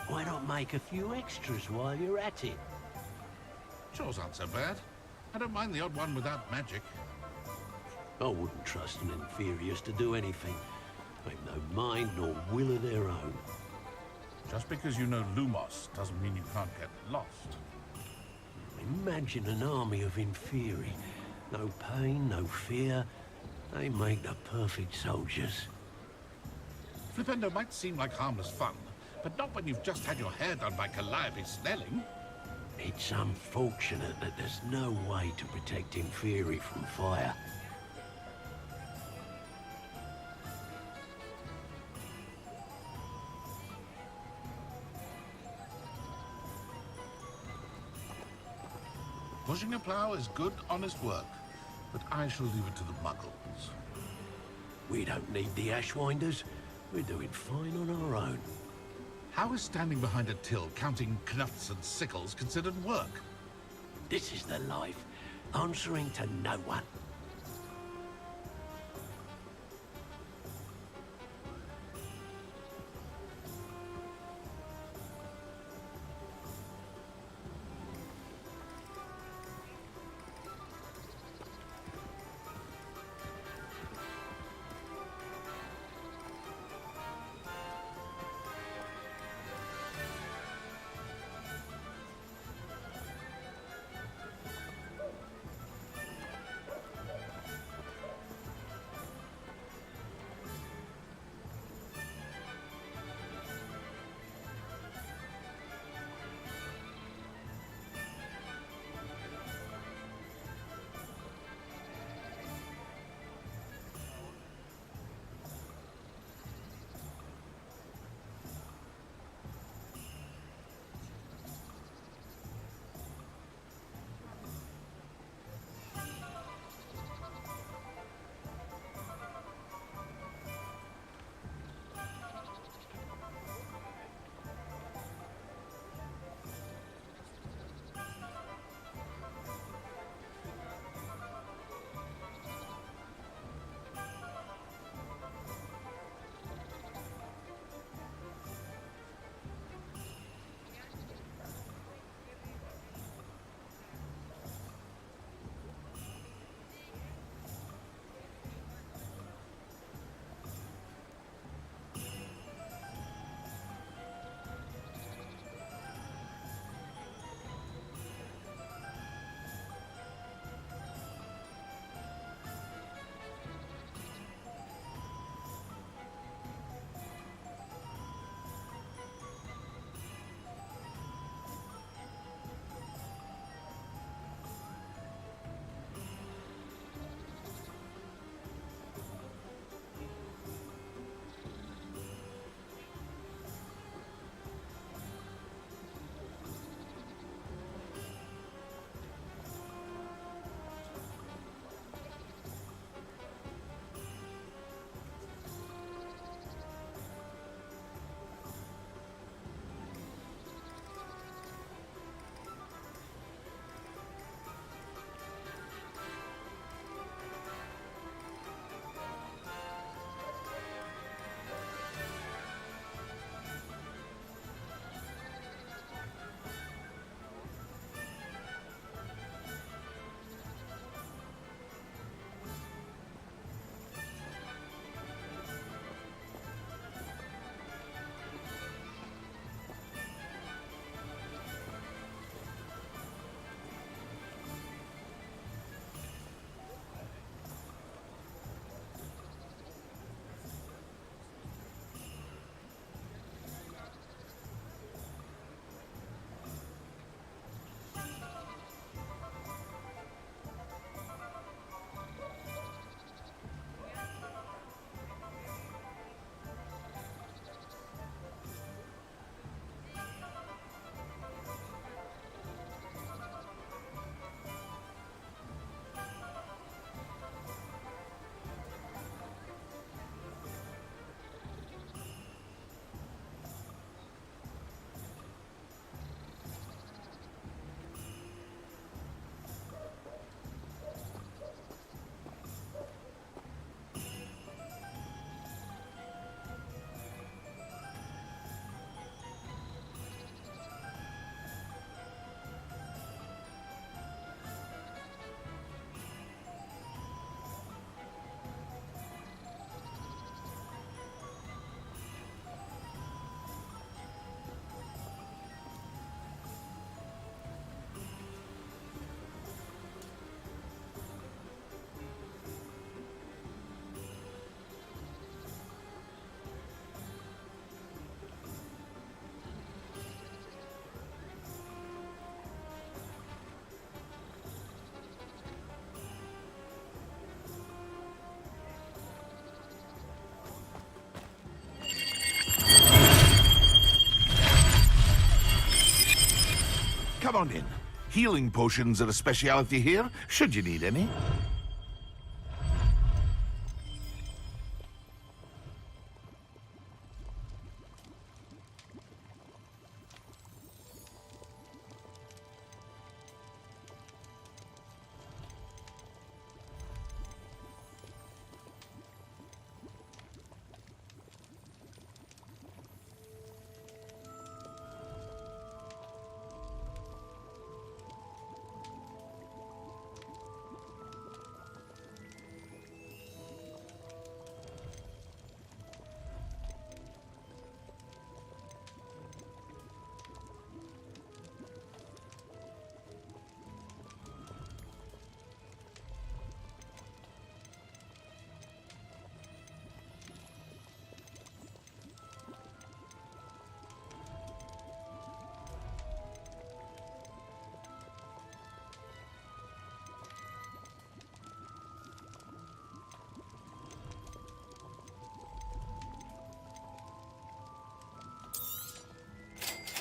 C: Why not make a few extras while you're at it?
E: Chores aren't so bad. I don't mind the odd one without magic.
C: I wouldn't trust an inferiors to do anything. They've no mind nor will of their own.
E: Just because you know Lumos doesn't mean you can't get lost.
C: Imagine an army of inferi. No pain, no fear. They make the perfect soldiers.
E: Flipendo might seem like harmless fun, but not when you've just had your hair done by Calliope Snelling.
C: It's unfortunate that there's no way to protect inferi from fire.
E: Pushing a plough is good, honest work, but I shall leave it to the muggles.
C: We don't need the Ashwinders. We're doing fine on our own.
E: How is standing behind a till counting knuts and sickles considered work?
C: This is the life, answering to no one.
E: Healing potions are a speciality here, should you need any.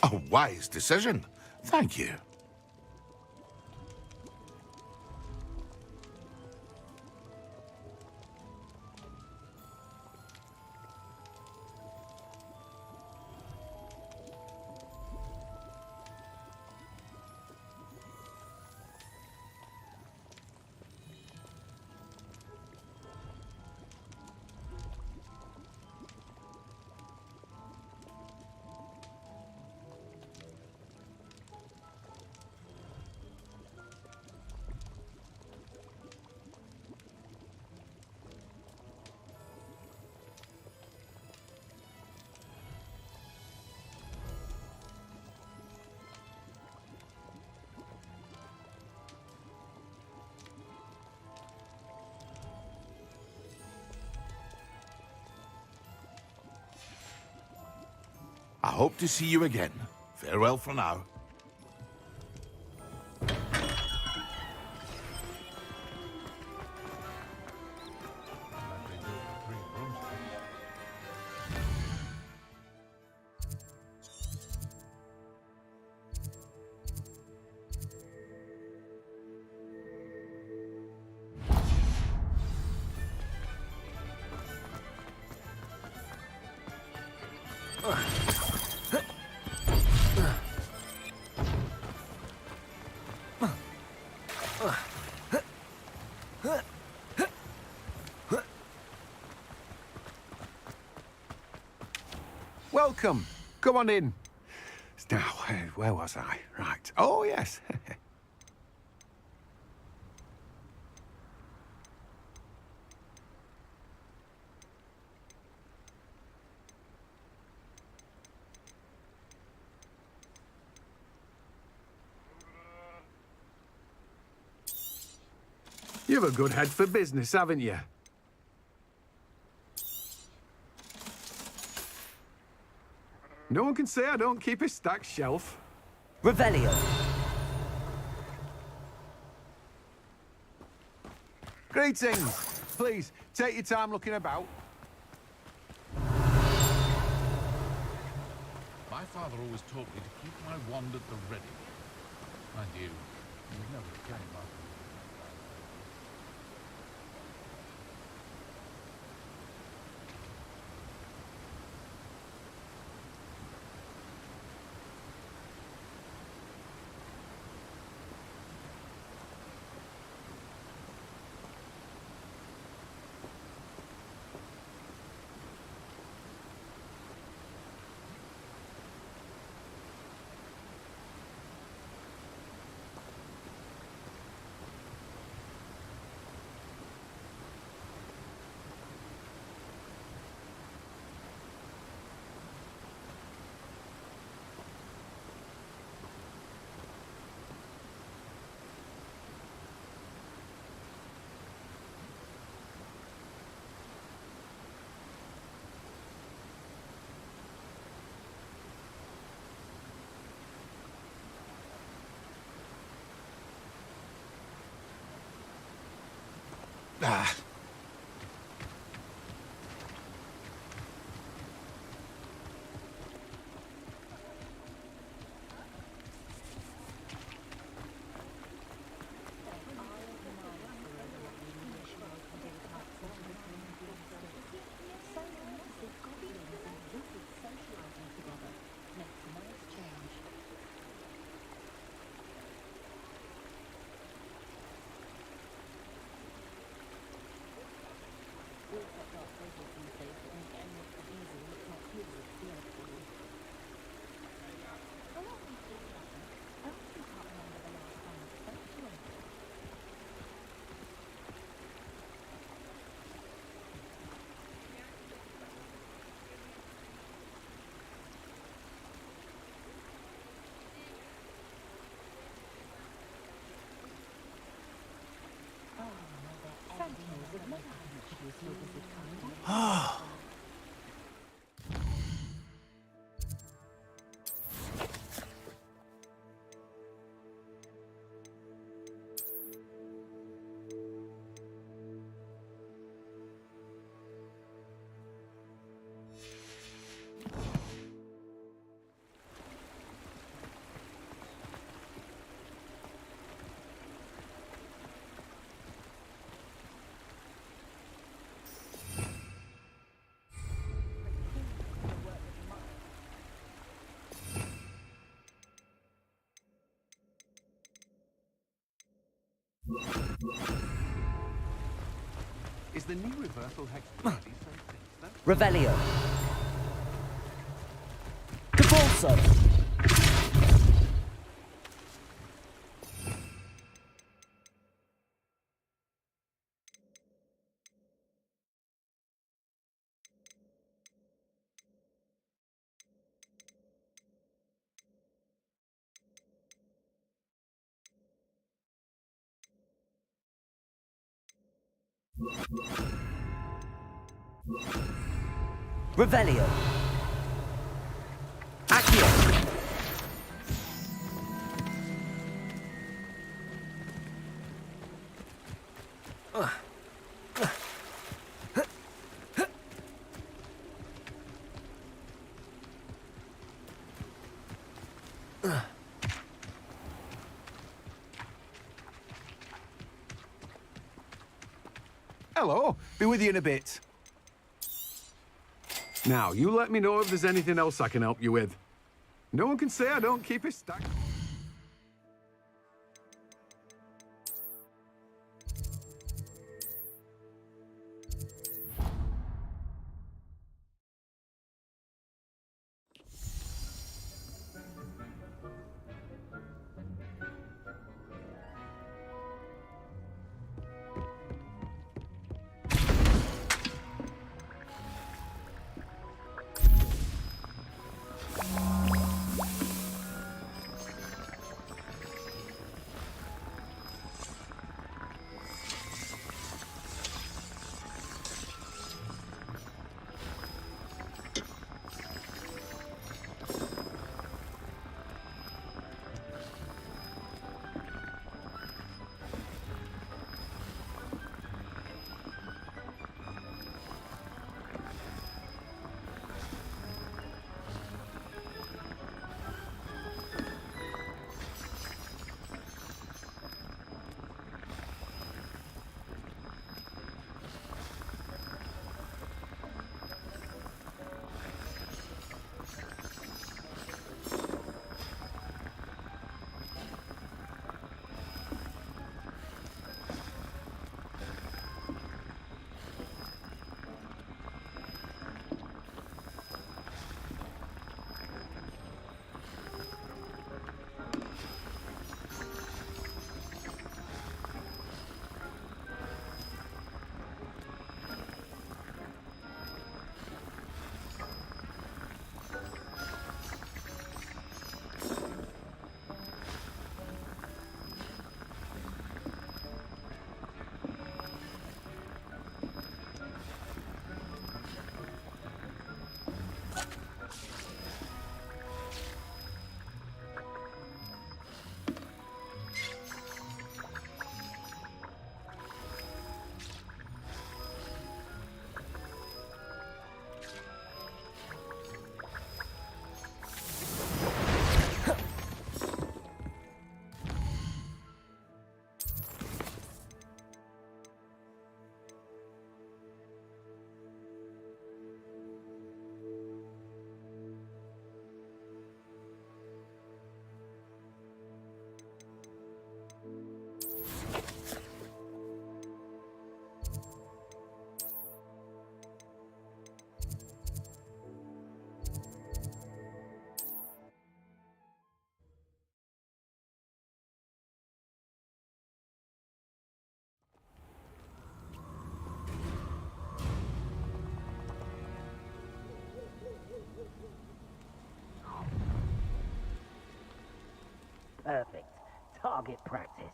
E: A wise decision. Thank you. I hope to see you again. Farewell for now.
B: Welcome. Come on in. Now, where was I? Right. Oh, yes. You've a good head for business, haven't you? No one can say I don't keep a stacked shelf.
A: Revelio.
B: Greetings. Please, take your time looking about.
E: My father always taught me to keep my wand at the ready. Mind you, he was never a game master. Ah.
B: Is the new reversal hex ready for things, then?
A: Revelio.
L: Capulso.
A: Revelio. Accio.
B: Hello. Be with you in a bit. Now, you let me know if there's anything else I can help you with. No one can say I don't keep it stacked.
Q: perfect. Target practice.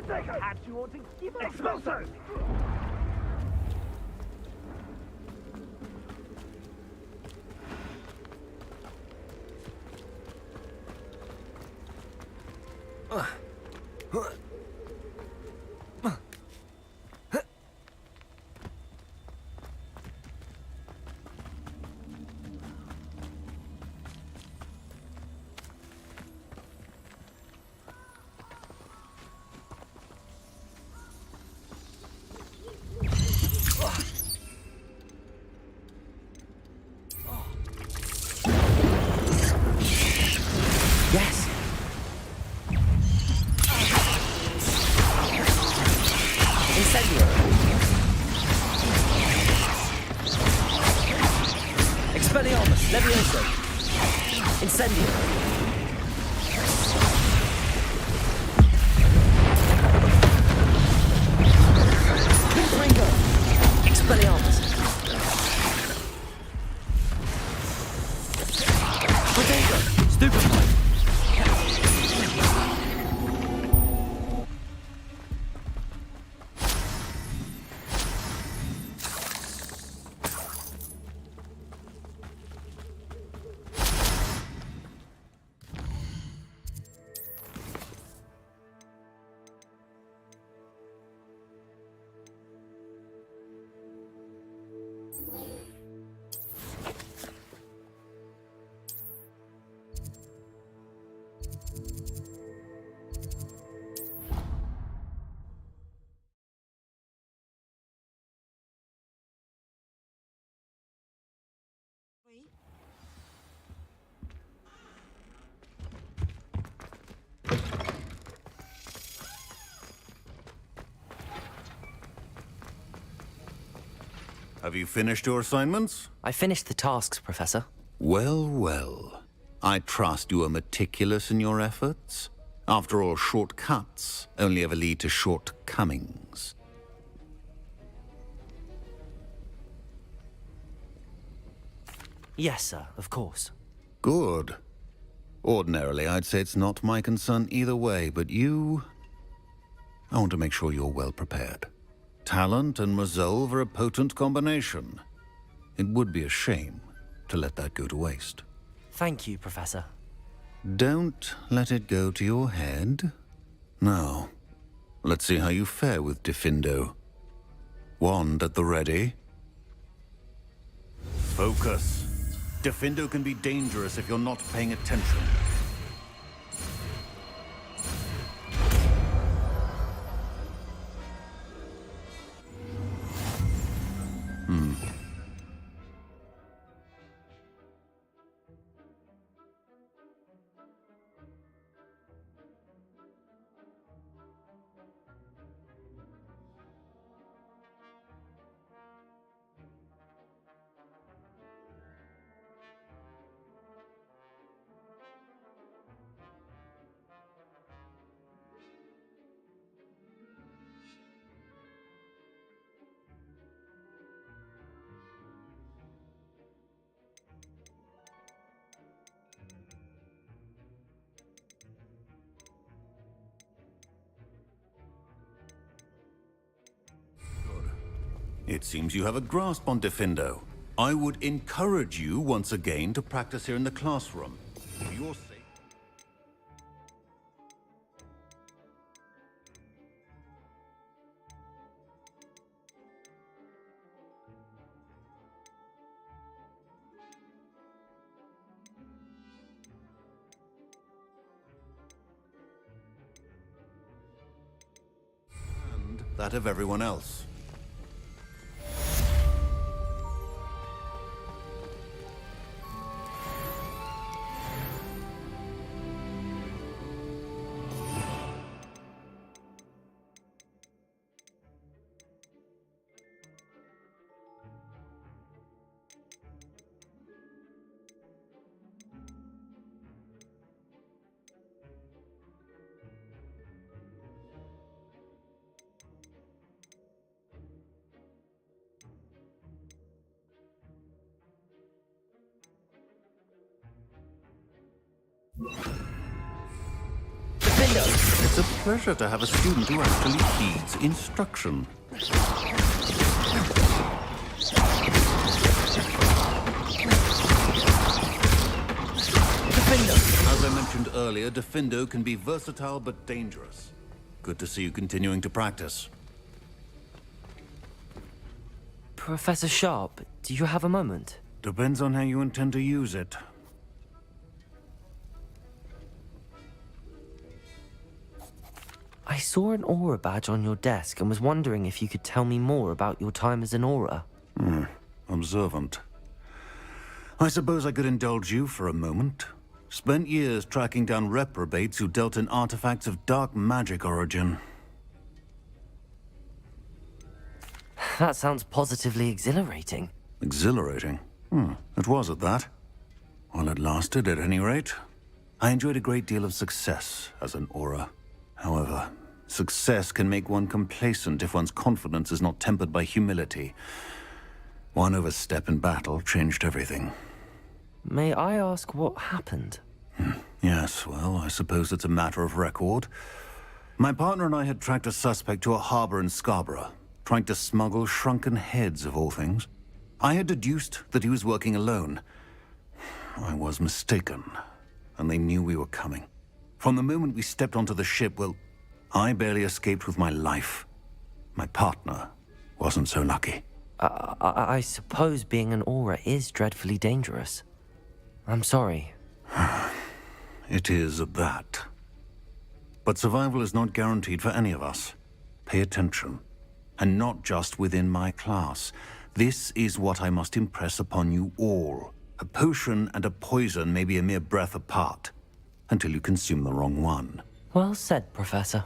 Q: Perhaps you ought to give up. Expulso!
A: Yes. Incendiary. Expelliarmus. Levioso. Incendiary. Ringo. Expelliarmus. Potato. Stupefy.
I: Have you finished your assignments?
A: I finished the tasks, Professor.
I: Well, well. I trust you are meticulous in your efforts. After all, shortcuts only ever lead to shortcomings.
A: Yes, sir, of course.
I: Good. Ordinarily, I'd say it's not my concern either way, but you... I want to make sure you're well prepared. Talent and resolve are a potent combination. It would be a shame to let that go to waste.
A: Thank you, Professor.
I: Don't let it go to your head. Now, let's see how you fare with Diffindo. Wand at the ready. Focus. Diffindo can be dangerous if you're not paying attention. It seems you have a grasp on Diffindo. I would encourage you once again to practice here in the classroom. For your sake. And that of everyone else. It's a pleasure to have a student who actually heeds instruction. As I mentioned earlier, Defendo can be versatile but dangerous. Good to see you continuing to practice.
A: Professor Sharp, do you have a moment?
I: Depends on how you intend to use it.
A: I saw an aura badge on your desk and was wondering if you could tell me more about your time as an aura.
I: Observant. I suppose I could indulge you for a moment. Spent years tracking down reprobates who dealt in artifacts of dark magic origin.
A: That sounds positively exhilarating.
I: Exhilarating? It was at that. While it lasted, at any rate. I enjoyed a great deal of success as an aura. However, success can make one complacent if one's confidence is not tempered by humility. One overstep in battle changed everything.
A: May I ask what happened?
I: Yes, well, I suppose it's a matter of record. My partner and I had tracked a suspect to a harbor in Scarborough, trying to smuggle shrunken heads of all things. I had deduced that he was working alone. I was mistaken, and they knew we were coming. From the moment we stepped onto the ship, well, I barely escaped with my life. My partner wasn't so lucky.
A: I suppose being an aura is dreadfully dangerous. I'm sorry.
I: It is at that. But survival is not guaranteed for any of us. Pay attention. And not just within my class. This is what I must impress upon you all. A potion and a poison may be a mere breath apart, until you consume the wrong one.
A: Well said, Professor.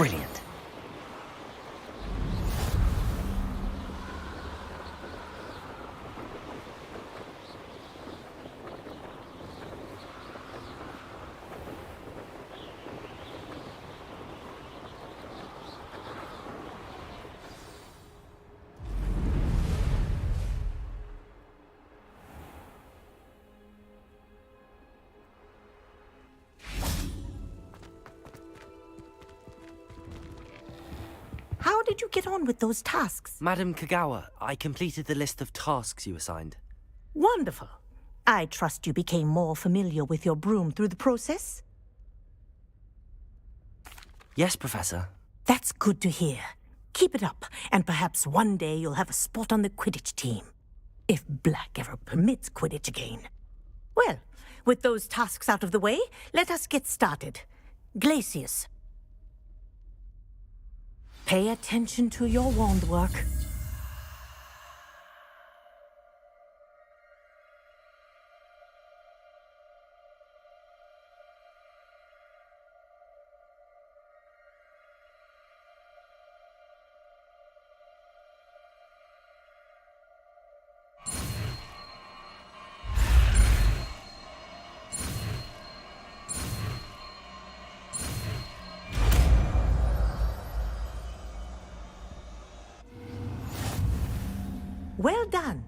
A: Brilliant.
J: How did you get on with those tasks?
A: Madam Kagawa, I completed the list of tasks you assigned.
J: Wonderful. I trust you became more familiar with your broom through the process?
A: Yes, Professor.
J: That's good to hear. Keep it up, and perhaps one day you'll have a spot on the Quidditch team. If Black ever permits Quidditch again. Well, with those tasks out of the way, let us get started. Glacius. Pay attention to your wand work. Well done.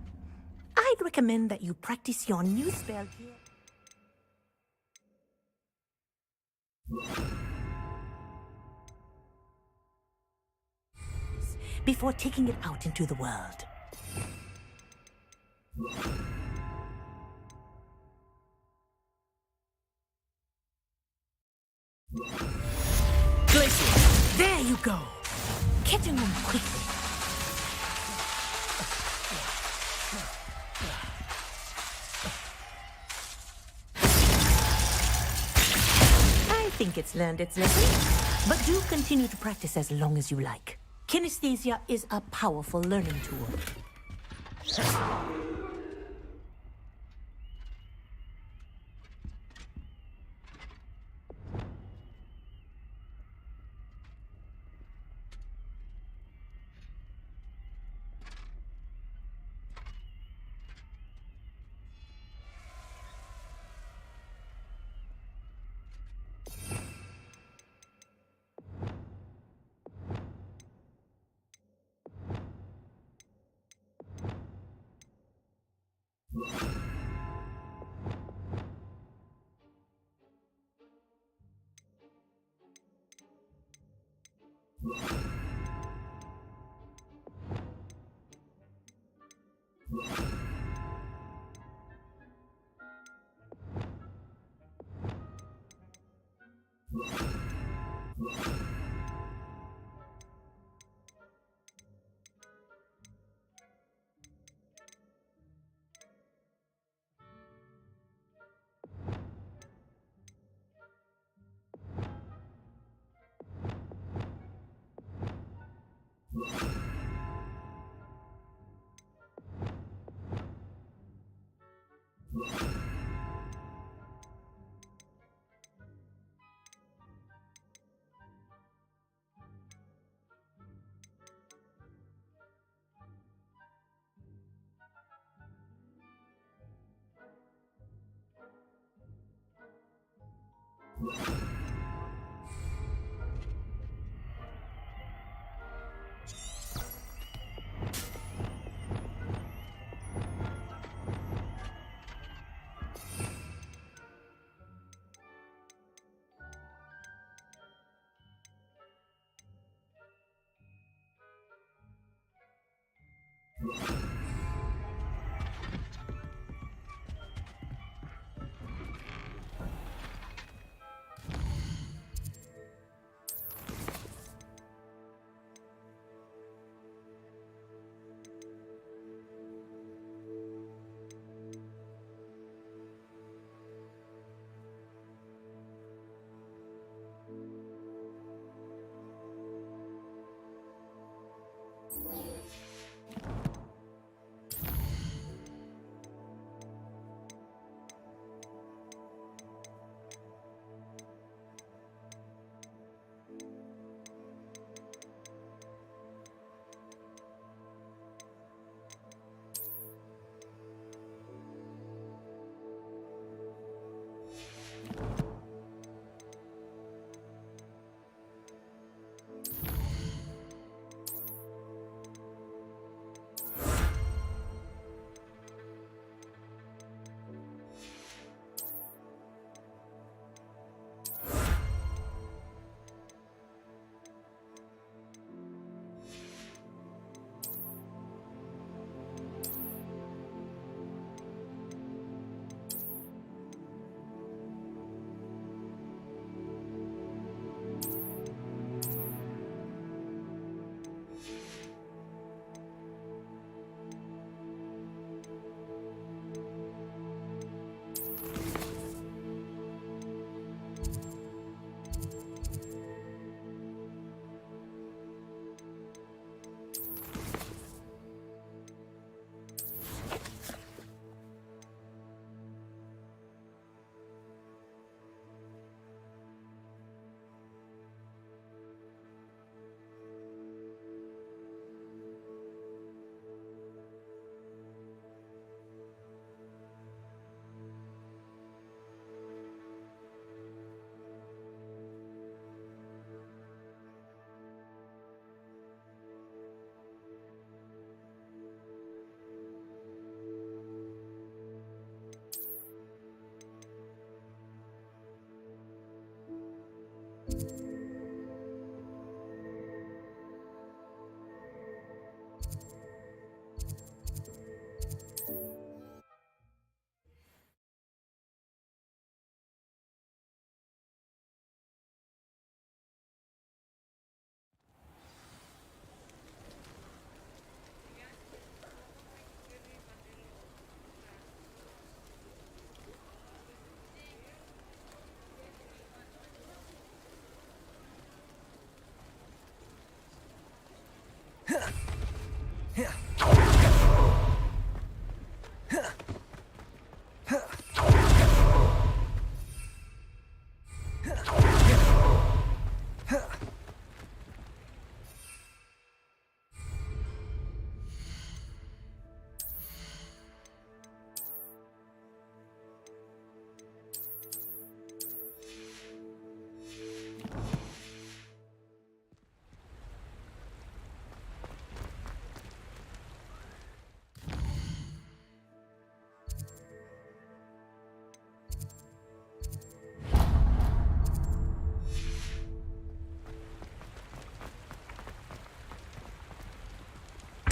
J: I'd recommend that you practice your new spell here. Before taking it out into the world. Glacier! There you go! Getting on quickly. I think it's learned its lesson, but do continue to practice as long as you like. Kinesthesia is a powerful learning tool.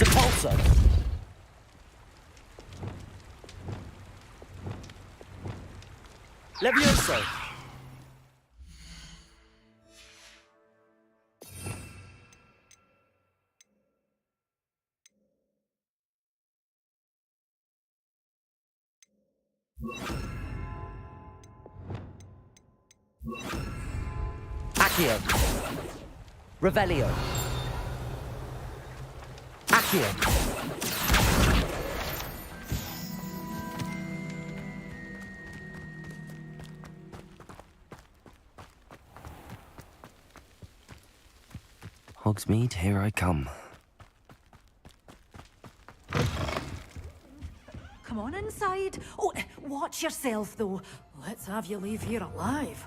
L: Depulso! Levioso!
A: Accio. Revelio. Accio. Hogsmeade, here I come.
T: Come on inside. Oh, watch yourself, though. Let's have you leave here alive.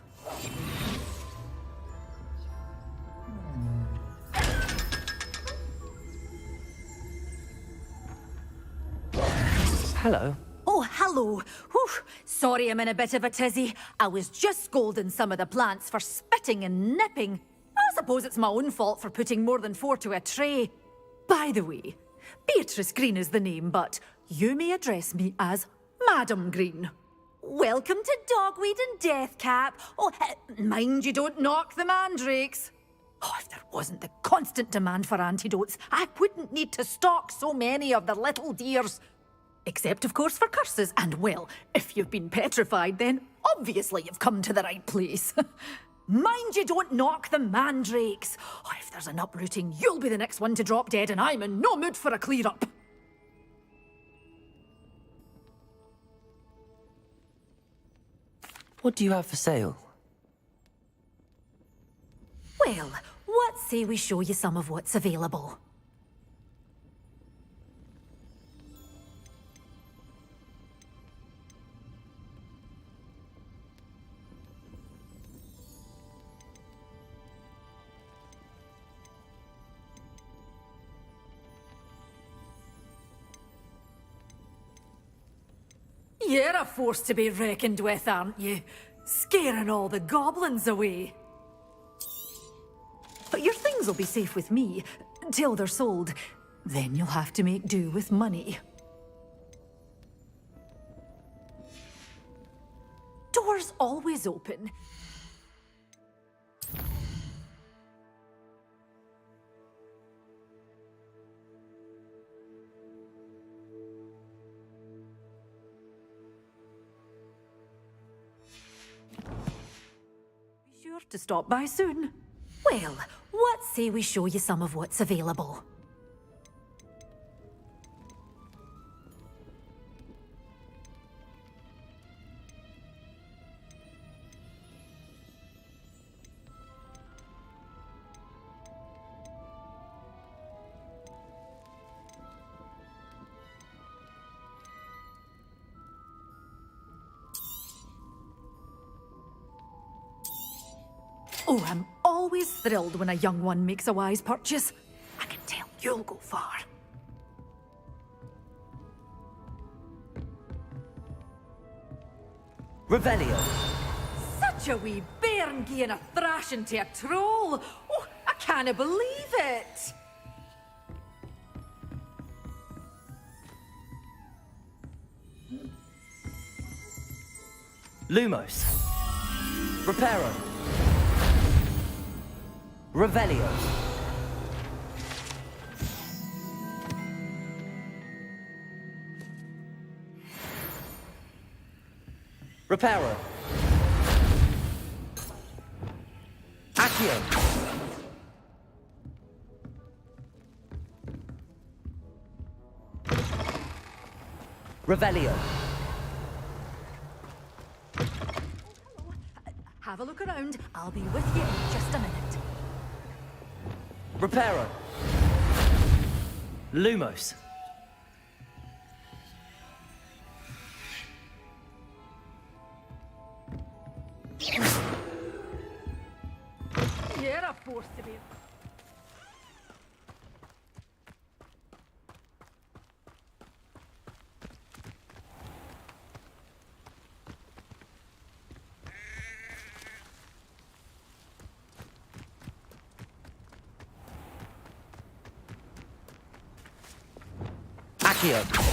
A: Hello.
T: Oh, hello. Whew. Sorry I'm in a bit of a tizzy. I was just scolding some of the plants for spitting and nipping. I suppose it's my own fault for putting more than 4 to a tray. By the way, Beatrice Green is the name, but you may address me as Madam Green. Welcome to Dogweed and Deathcap. Oh, mind you don't knock the mandrakes. Oh, if there wasn't the constant demand for antidotes, I wouldn't need to stock so many of the little dears. Except, of course, for curses. And, well, if you've been petrified, then obviously you've come to the right place. Mind you don't knock the mandrakes. Oh, if there's an uprooting, you'll be the next one to drop dead, and I'm in no mood for a clear-up.
A: What do you have for sale?
T: Well, what say we show you some of what's available? You're a force to be reckoned with, aren't you? Scaring all the goblins away. But your things will be safe with me, till they're sold. Then you'll have to make do with money. Doors always open. Be sure to stop by soon. Well, what say we show you some of what's available? Oh, I'm always thrilled when a young one makes a wise purchase. I can tell you'll go far.
A: Revelio.
T: Such a wee bairn gieing a thrashing to a troll. Oh, I can't believe it.
A: Lumos. Reparo. Revelio. Reparo. Accio. Revelio.
T: Have a look around. I'll be with you in just a minute.
A: Reparo. Lumos.
T: You're a force to be...
A: Accio.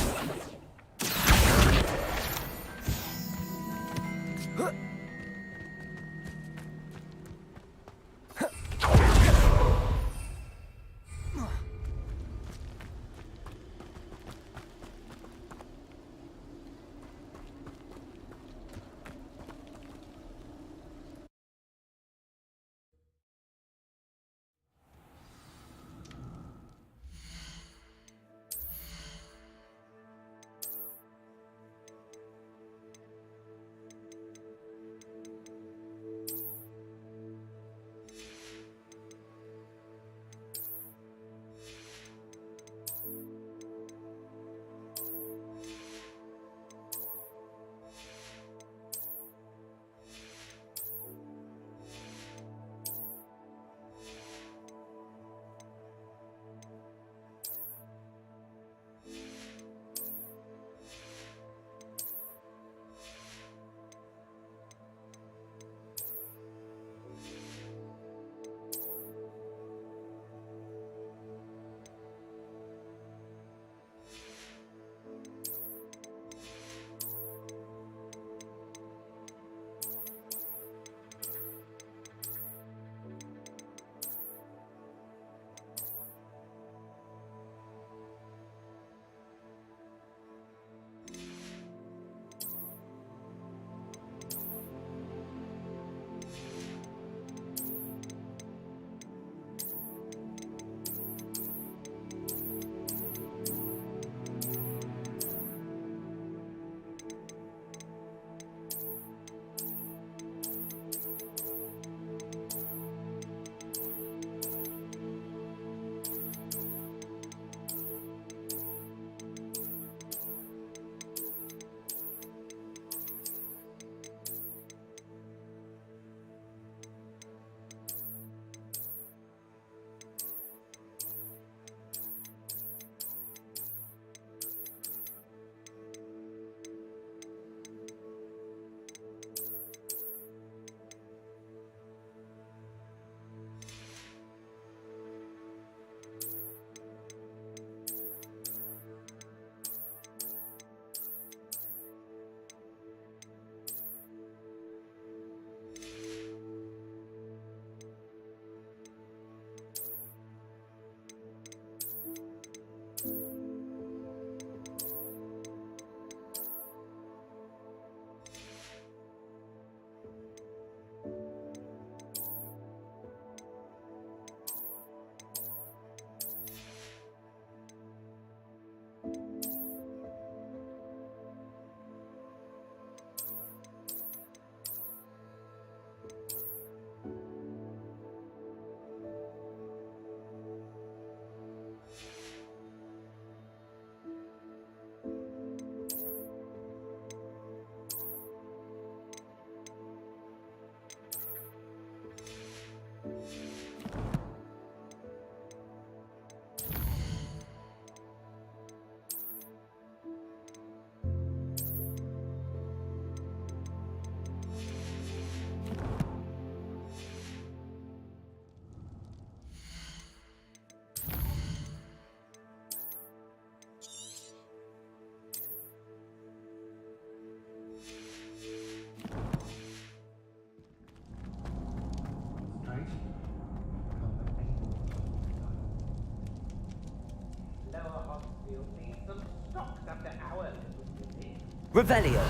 A: Revelio.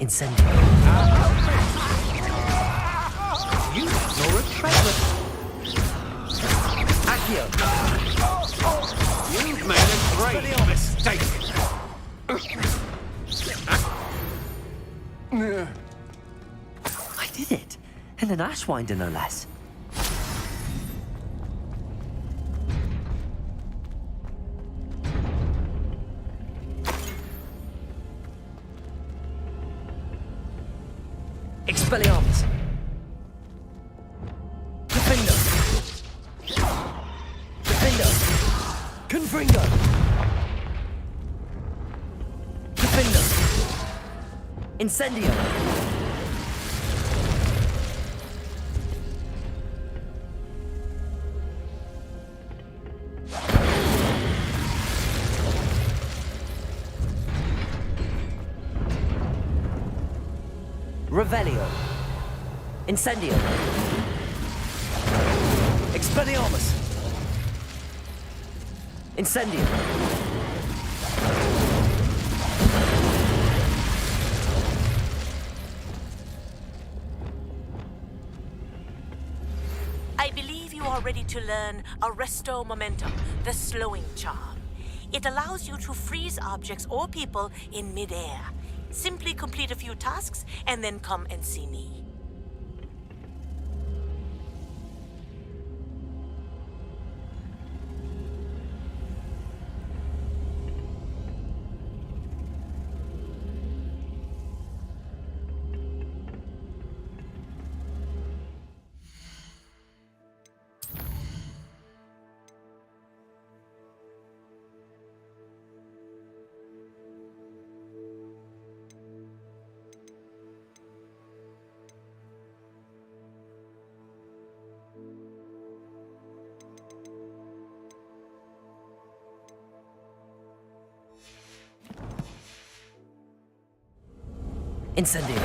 A: Incendio.
M: You saw a treasure.
A: Accio.
M: You've made a great mistake.
A: I did it. And an Ashwinder, no less. Expelliarmus. Defender. Defender. Confringo. Defender. Incendio. Revelio. Incendio. Expelliarmus. Incendio.
J: I believe you are ready to learn Arresto Momentum, the slowing charm. It allows you to freeze objects or people in midair. Simply complete a few tasks and then come and see me.
A: Incendio.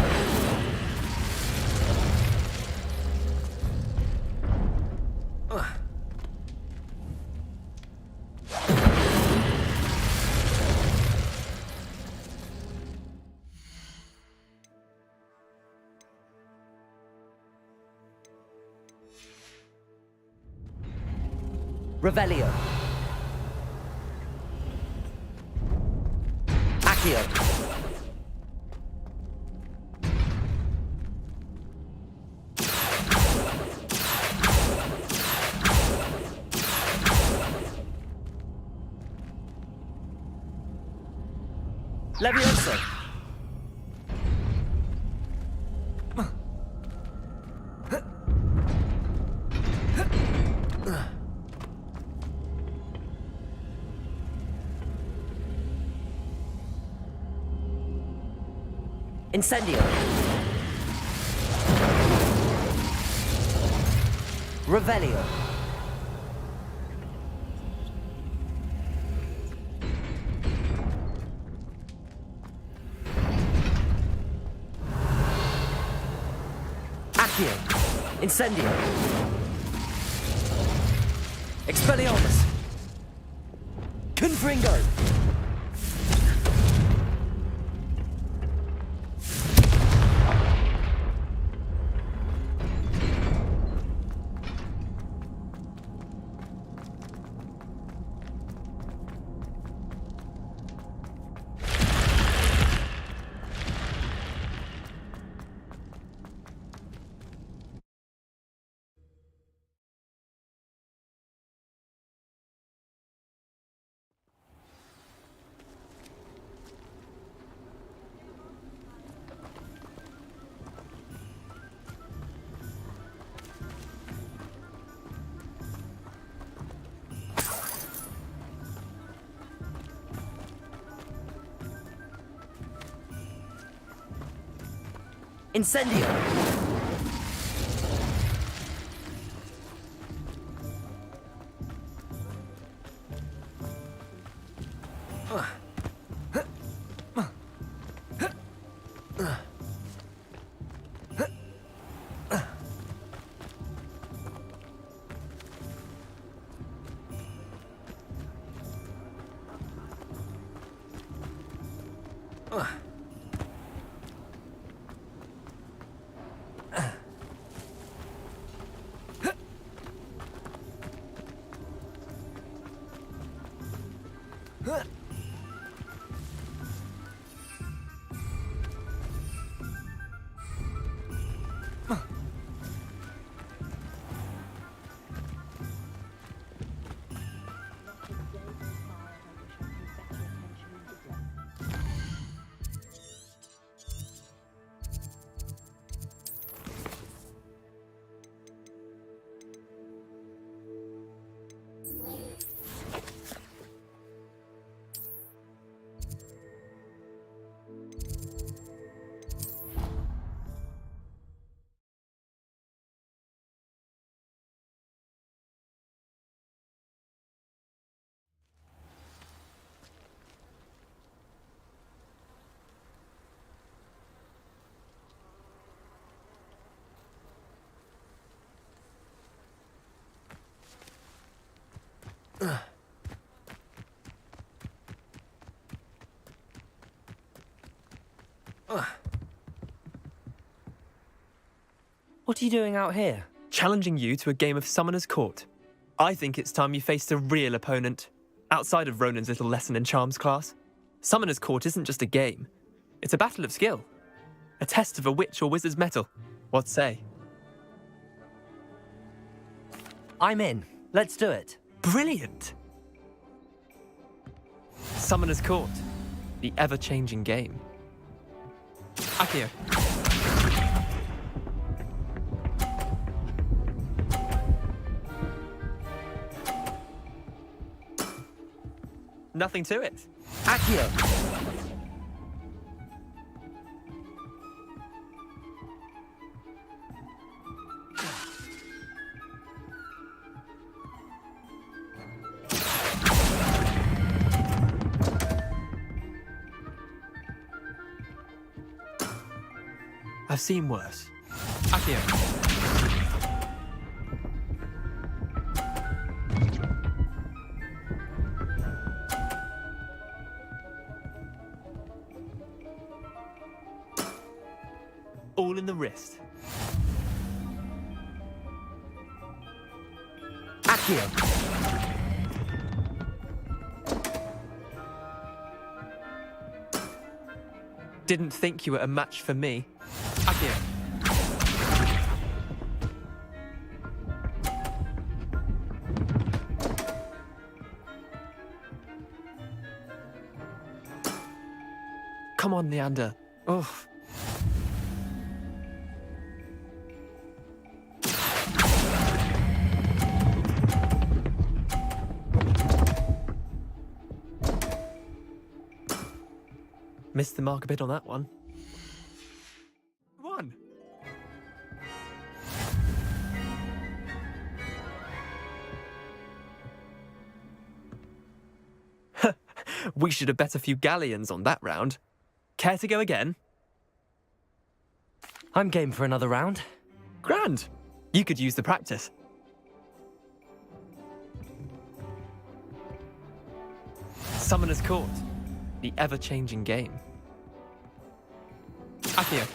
A: Revelio. Accio. Levioso. Incendio. Revelio. Accio. Incendio. Expelliarmus. Confringo. Incendio. What are you doing out here?
K: Challenging you to a game of Summoner's Court. I think it's time you faced a real opponent, outside of Ronan's little lesson in charms class. Summoner's Court isn't just a game. It's a battle of skill. A test of a witch or wizard's mettle. What say?
A: I'm in. Let's do it.
K: Brilliant! Summoner's Court. The ever-changing game. Akio. Nothing to it.
A: Akio!
K: I've seen worse. Akio. All in the wrist.
A: Akio!
K: Didn't think you were a match for me. Akio. Come on, Leander. Oh. Missed the mark a bit on that one. One. We should have bet a few galleons on that round. Care to go again?
A: I'm game for another round.
K: Grand. You could use the practice. Summoner's Court. The ever-changing game. Akio.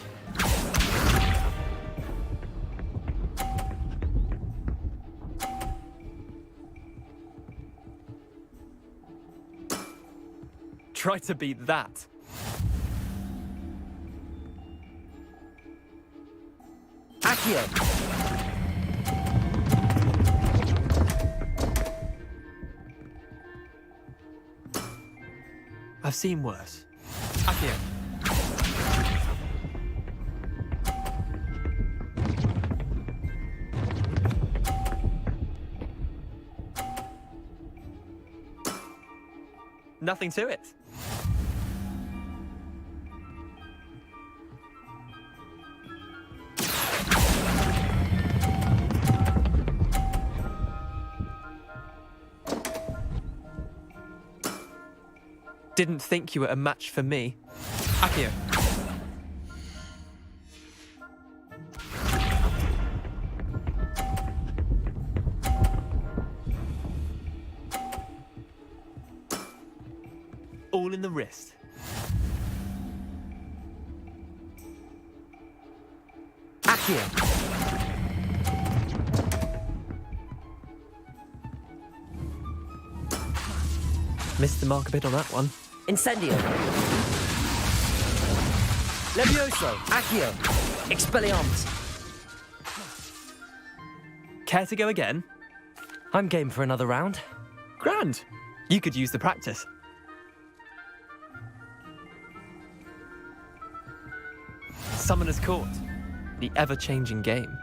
K: Try to beat that.
A: Akio!
K: I've seen worse. Akio. Nothing to it. Didn't think you were a match for me. Akio. All in the wrist.
A: Akio!
K: Missed the mark a bit on that one.
A: Incendio! Levioso! Accio! Expelliarmus!
K: Care to go again?
A: I'm game for another round.
K: Grand. You could use the practice. Summoner's Court. The ever-changing game.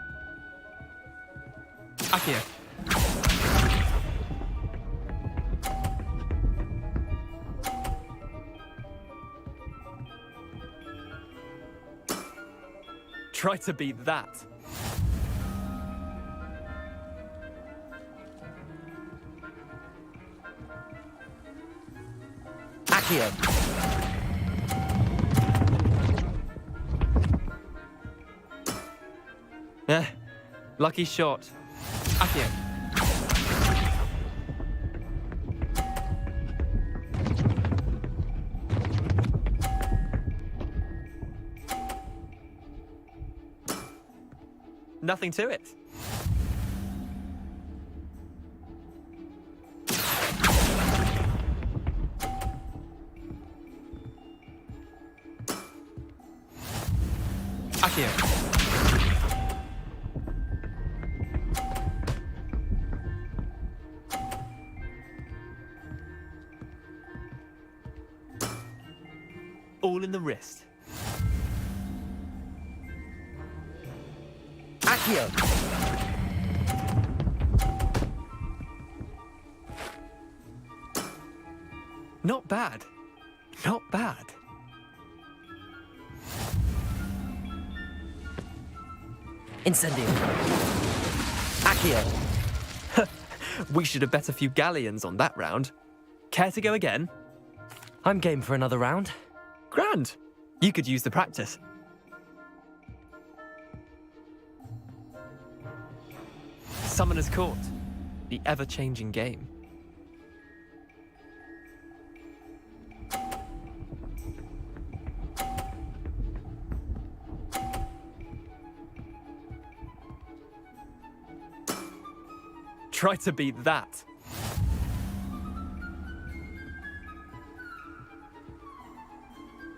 K: Accio. Try to beat that.
A: Accio.
K: Lucky shot. Accio. Nothing to it. Accio. All in the wrist.
A: Accio.
K: Not bad. Not bad.
A: Incendio. Accio.
K: We should have bet a few galleons on that round. Care to go again?
A: I'm game for another round.
K: Grand. You could use the practice. Summoner's Court. The ever-changing game. Try to beat that.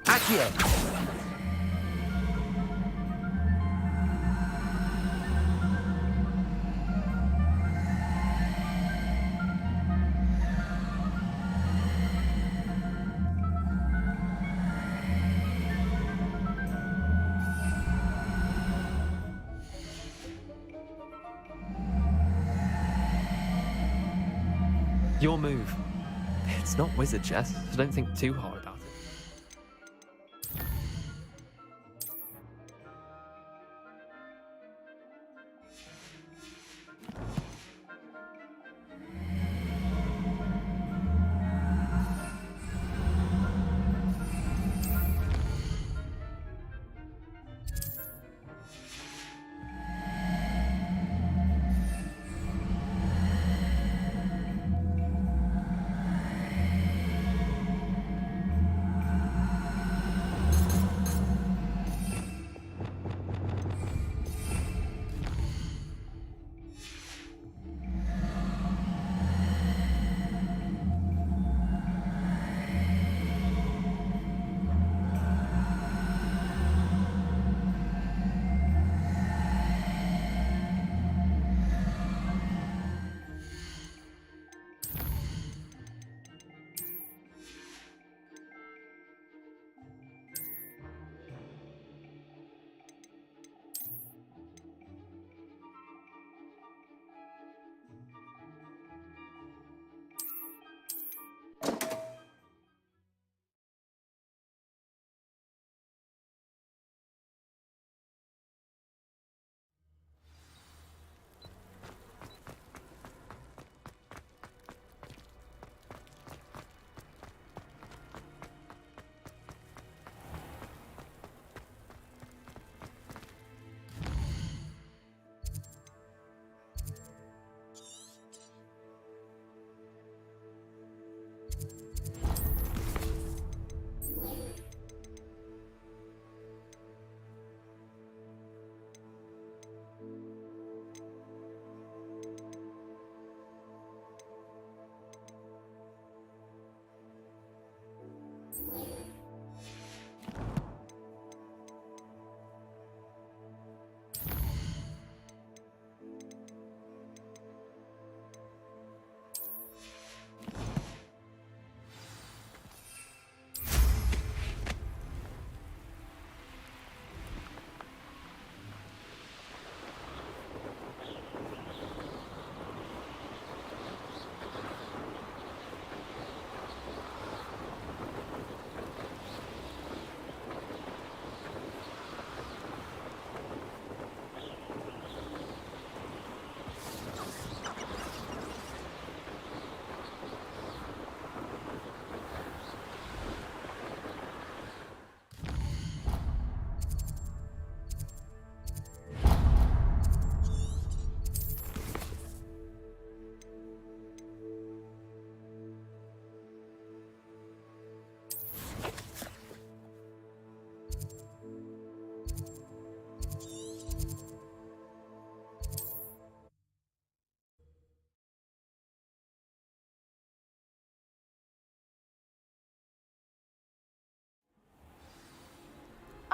A: Accio.
K: Your move. It's not wizard chess, so don't think too hard about it.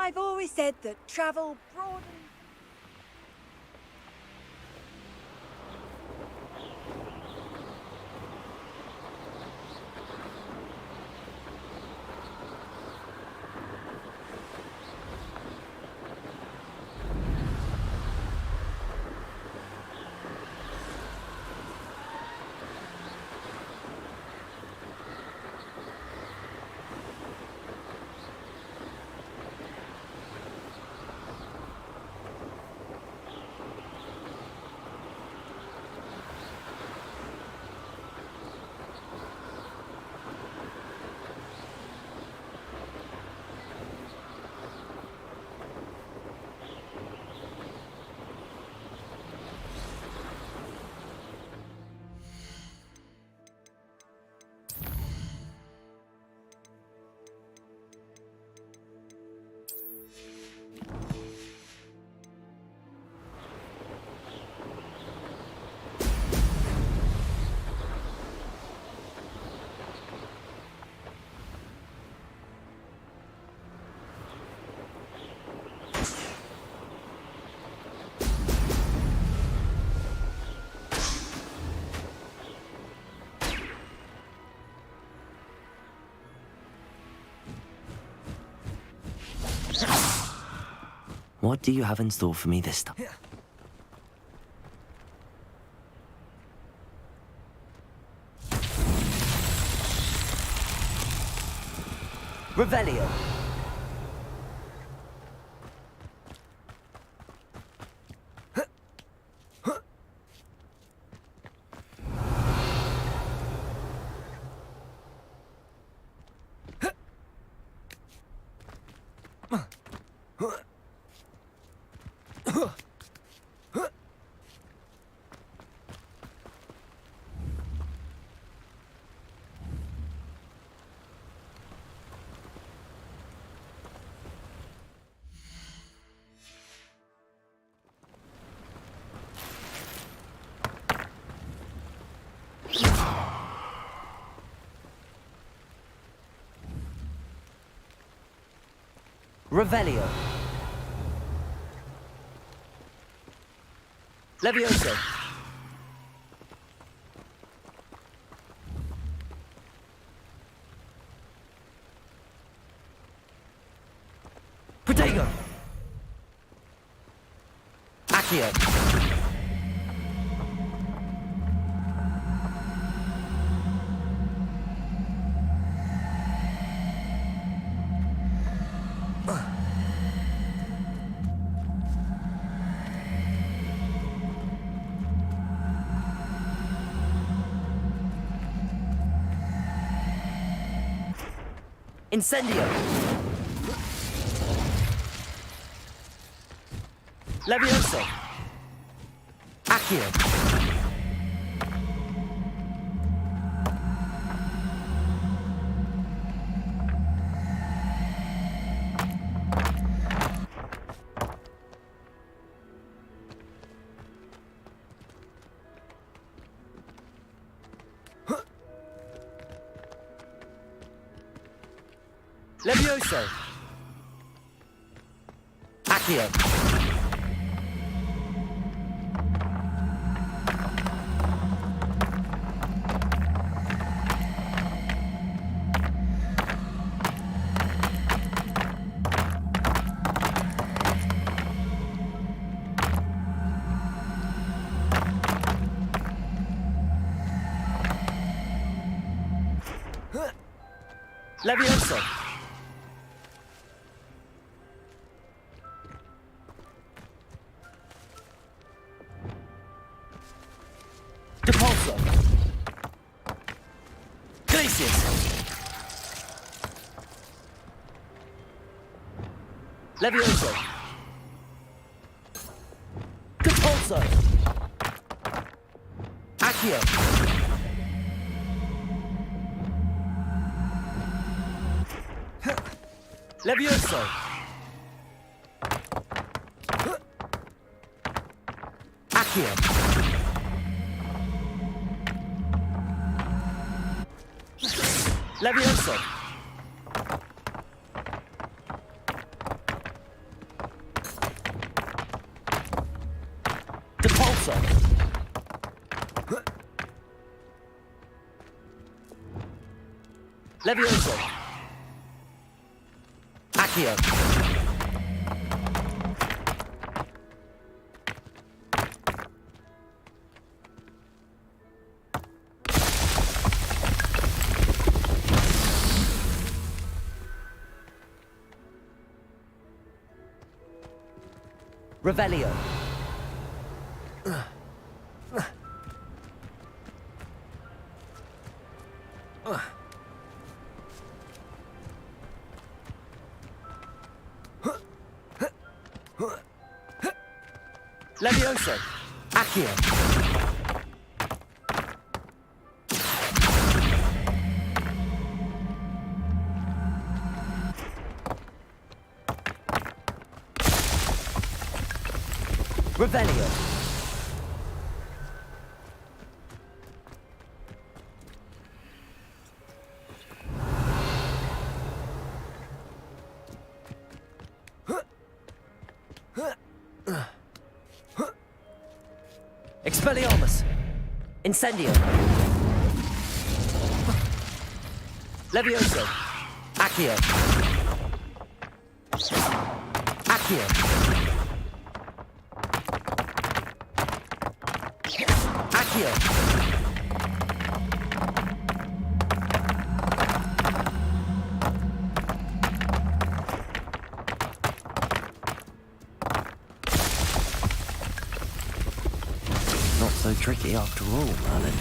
P: I've always said that travel broadens.
A: What do you have in store for me this time? Revelio. Revelio. Levioso. Protego. Accio. Incendio. Levioso. Accio. Levioso. Accio. Levioso. Depulso. Glacius. Levioso. Depulso. Accio. Levioso. Accio. Levioso.
L: Repulsor.
A: Levioso. Accio. Revelio. Levioso. Accio. Revelio. Expelliarmus. Incendio. Levioso. Accio. Accio. Accio. Not so tricky after all, Merlin.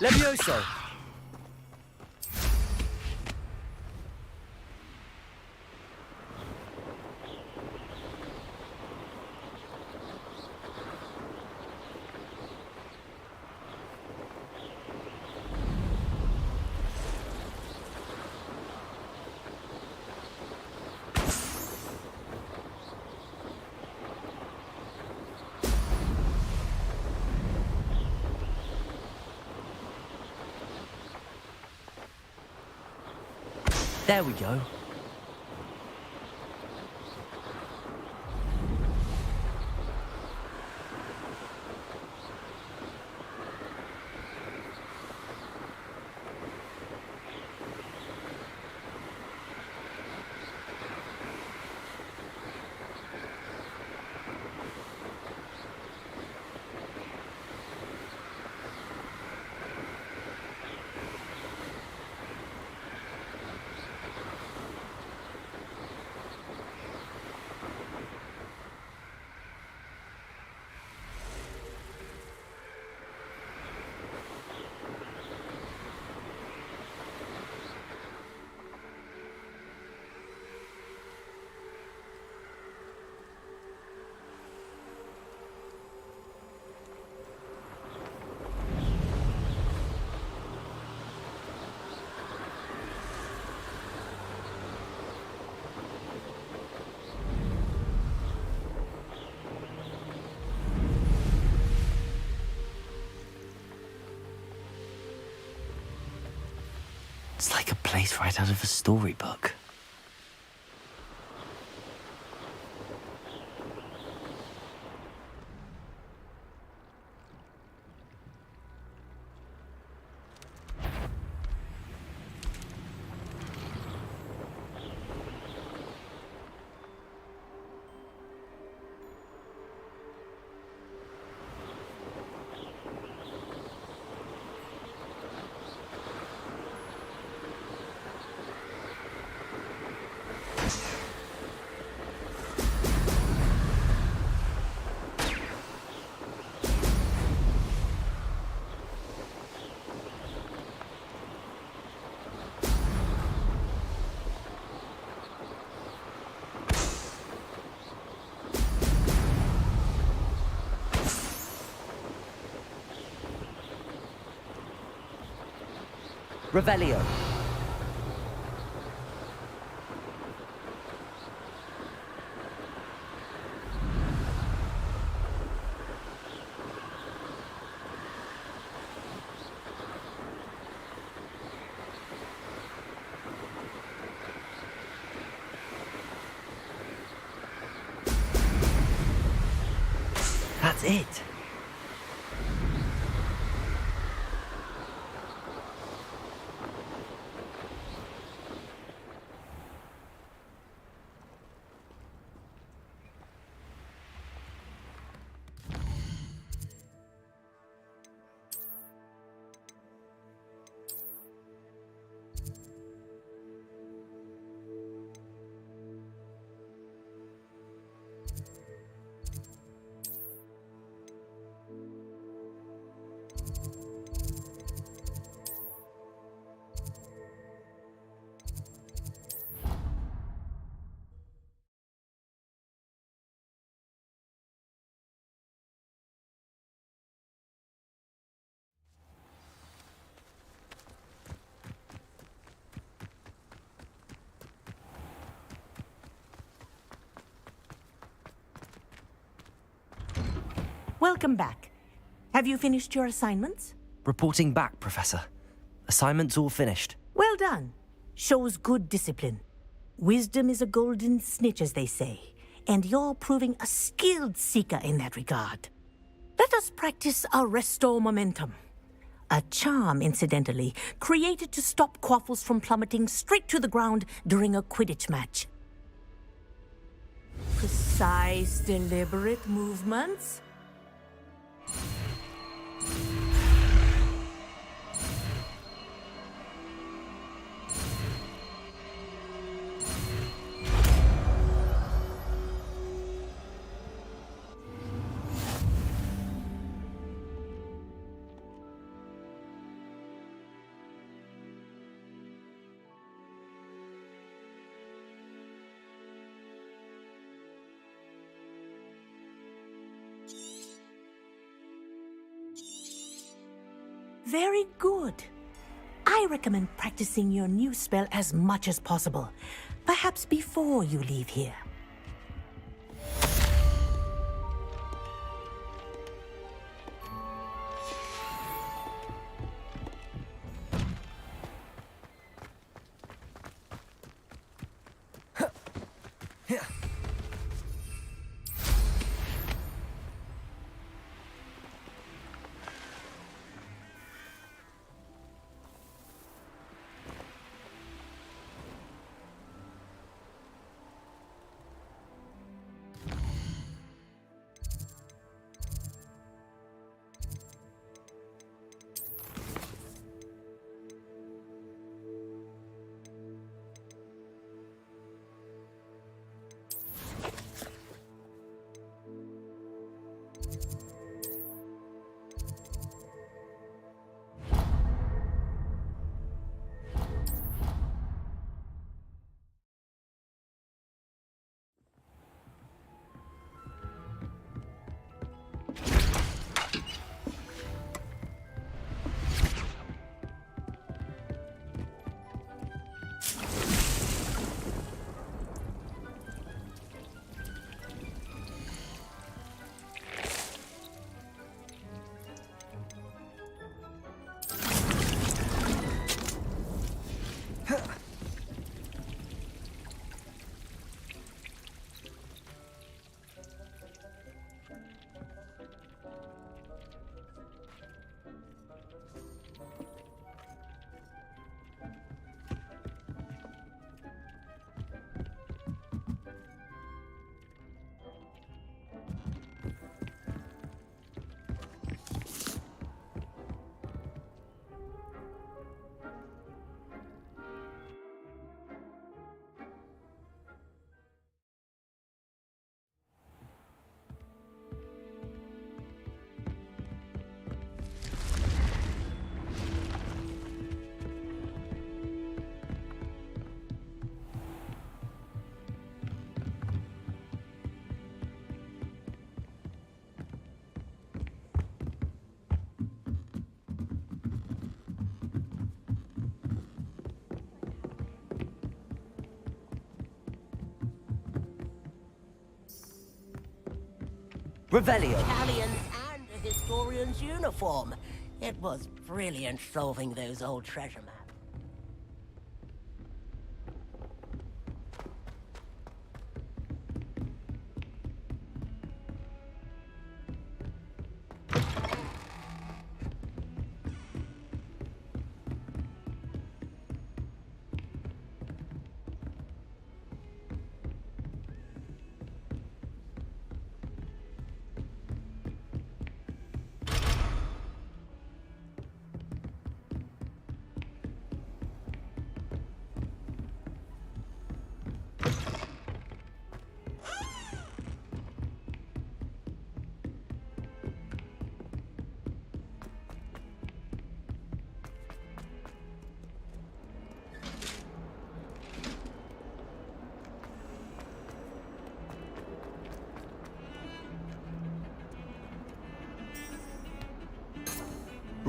A: Levioso. There we go. It's like a place right out of a storybook. Revelio. that's it.
J: Welcome back. Have you finished your assignments?
A: Reporting back, Professor. Assignments all finished.
J: Well done. Shows good discipline. Wisdom is a golden snitch, as they say, and you're proving a skilled seeker in that regard. Let us practice our Restore Momentum. A charm, incidentally, created to stop Quaffles from plummeting straight to the ground during a Quidditch match. Precise, deliberate movements. Very good. I recommend practicing your new spell as much as possible, perhaps before you leave here.
A: Revelio.
Q: Italians and a historian's uniform. It was brilliant solving those old treasure maps.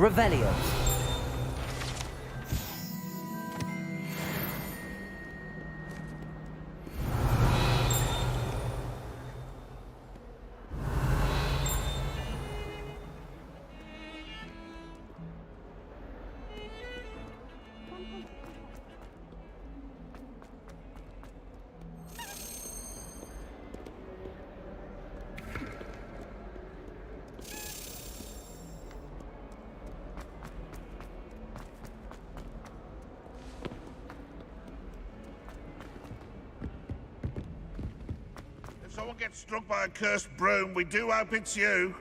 A: Revelio.
E: If someone gets struck by a cursed broom, we do hope it's you.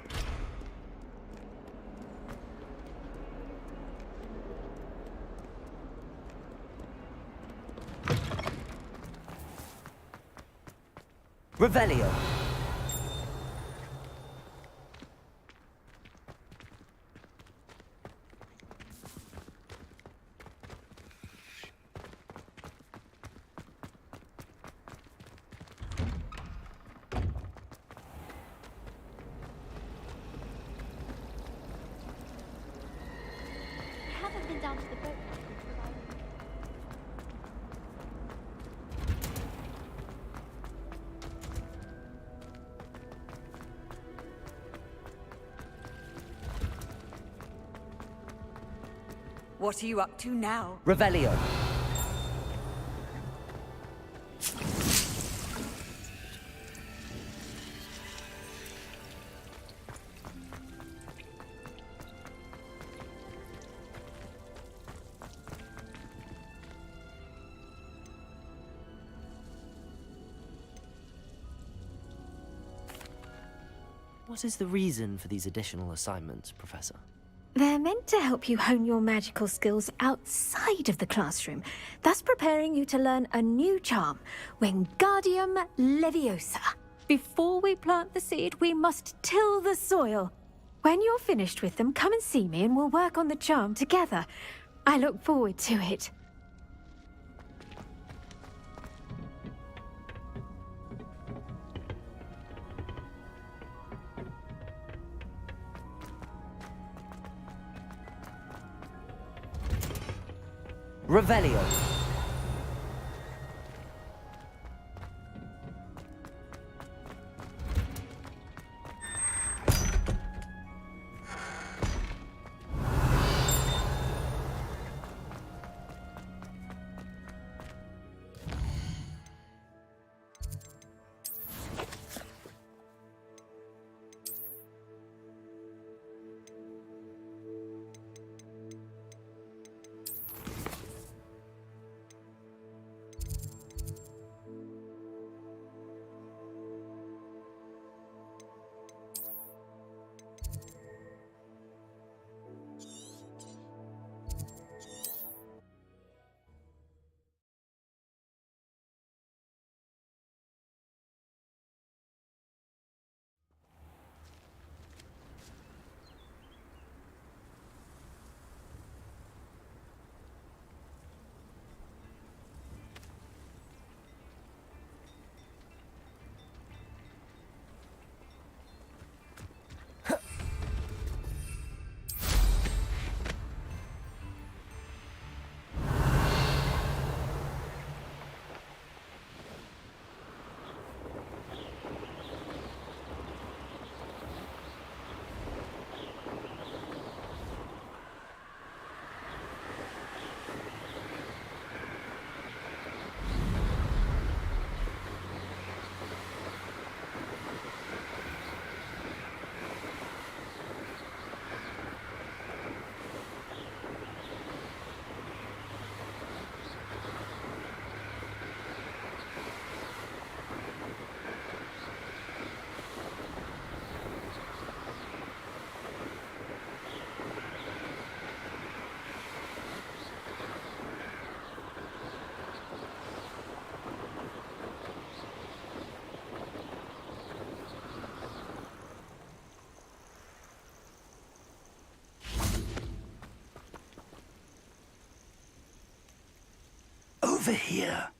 A: Revelio.
F: I haven't been down to the boat.
T: What are you up to now?
A: Revelio. What is the reason for these additional assignments, Professor?
H: They're meant to help you hone your magical skills outside of the classroom, thus preparing you to learn a new charm, Wingardium Leviosa. Before we plant the seed, we must till the soil. When you're finished with them, come and see me and we'll work on the charm together. I look forward to it.
A: Revelio.
O: Over here.